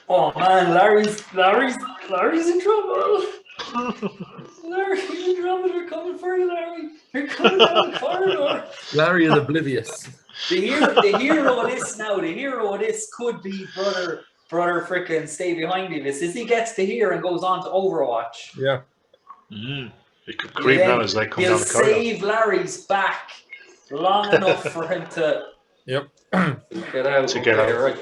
Oh man, Larry's in trouble. Larry, the Andromeda are coming for you, Larry. They're coming down the corridor. Larry is oblivious. The hero of this now, the hero of this could be brother frickin' stay behind you. This is he gets to here and goes on to Overwatch. Yeah. It could creep down as they come down the corridor. He'll save Larry's back long enough for him to get out. Get out. Right.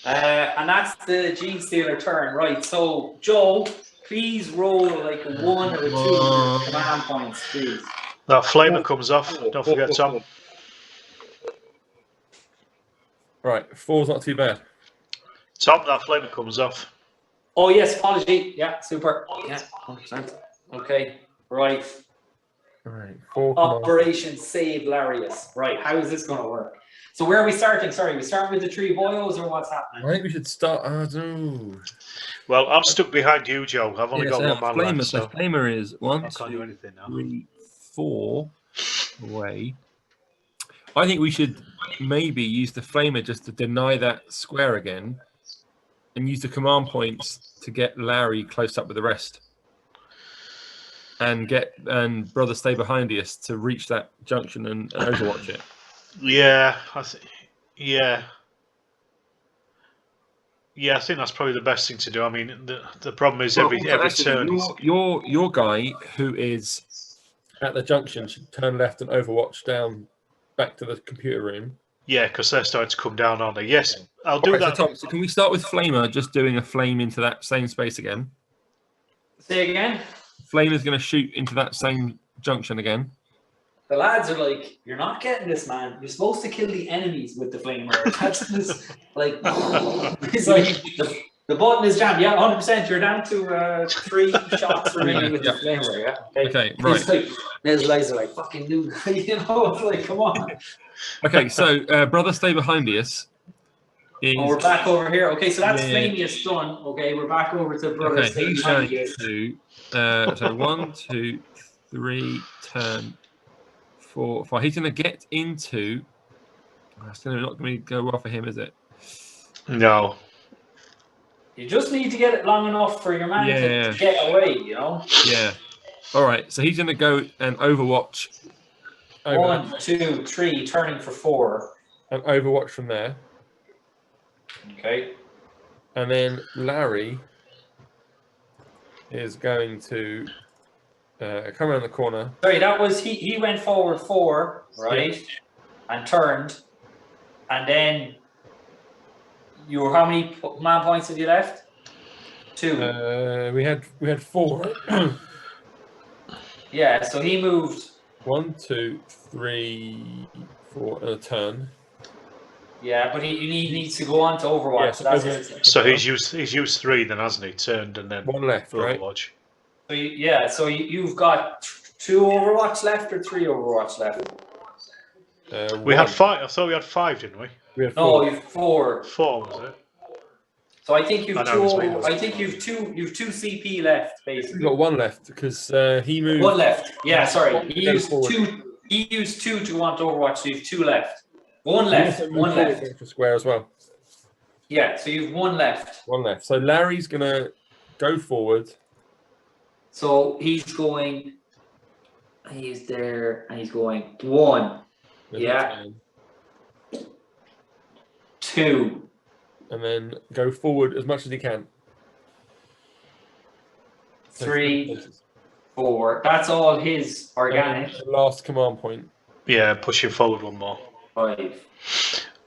And that's the Genestealer turn, right? So Joe, please roll like a 1 or a 2 command points, please. That flamer comes off. Don't forget Tom. Right, 4's not too bad. Tom, that flamer comes off. Oh yes, apology. Yeah, super. Yeah, 100%. Okay, right. Right, 4. Operation Save Larius. Right, how is this going to work? So where are we starting? Sorry, we start with the 3 boyos or what's happening? I think we should start. I don't know. Well, I'm stuck behind you, Joe. I've only got one man left. So flamer is 1, I can't do anything now. 3, 4 away. I think we should maybe use the flamer just to deny that square again, and use the command points to get Larry close up with the rest, and brother stay behind us to reach that junction and overwatch it. Yeah, I think that's probably the best thing to do. I mean, the problem is every turn. Your guy who is at the junction should turn left and overwatch down back to the computer room. Yeah, because they're starting to come down, aren't they? Yes, I'll do that. So Tom, so can we start with flamer, just doing a flame into that same space again? Say again. Flamer's going to shoot into that same junction again. The lads are like, "You're not getting this, man. You're supposed to kill the enemies with the flamer." That's just like, it's like the button is jammed. Yeah, 100%. You're down to 3 shots remaining with the flamer. Yeah. Okay, right. It's like, those guys are like, "Fucking new," you know. It's like, come on. Okay, so brother, stay behind us. Oh, we're back over here. Okay, so that's Flamius done. Okay, we're back over to brother stay behind us. So 1, 2, 3, turn. 4, 5. He's going to get into. That's not going to go well for him, is it? No. You just need to get it long enough for your man to get away, you know? Yeah. All right. So he's going to go and overwatch. 1, 2, 3, turning for 4. And overwatch from there. Okay. And then Larry is going to come around the corner. Sorry, that was he went forward 4, right? Yeah. And turned. And then how many man points have you left? 2. We had 4. Yeah, so he moved 1, 2, 3, 4 and a turn. Yeah, but he needs to go on to Overwatch. Yeah, so he's used 3 then, hasn't he? Turned and then 1 left, Overwatch. Right? So you've got 2 Overwatch left or 3 Overwatch left? We had 5. I thought we had 5, didn't we? We had 4. No, you've 4. 4 was it? So I think you've 2. I think you've 2 CP left, basically. We've got 1 left because he moved. 1 left. Yeah, sorry. He used 2. He used 2 to want to Overwatch. So you've 2 left. 1 left. 1 left. For square as well. Yeah, so you've 1 left. 1 left. So Larry's gonna go forward. So he's going. He's there, and he's going 1. Yeah. 2. And then go forward as much as he can. 3, 4. That's all his organic. The last command point. Yeah, pushing forward 1 more. 5.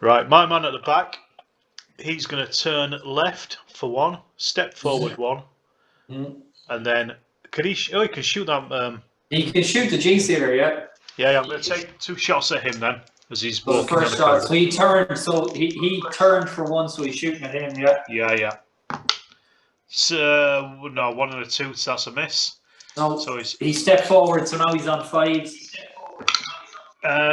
Right, my man at the back. He's going to turn left for 1, step forward 1, and then he can shoot that. He can shoot the Genestealer, yeah. Yeah, I'm going to take 2 shots at him then, as he's walking. First shot. So he turned. So he turned for 1, so he's shooting at him, yeah. Yeah. So no, 1 and a 2. So that's a miss. No. So he stepped forward. So now he's on 5.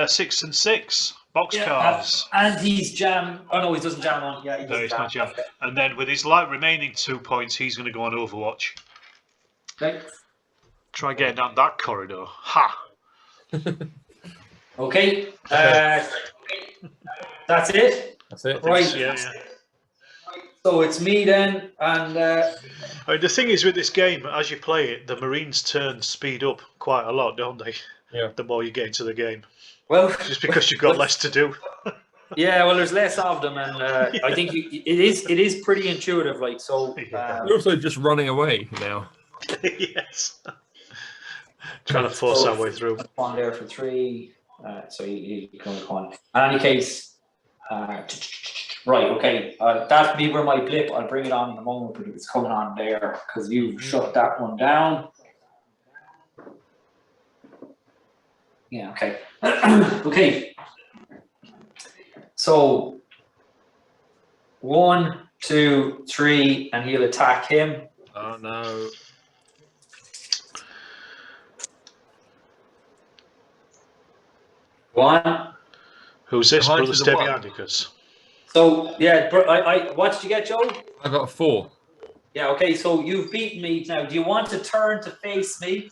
6 and 6 boxcars. And he's jammed. Oh no, he doesn't jam on. Yeah, he's not jammed. And then with his remaining 2 points, he's going to go on Overwatch. Okay. Try getting down that corridor. Ha! Okay. That's it? That's it. Right. Yeah. So it's me then, and I mean, the thing is with this game, as you play it, the Marines' turns speed up quite a lot, don't they? Yeah. The more you get into the game. well, Just because you've got less to do. yeah, well, there's less of them, and I think it is pretty intuitive. Like so, You're also just running away now. Yes. Trying to force our way through. On there for 3. So you can come on. In any case, right, okay. That'll be where my blip. I'll bring it on in a moment, but it's coming on there because you've shut that one down. Yeah. Okay. Okay. So 1, 2, 3, and he'll attack him. Oh no. One. Who's this, Behind Brother to the one. Steviandicus? So yeah, what did you get, Joe? I got a 4. Yeah. Okay. So you've beaten me now. Do you want to turn to face me?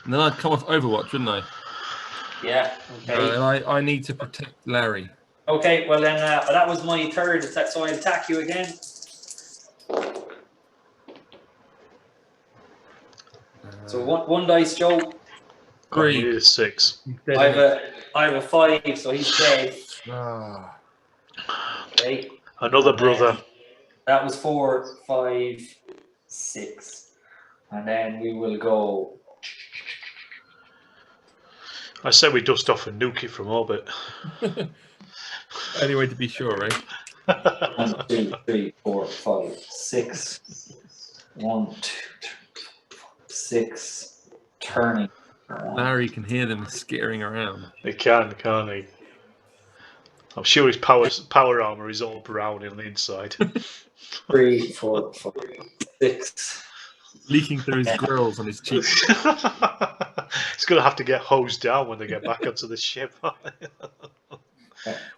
And then I'd come off Overwatch, wouldn't I? Yeah. Okay. And I need to protect Larry. Okay. Well then, that was my third attack. So I attack you again. So one dice, Joe. 3. 6. I have a 5, so he's dead. Ah. Okay. Another brother. That was 4, 5, 6, and then we will go. I say we dust off and nuke it from orbit. Only way to be sure, right? 1, 2, 3, 4, 5, 6. 1, 2, 3, 4, 5, 6. Turning. Larry can hear them skittering around. He can, can't he? I'm sure his power armor is all brown on the inside. 3, 4, 5, 6. Leaking through his grills on his cheeks. He's going to have to get hosed down when they get back onto the ship.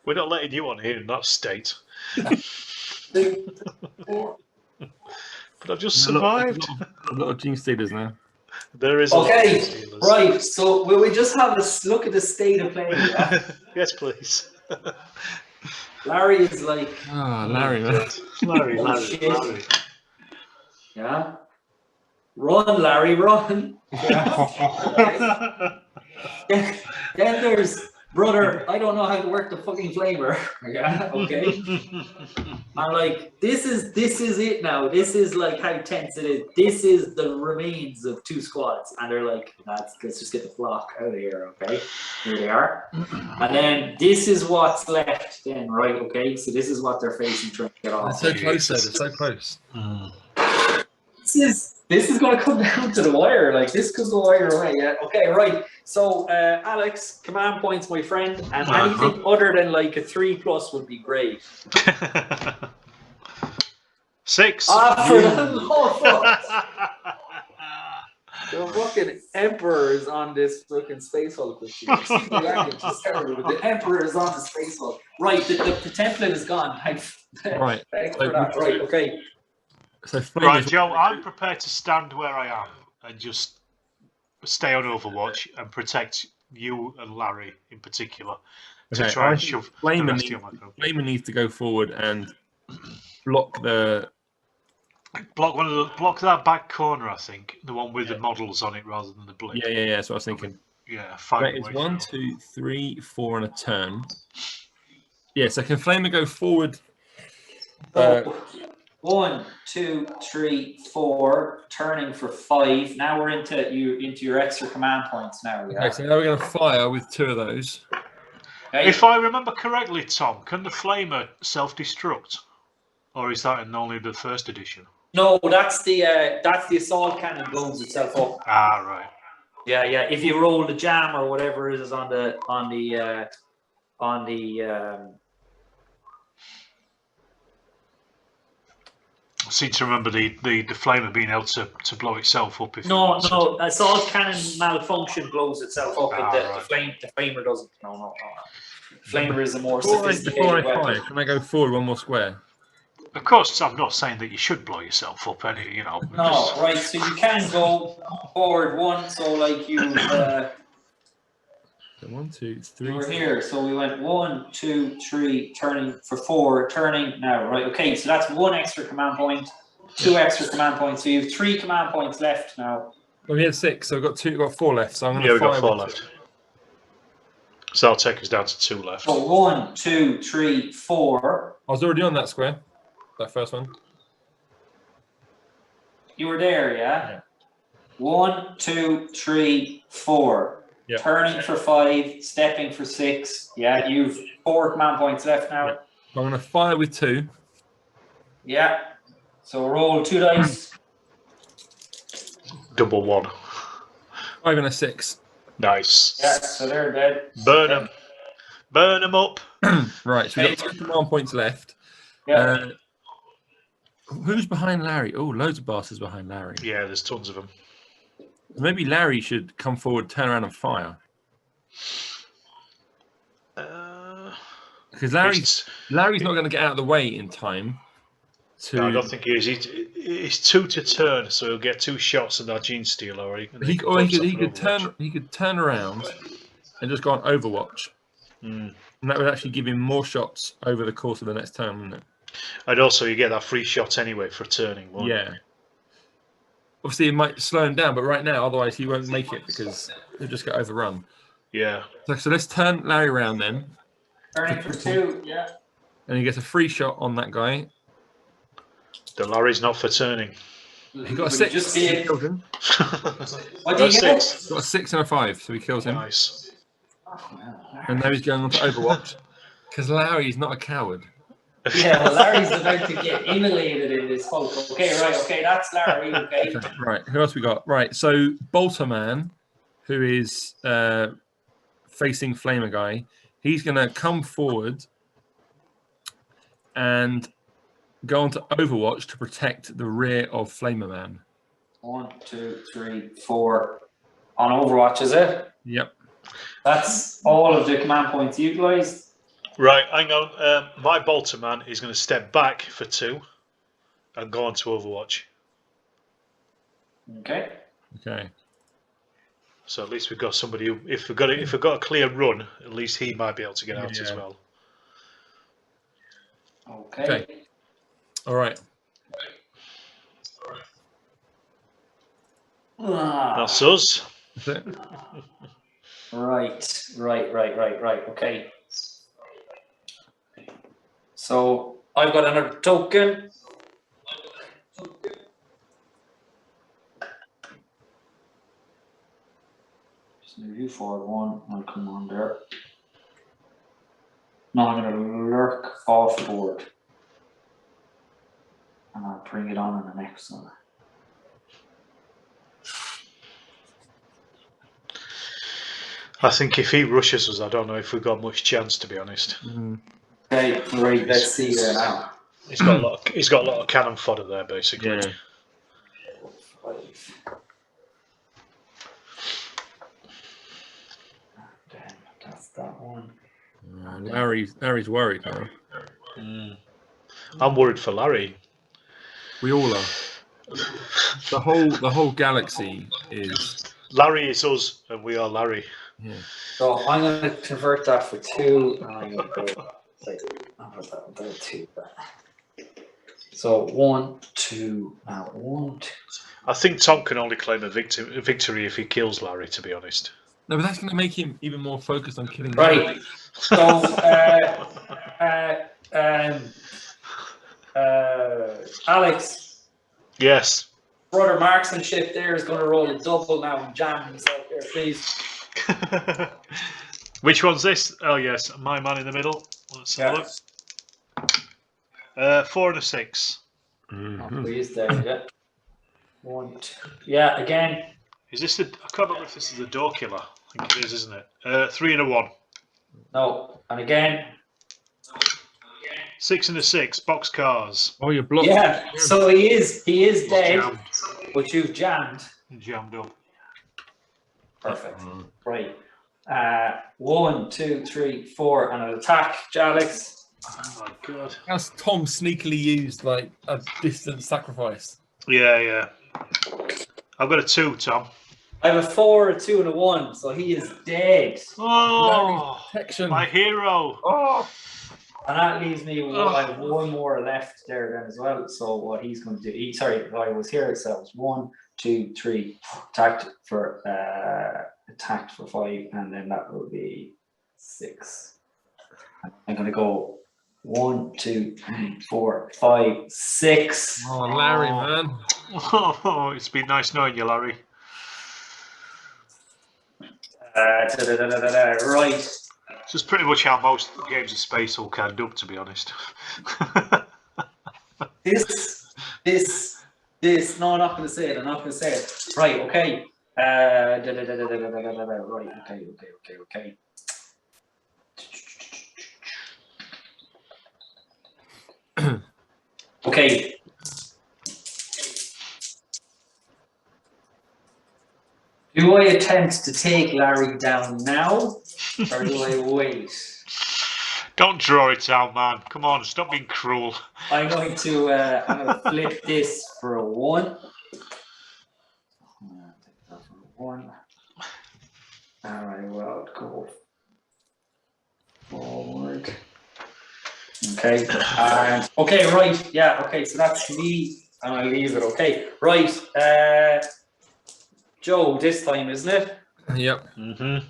We're not letting you on here in that state. 3, 4. But I've just survived. A lot of Genestealers now. There is a lot of Genestealers. Right. So will we just have a look at the state of play? Yeah? Yes, please. Larry is like. Ah, Larry, man. Larry. Yeah. Run, Larry, run. Yeah. Then there's brother. I don't know how to work the fucking flamer. Yeah. Okay. I'm like, this is it now. This is like how tense it is. This is the remains of 2 squads, and they're like, let's just get the flock out of here. Okay. Here they are. And then this is what's left. Then right. Okay. So this is what they're facing, trying to get off. They're so close, though. They're so close. This is going to come down to the wire. Like, this could go either way. Yeah. Okay, right. So, Alex, command points, my friend, and anything other than like a 3+ would be great. 6. The fucking Emperor is on this fucking space hulk with you. The Emperor is on the space hulk. Right, the template is gone. Right. Right, okay. So right, Joe, I'm prepared to stand where I am and just stay on Overwatch and protect you and Larry in particular to try and shove the rest of your micro. Flamer needs to go forward and block that back corner, I think. The one with the models on it rather than the blip. Yeah, that's what I was thinking. Yeah, that is 1, 2, 3, 4 and a turn. Yeah, so can Flamer go forward? 1, 2, 3, 4, turning for 5. Now we're into your extra command points now. Yeah? Okay, so now we're going to fire with 2 of those. Okay. If I remember correctly, Tom, can the Flamer self-destruct? Or is that in only the first edition? No, that's the assault cannon blows itself up. Ah, right. Yeah. If you roll the jam or whatever it is on the I seem to remember the Flamer being able to blow itself up. If no, assault cannon malfunction blows itself up. The flamer doesn't. No. Flamer is a more sophisticated Before I weapon. fire, can I go forward 1 more square? Of course, I'm not saying that you should blow yourself up. No, right. So you can go forward 1. So like you. So 1, 2, 3. You were here, so we went 1, 2, 3, turning for 4, turning now, right? Okay, so that's 1 extra command point, 2 extra command points. So you have 3 command points left now. Well, we had 6, so we've got 4 left. So I'm going Yeah, to we've got fire 4 with left. So that'll take us down to 2 left. So 1, 2, 3, 4. I was already on that square, that first one. You were there, yeah? 1, 2, 3, 4. Yeah. Turning for 5, stepping for 6. Yeah, you've 4 command points left now. Yeah. I'm going to fire with 2. Yeah. So roll 2 dice. Double 1. 5 and a 6. Nice. Yeah, so they're dead. Burn them. Burn them up. Right, so we've got 2 command points left. Yeah. Who's behind Larry? Oh, loads of bastards behind Larry. Yeah, there's tons of them. Maybe Larry should come forward, turn around and fire. Because Larry's not going to get out of the way in time. No, I don't think he is. He's 2 to turn, so he'll get 2 shots at that Genestealer. He could turn around and just go on Overwatch. And that would actually give him more shots over the course of the next turn, wouldn't it? And also, you get that free shot anyway for turning. Yeah. Obviously, it might slow him down, but right now, otherwise, he won't make it because he'll just get overrun. Yeah. So let's turn Larry around then. Turning for 2, yeah. And he gets a free shot on that guy. The Larry's not for turning. He got a 6. Just He killed him. What do you get? Got a 6 and a 5, so he kills him. Nice. And now he's going on to Overwatch because Larry's not a coward. Yeah, well, Larry's about to get immolated in this folk. Okay, right, okay, that's Larry, okay. Right, who else we got? Right, so Bolterman, who is facing Flamer Guy, he's going to come forward and go on to Overwatch to protect the rear of Flamer Man. 1, 2, 3, 4. On Overwatch, is it? Yep. That's all of the command points utilised. Right, hang on. My Bolterman is going to step back for 2 and go on to Overwatch. Okay. Okay. So at least we've got somebody who, if we've got a clear run, at least he might be able to get out as well. Okay. All right. That's us. That's it. Right. Okay. So I've got another token. Just move you forward 1. I'll come on there. Now I'm going to lurk off board. And I'll bring it on in the next one. I think if he rushes us, I don't know if we've got much chance, to be honest. Okay, right, let's see there now. He's got a lot of cannon fodder there, basically. Yeah. Damn, that's that one. Larry's worried now. I'm worried for Larry. We all are. The whole galaxy is. Larry is us, and we are Larry. Yeah. So I'm going to convert that for 2, and I'm going to go. I'll put that there 2. So 1, 2, 1, 2. I think Tom can only claim a victory if he kills Larry, to be honest. No, but that's going to make him even more focused on killing. Right. So Alex. Yes. Brother marksmanship there is going to roll a double now and jam himself there, please. Which one's this? Oh yes, my man in the middle. Let's have a look. 4 and a 6. Oh, please, there, yeah. 1, 2. Yeah, again. Is this the? I can't remember if this is the door killer. I think it is, isn't it? 3 and a 1. No, and again. 6 and a 6. Box cars. Oh, you're blocked. Yeah, so he is dead, jammed. but you've jammed. Jammed up. Perfect. Right. 1, 2, 3, 4, and an attack, Alex. Oh my god. That's Tom sneakily used like a distant sacrifice. Yeah. I've got a 2, Tom. I have a 4, a 2, and a 1, so he is dead. Oh, protection. my hero. Oh, And that leaves me with I have one more left there then as well. So what he's going to do? Sorry, I was here. So it was 1, 2, 3. Attacked for 5, and then that will be 6. I'm going to go 1, 2, 3, 4, 5, 6. oh, Larry, man. Oh, it's been nice knowing you, Larry. Right. This is pretty much how most games of Space Hulk end up, to be honest. This. No, I'm not going to say it. Right. Okay. Right. Okay. Okay. Do I attempt to take Larry down now, or do I wait? Don't draw it out, man. Come on, stop being cruel. I'm going to flip this for a 1. Take that for a 1. All right, well, go forward. Okay, and okay, right, yeah, okay, so that's me, and I leave it. Okay, right, Joe, this time, isn't it? Yep. 1,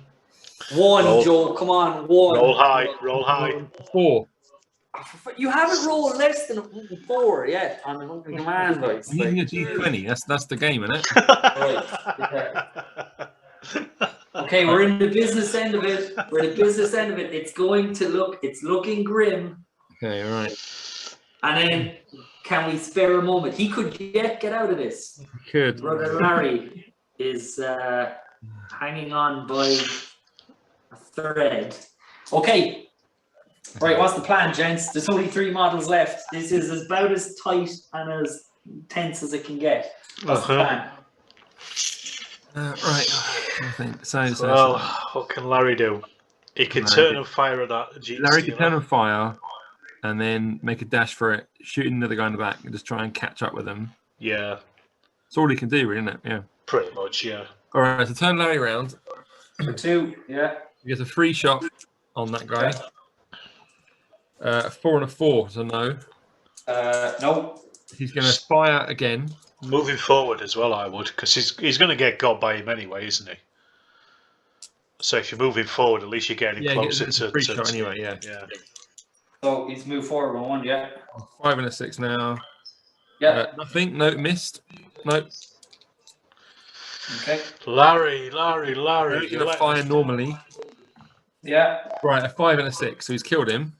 Roll. Joe, come on, 1. Roll high. 4. You haven't rolled less than a 4 yet on the fucking command dice. I'm using a D20. That's the game, isn't it? Right, yeah. Okay, we're in the business end of it. It's looking grim. Okay, all right. And then, can we spare a moment? He could yet get out of this. He could. Brother Larry is hanging on by a thread. Okay. Right, what's the plan, gents? There's only 3 models left. This is about as tight and as tense as it can get. What's the plan? Right. I think so. Well, what can Larry do? He can turn and fire at that Genestealer. Larry can turn and fire, and then make a dash for it, shoot another guy in the back, and just try and catch up with him. Yeah. That's all he can do, isn't it? Yeah. Pretty much, yeah. All right, so turn Larry around. For 2, yeah. He gets a free shot on that guy. 4 and a 4, so no. No. He's going to fire again. Moving forward as well, I would, because he's going to get got by him anyway, isn't he? So if you're moving forward, at least you're getting closer to free shot anyway. Yeah. So he's moved forward 1, yeah. 5 and a 6 now. Yeah. Nothing. No, missed. Nope. Okay. Larry. He's going to fire normally. Yeah. Right, a 5 and a 6. So he's killed him.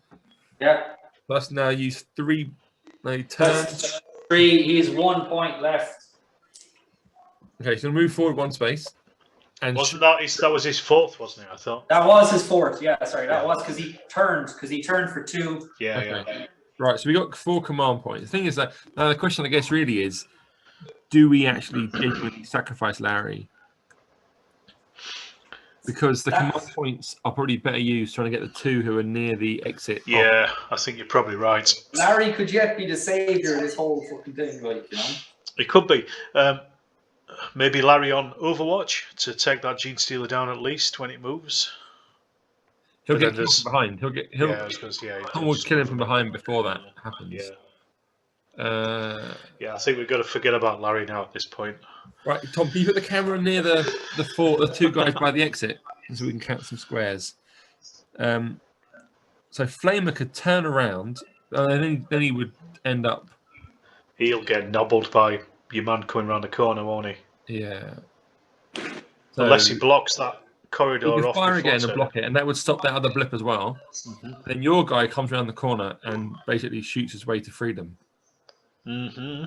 Yeah. Plus now use 3. No, he turns. 3. He's 1 point left. Okay, so move forward 1 space. And wasn't that was his 4th, wasn't it? I thought that was his 4th. Yeah, sorry, that was because he turned for 2. Yeah, okay. Yeah. Right, so we got 4 command points. The thing is that now the question I guess really is, do we actually genuinely sacrifice Larry? Because the command points are probably better used trying to get the 2 who are near the exit. Yeah, I think you're probably right. Larry could yet be the savior of this whole fucking thing, like, you know. It could be. Maybe Larry on Overwatch to take that Genestealer down at least when it moves. He'll get killed from behind. Someone will kill him from behind before that happens. Yeah. I think we've got to forget about Larry now at this point. Right, Tom, can you put the camera near the 2 guys by the exit so we can count some squares? So Flamer could turn around, and then he would end up. He'll get nobbled by your man coming around the corner, won't he? Yeah. So, unless he blocks that corridor he could off. Fire again and block it, and that would stop that other blip as well. Mm-hmm. Then your guy comes around the corner and basically shoots his way to freedom. Mm-hmm.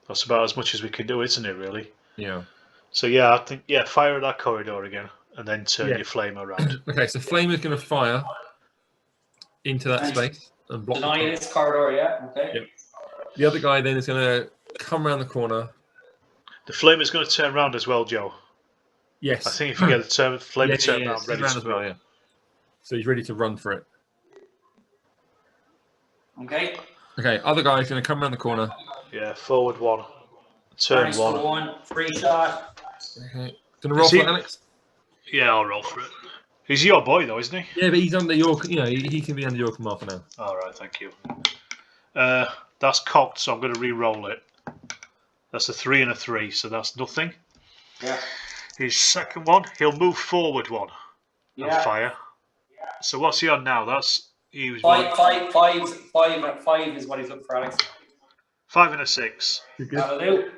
That's about as much as we can do, isn't it, really? Yeah. So, I think, fire at that corridor again, and then turn your flame around. Okay, so Flame is going to fire into that space and block Deny this corridor, yeah? Okay. Yep. The other guy then is going to come around the corner. The flame is going to turn around as well, Joe. Yes. I think if you get the flame to turn around, ready as well, yeah. So he's ready to run for it. Okay. Okay, other guy's going to come around the corner. Yeah, forward 1. Turn 1. 1, free shot. Okay. Do you want to roll for it, Alex? Yeah, I'll roll for it. He's your boy, though, isn't he? Yeah, but he's under your. You know, he can be under your command for now. All right, thank you. That's cocked, so I'm going to re-roll it. That's a 3 and a 3, so that's nothing. Yeah. His second one, he'll move forward one and fire. So what's he on now? He was five is what he's looking for, Alex. 5 and a 6. That'll do.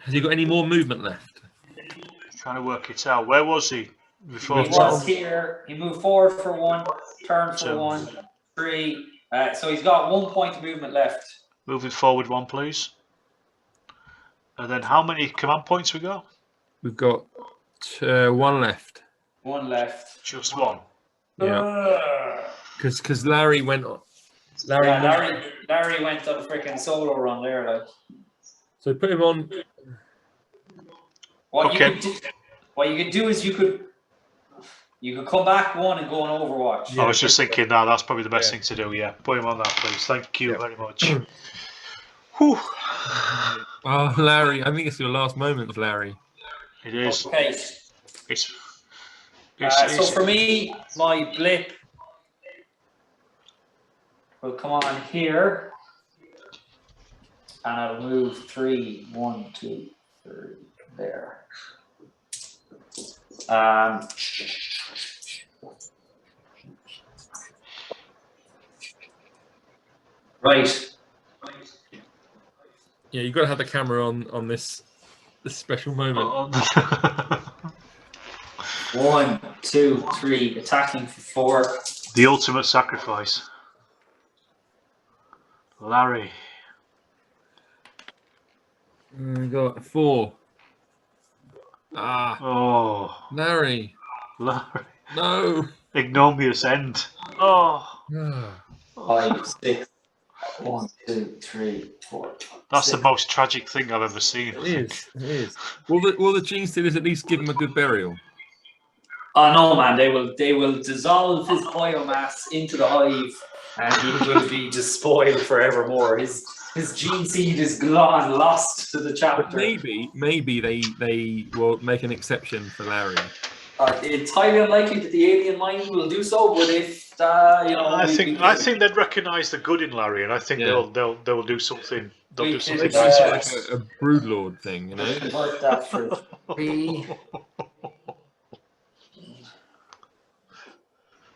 Has he got any more movement left? Trying to work it out. Where was he before? He was here. He moved forward for 1, turn for 1, 3. So he's got 1 point of movement left. Moving forward 1, please. And then how many command points we got? We've got 1 left. 1 left. Just 1. Yeah. Because Larry went on. Larry went on a freaking solo run there, like. So put him on. What you could do is you could come back 1 and go on Overwatch. I was just thinking that's probably the best thing to do. Yeah, put him on that, please. Thank you very much. Whew. Oh, Larry! I think it's your last moment, Larry. It is. Okay. So for me, my blip will come on here, and I'll move 3, 1, 2, 3 there. Right. Yeah, you've got to have the camera on this special moment. 1, 2, 3, attacking for 4. The ultimate sacrifice. Larry. We got 4. Oh. Larry. No. Ignominious end. Oh. 5, 6. 1, 2, 3, 4. That's 6. The most tragic thing I've ever seen. It is. Will the Genestealers at least give him a good burial? Oh no, man! They will dissolve his biomass into the hive, and he will be despoiled forevermore. His gene seed is gone, lost to the chapter. But maybe they will make an exception for Larry. It's highly unlikely that the alien mind will do so, but if I think they'd recognise the good in Larry, and I think they'll do something. They'll do something nice. Like a broodlord thing, you know. That for me.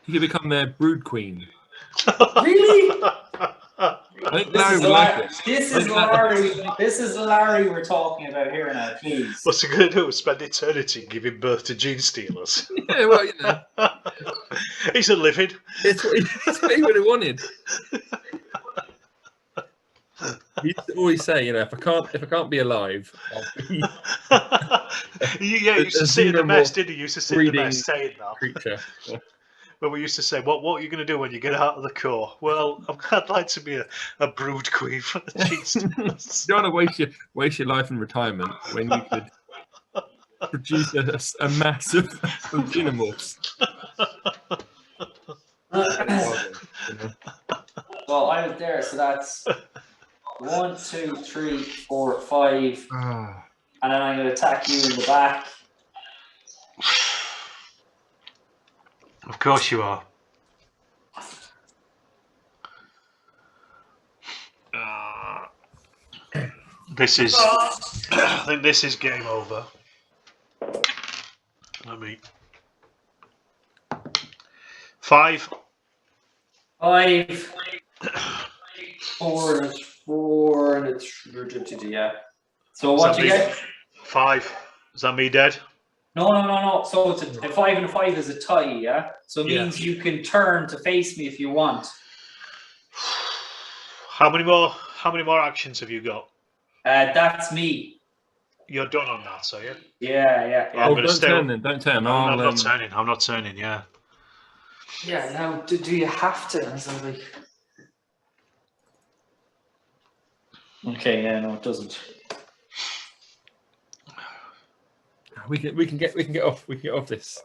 He could become their brood queen. Really? I think Larry would like it. This is Larry we're talking about here now, please. What's he going to do? Spend eternity giving birth to Genestealers? Yeah, well, you know. He's a living. It's what he would have wanted. He used to always say, you know, if I can't be alive, I'll be. Yeah, he used to sit in the mess, didn't he? He used to sit in the mess saying that. Creature. Yeah. But we used to say, what are you going to do when you get out of the Corps? Well, I'd like to be a brood queen for the Genestealers. You don't want to waste your life in retirement when you could produce a mass of xenomorphs. Well, I was there, so that's 1, 2, 3, 4, 5, and then I'm going to attack you in the back. Of course you are. This is. I think this is game over. Let me. 5. 5. 4 and it's 4 and it's yeah. So what do you get? 5. Is that me dead? No. So it's a 5 and a 5 is a tie, yeah. So it means you can turn to face me if you want. How many more actions have you got? That's me. You're done on that, so yeah. Yeah. Oh, don't turn then. Don't turn. I'm not turning. I'm not turning. Yeah. Yeah. Now, do you have to? I was like, okay. Yeah. No, it doesn't. We can get off. We can get off this.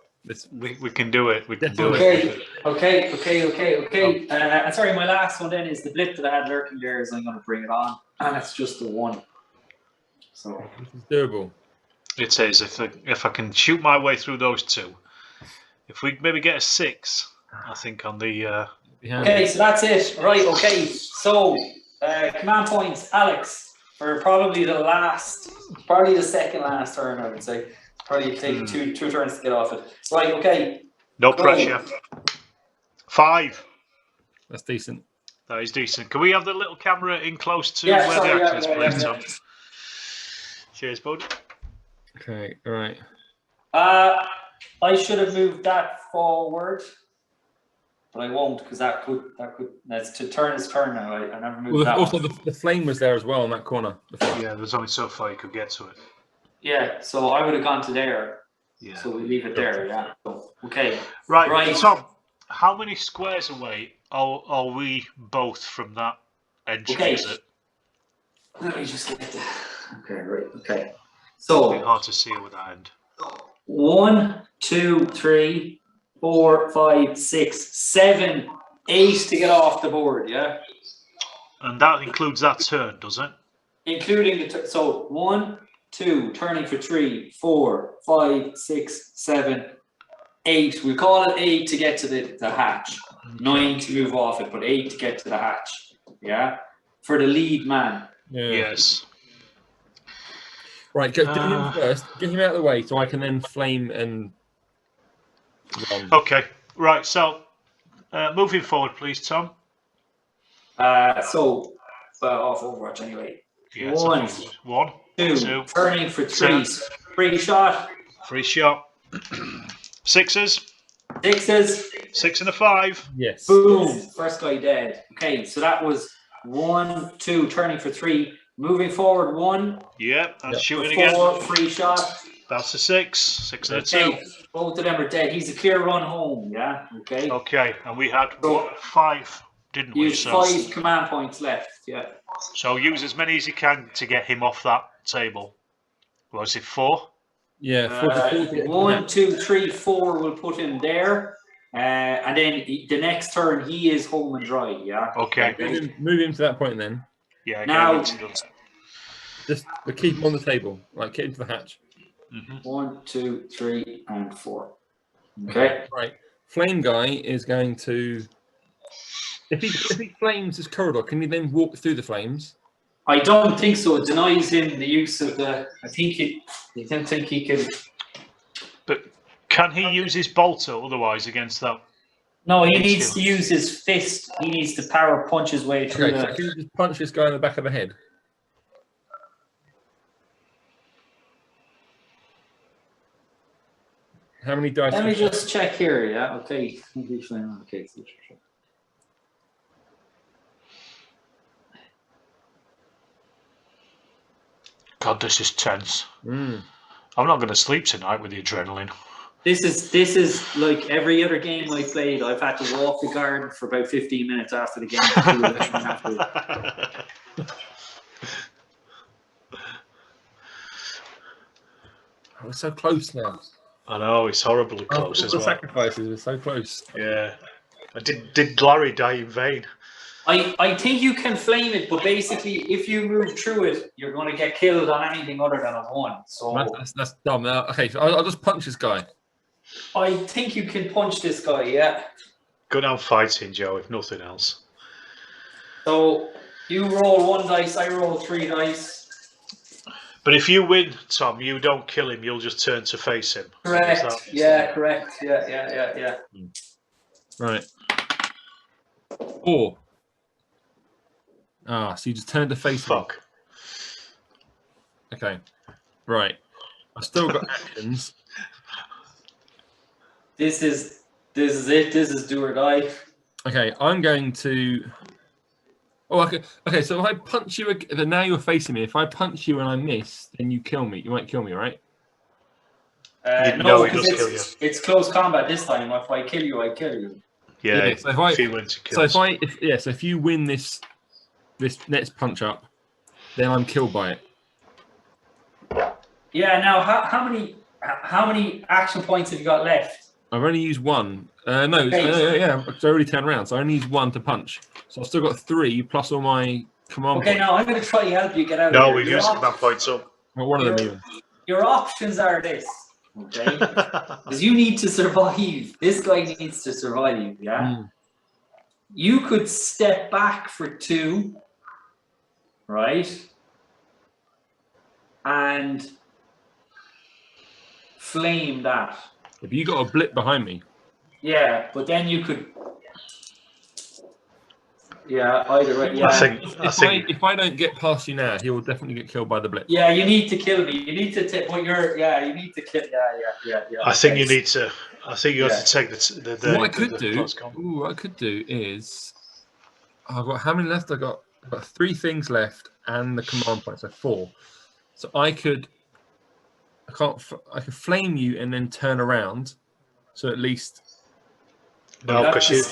We can do it. We can do it. Okay. Sorry, my last one then is the blip that I had lurking there. Is I'm going to bring it on, and it's just the 1. So this is doable. It says if I can shoot my way through those two, if we maybe get a 6, I think on the. Okay, so that's it. Right. Okay. So command points, Alex, for probably the second last turn. I would say probably take two turns to get off it. Right. Okay. No pressure. 5. That's decent. That is decent. Can we have the little camera in close to where the action is, please, Tom? Cheers, bud. Okay, all right. I should have moved that forward, but I won't because that's to turn his turn now. I never moved that. Also, the flame was there as well in that corner. Yeah, there's only so far you could get to it. Yeah, so I would have gone to there. Yeah. So we leave it there. Yeah. So, okay. Right, Tom. How many squares away are we both from that entrance? Okay. Let me just get that. Okay, right. Okay. So it's hard to see with that end. 1, 2, 3, 4, 5, 6, 7, 8 to get off the board. Yeah. And that includes that turn, does it? Including the so 1, 2, turning for 3, 4, 5, 6, 7, 8. We call it 8 to get to the hatch. 9 to move off it, but 8 to get to the hatch. Yeah. For the lead man. Yeah. Yes. Right, get him first. Get him out of the way so I can then flame and run. Okay. Right. So, moving forward, please, Tom. So off Overwatch anyway. Yeah, 1, 2, turning for 3. Free shot. Free shot. 6s. 6s. 6 and a 5. Yes. Boom. First guy dead. Okay, so that was 1, 2, turning for 3. Moving forward 1. Yep, and shooting 4, again. free shot. That's a 6. 6 and a 2. Okay, both of them are dead. He's a clear run home. Yeah. Okay. Okay, and we had 5, didn't we? Use 5 command points left. Yeah. So use as many as you can to get him off that table. Was it 4? Yeah. 1, 2, 3, 4. We'll put him there, and then the next turn he is home and dry. Yeah. Okay. Move him to that point then. Yeah. Now, just keep him on the table. Like keep him to the hatch. 1, 2, 3, and 4. Okay. Right. Flame guy is going to. If he flames his corridor, can he then walk through the flames? I don't think so. It denies him the use of the. I don't think he can. But can he use his bolter otherwise against that? No, he needs to use his fist. He needs to power punch his way through. So can you just punch this guy in the back of the head? How many dice? Let me just check here. Yeah. Okay. Okay. God, this is tense. I'm not going to sleep tonight with the adrenaline. This is like every other game I played. I've had to walk the garden for about 15 minutes after the game. We're so close now. I know, it's horribly close as well. The sacrifices are so close. Yeah. Did Larry die in vain? I think you can flame it, but basically, if you move through it, you're going to get killed on anything other than a 1. So that's dumb. Now, okay, so I'll just punch this guy. I think you can punch this guy. Yeah. Go down fighting, Joe. If nothing else. So you roll 1 dice. I roll 3 dice. But if you win, Tom, you don't kill him. You'll just turn to face him. Correct. Yeah. Correct. Yeah. Right. 4. So you just turn to face him. Fuck. Okay. Right. I've still got actions. This is it. This is do or die. Okay, I'm going to. Oh, okay. So if I punch you, then now you're facing me. If I punch you and I miss, then you kill me. You might kill me, right? No, because it's close combat this time. If I kill you, I kill you. Yeah. So if you win to kill. So if you win this next punch up, then I'm killed by it. Yeah. Now, how many action points have you got left? I've only used 1. Yeah, it's already 10 rounds. So I only used 1 to punch. So I've still got 3 plus all my command points. Okay, now I'm going to try to help you get out. No, we've used command points up. Well, one of them even. your options are this, okay? Because you need to survive. This guy needs to survive, yeah? You could step back for 2, right? And flame that. Have you got a blip behind me? Yeah, but then you could. Yeah, either way. Yeah. If I don't get past you now, he will definitely get killed by the blip. Yeah, you need to kill me. You need to take. But you need to kill. Yeah. I think you need to. I think you have to take the what I could do is, I've got how many left? I've got 3 things left and the command point, so 4. So I could flame you and then turn around. So at least. No, because you'd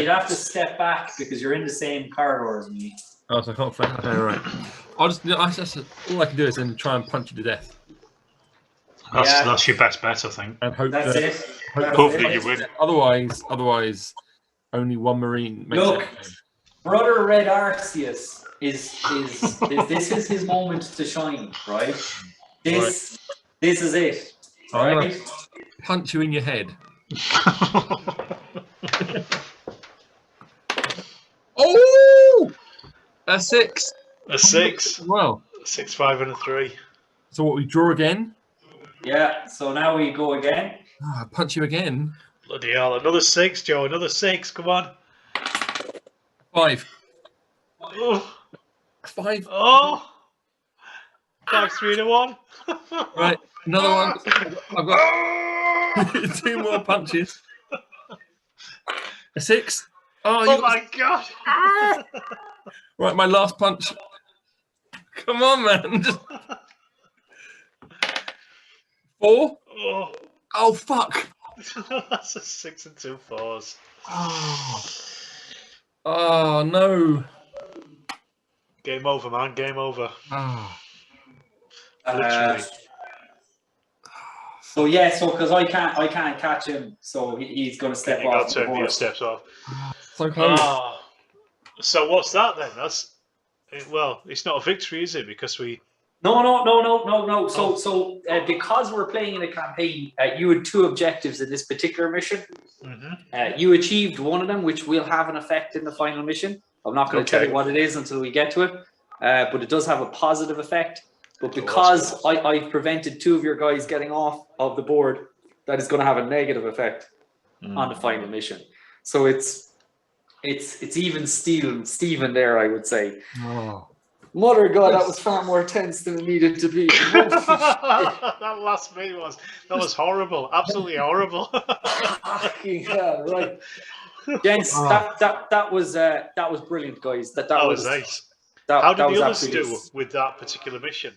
have to step back because you're in the same corridor as me. Oh, so I can't flame. Okay, right. All I can do is then try and punch you to death. That's your best bet, I think. And hope that's it. Hopefully you win. Otherwise, only one Marine makes Look, it. Brother Red Arceus is this is his moment to shine, right? This is it. I'm gonna punch you in your head. Oh, a 6. A 6. Well, 6, 5, and a 3. So what? We draw again. Yeah. So now we go again. I punch you again. Bloody hell! Another 6, Joe. Another 6. Come on. 5. Oh. 5. Oh. 5, 3, and a 1. Right. Another one. I've got 2 more punches. A 6. Oh my god! Right, my last punch. Come on, man. 4. Oh fuck! That's a 6 and 2 4s. Oh no! Game over, man. Game over. Literally. So because I can't catch him, so he's going to step off. Turn a few steps off. So close. So what's that then? It's not a victory, is it? Because we. No. So because we're playing in a campaign, you had 2 objectives in this particular mission. Mm-hmm. You achieved one of them, which will have an effect in the final mission. I'm not going to tell you what it is until we get to it, but it does have a positive effect. But because I've prevented 2 of your guys getting off of the board, that is going to have a negative effect on the final mission. So it's even Steven there, I would say. Mother God, that was far more tense than it needed to be. That last minute was horrible, absolutely horrible. Yeah, right. Gents, that was brilliant, guys. That was nice. How did the others do with that particular mission?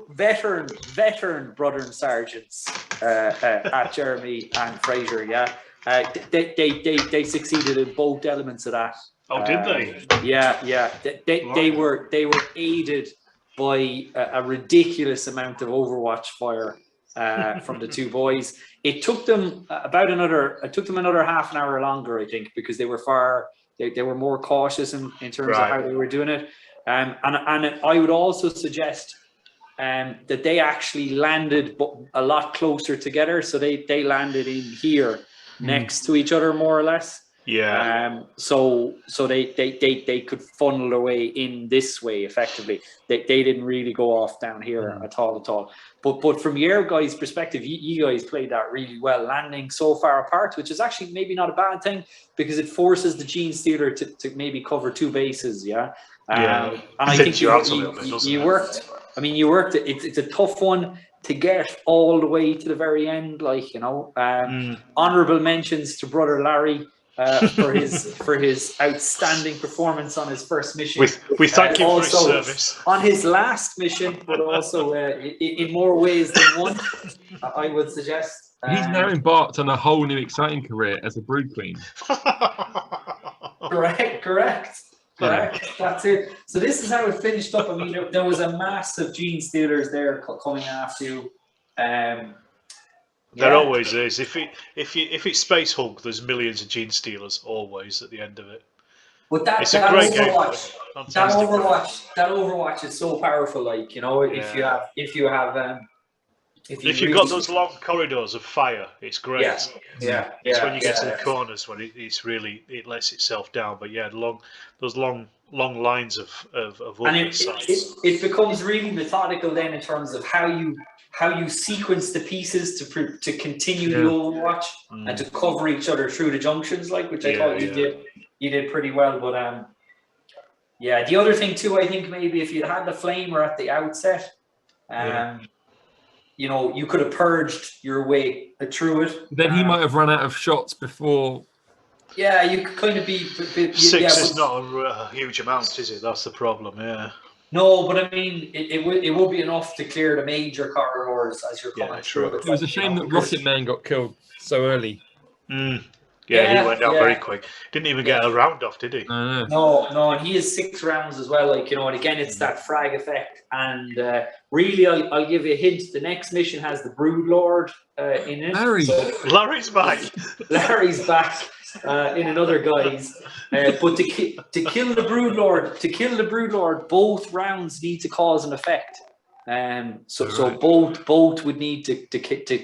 Veteran brother and sergeants at Jeremy and Fraser. Yeah, they succeeded in both elements of that. Oh, did they? Yeah. They were aided by a ridiculous amount of Overwatch fire from the 2 boys. It took them another half an hour longer, I think, because they were more cautious in terms of how they were doing it. And I would also suggest that they actually landed a lot closer together. So they landed in here next to each other, more or less. Yeah. So they could funnel their way in this way effectively. They didn't really go off down here at all. But from your guys' perspective, you guys played that really well, landing so far apart, which is actually maybe not a bad thing because it forces the Genestealer to maybe cover 2 bases. Yeah. And I think you worked. I mean, you worked. It's a tough one to get all the way to the very end. Honourable mentions to Brother Larry. For his outstanding performance on his first mission. We thank him for his service. On his last mission, but also in more ways than one, I would suggest. He's now embarked on a whole new exciting career as a brood queen. Correct. That's it. So this is how it finished up. I mean, there was a massive Genestealers there coming after you. There always is. If it's Space Hulk, there's millions of Genestealers always at the end of it. But that it's a great Overwatch, game. that Overwatch is so powerful. Like, you know, if you have if you've got those long corridors of fire, it's great. It's when you get to the corners when it lets itself down. But yeah, those long lines of and it becomes really methodical then in terms of how you sequence the pieces to continue the Overwatch and to cover each other through the junctions, like, which I thought you did pretty well. But the other thing too, I think maybe if you had the flamer at the outset, you know, you could have purged your way through it. Then he might have run out of shots before. Yeah, you could kind of be. 6 is not a huge amount, is it? That's the problem. Yeah. No, but I mean, it would be enough to clear the major corridors as you're coming through. It was a shame that Rocket Man got killed so early. Yeah, he went down very quick. Didn't even get a round off, did he? No, and he has 6 rounds as well. Like, you know, and again, it's that frag effect. And really, I'll give you a hint. The next mission has the Broodlord in it. Larry's back. Larry's back in another guise. But to kill the Broodlord, both rounds need to cause an effect. So both would need to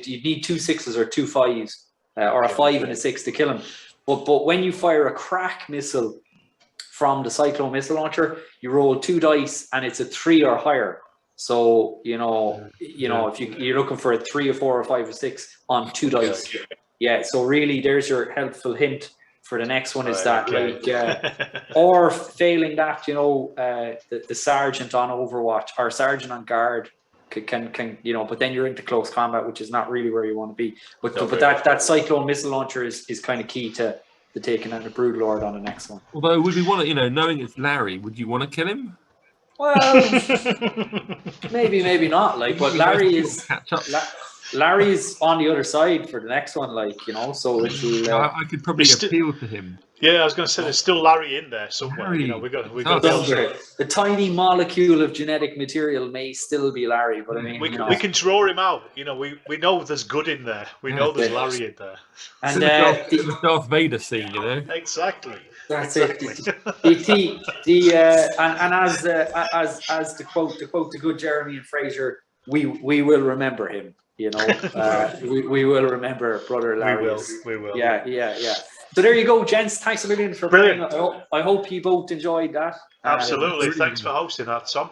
you'd need 2 6s or 2 5s. Or a 5 and a 6 to kill him. But when you fire a crack missile from the Cyclone missile launcher, you roll 2 dice and it's a 3 or higher. So, you know, if you're looking for a 3 or 4 or 5 or 6 on 2 dice. Yeah, so really there's your helpful hint for the next one is that, or failing that, you know, the sergeant on Overwatch or sergeant on guard can you know, but then you're into close combat, which is not really where you want to be. But that Cyclone missile launcher is kind of key to taking out the Broodlord on the next one. Although, would we want to, you know, knowing it's Larry, would you want to kill him? Well, maybe not. Like, but Larry's on the other side for the next one, like, you know. So I could probably appeal to him. Yeah, I was going to say there's still Larry in there somewhere. Larry. You know, we got the tiny molecule of genetic material may still be Larry, but I mean, we can draw him out. You know, we know there's good in there. We know there's Larry in there. And the Darth Vader scene, you know. Exactly. That's exactly. And as to quote the good Jeremy and Fraser, we will remember him. You know, we will remember Brother Larry. We will. Yeah. So there you go, gents. Thanks a million for playing. I hope you both enjoyed that. Absolutely. Thanks for hosting that, Tom.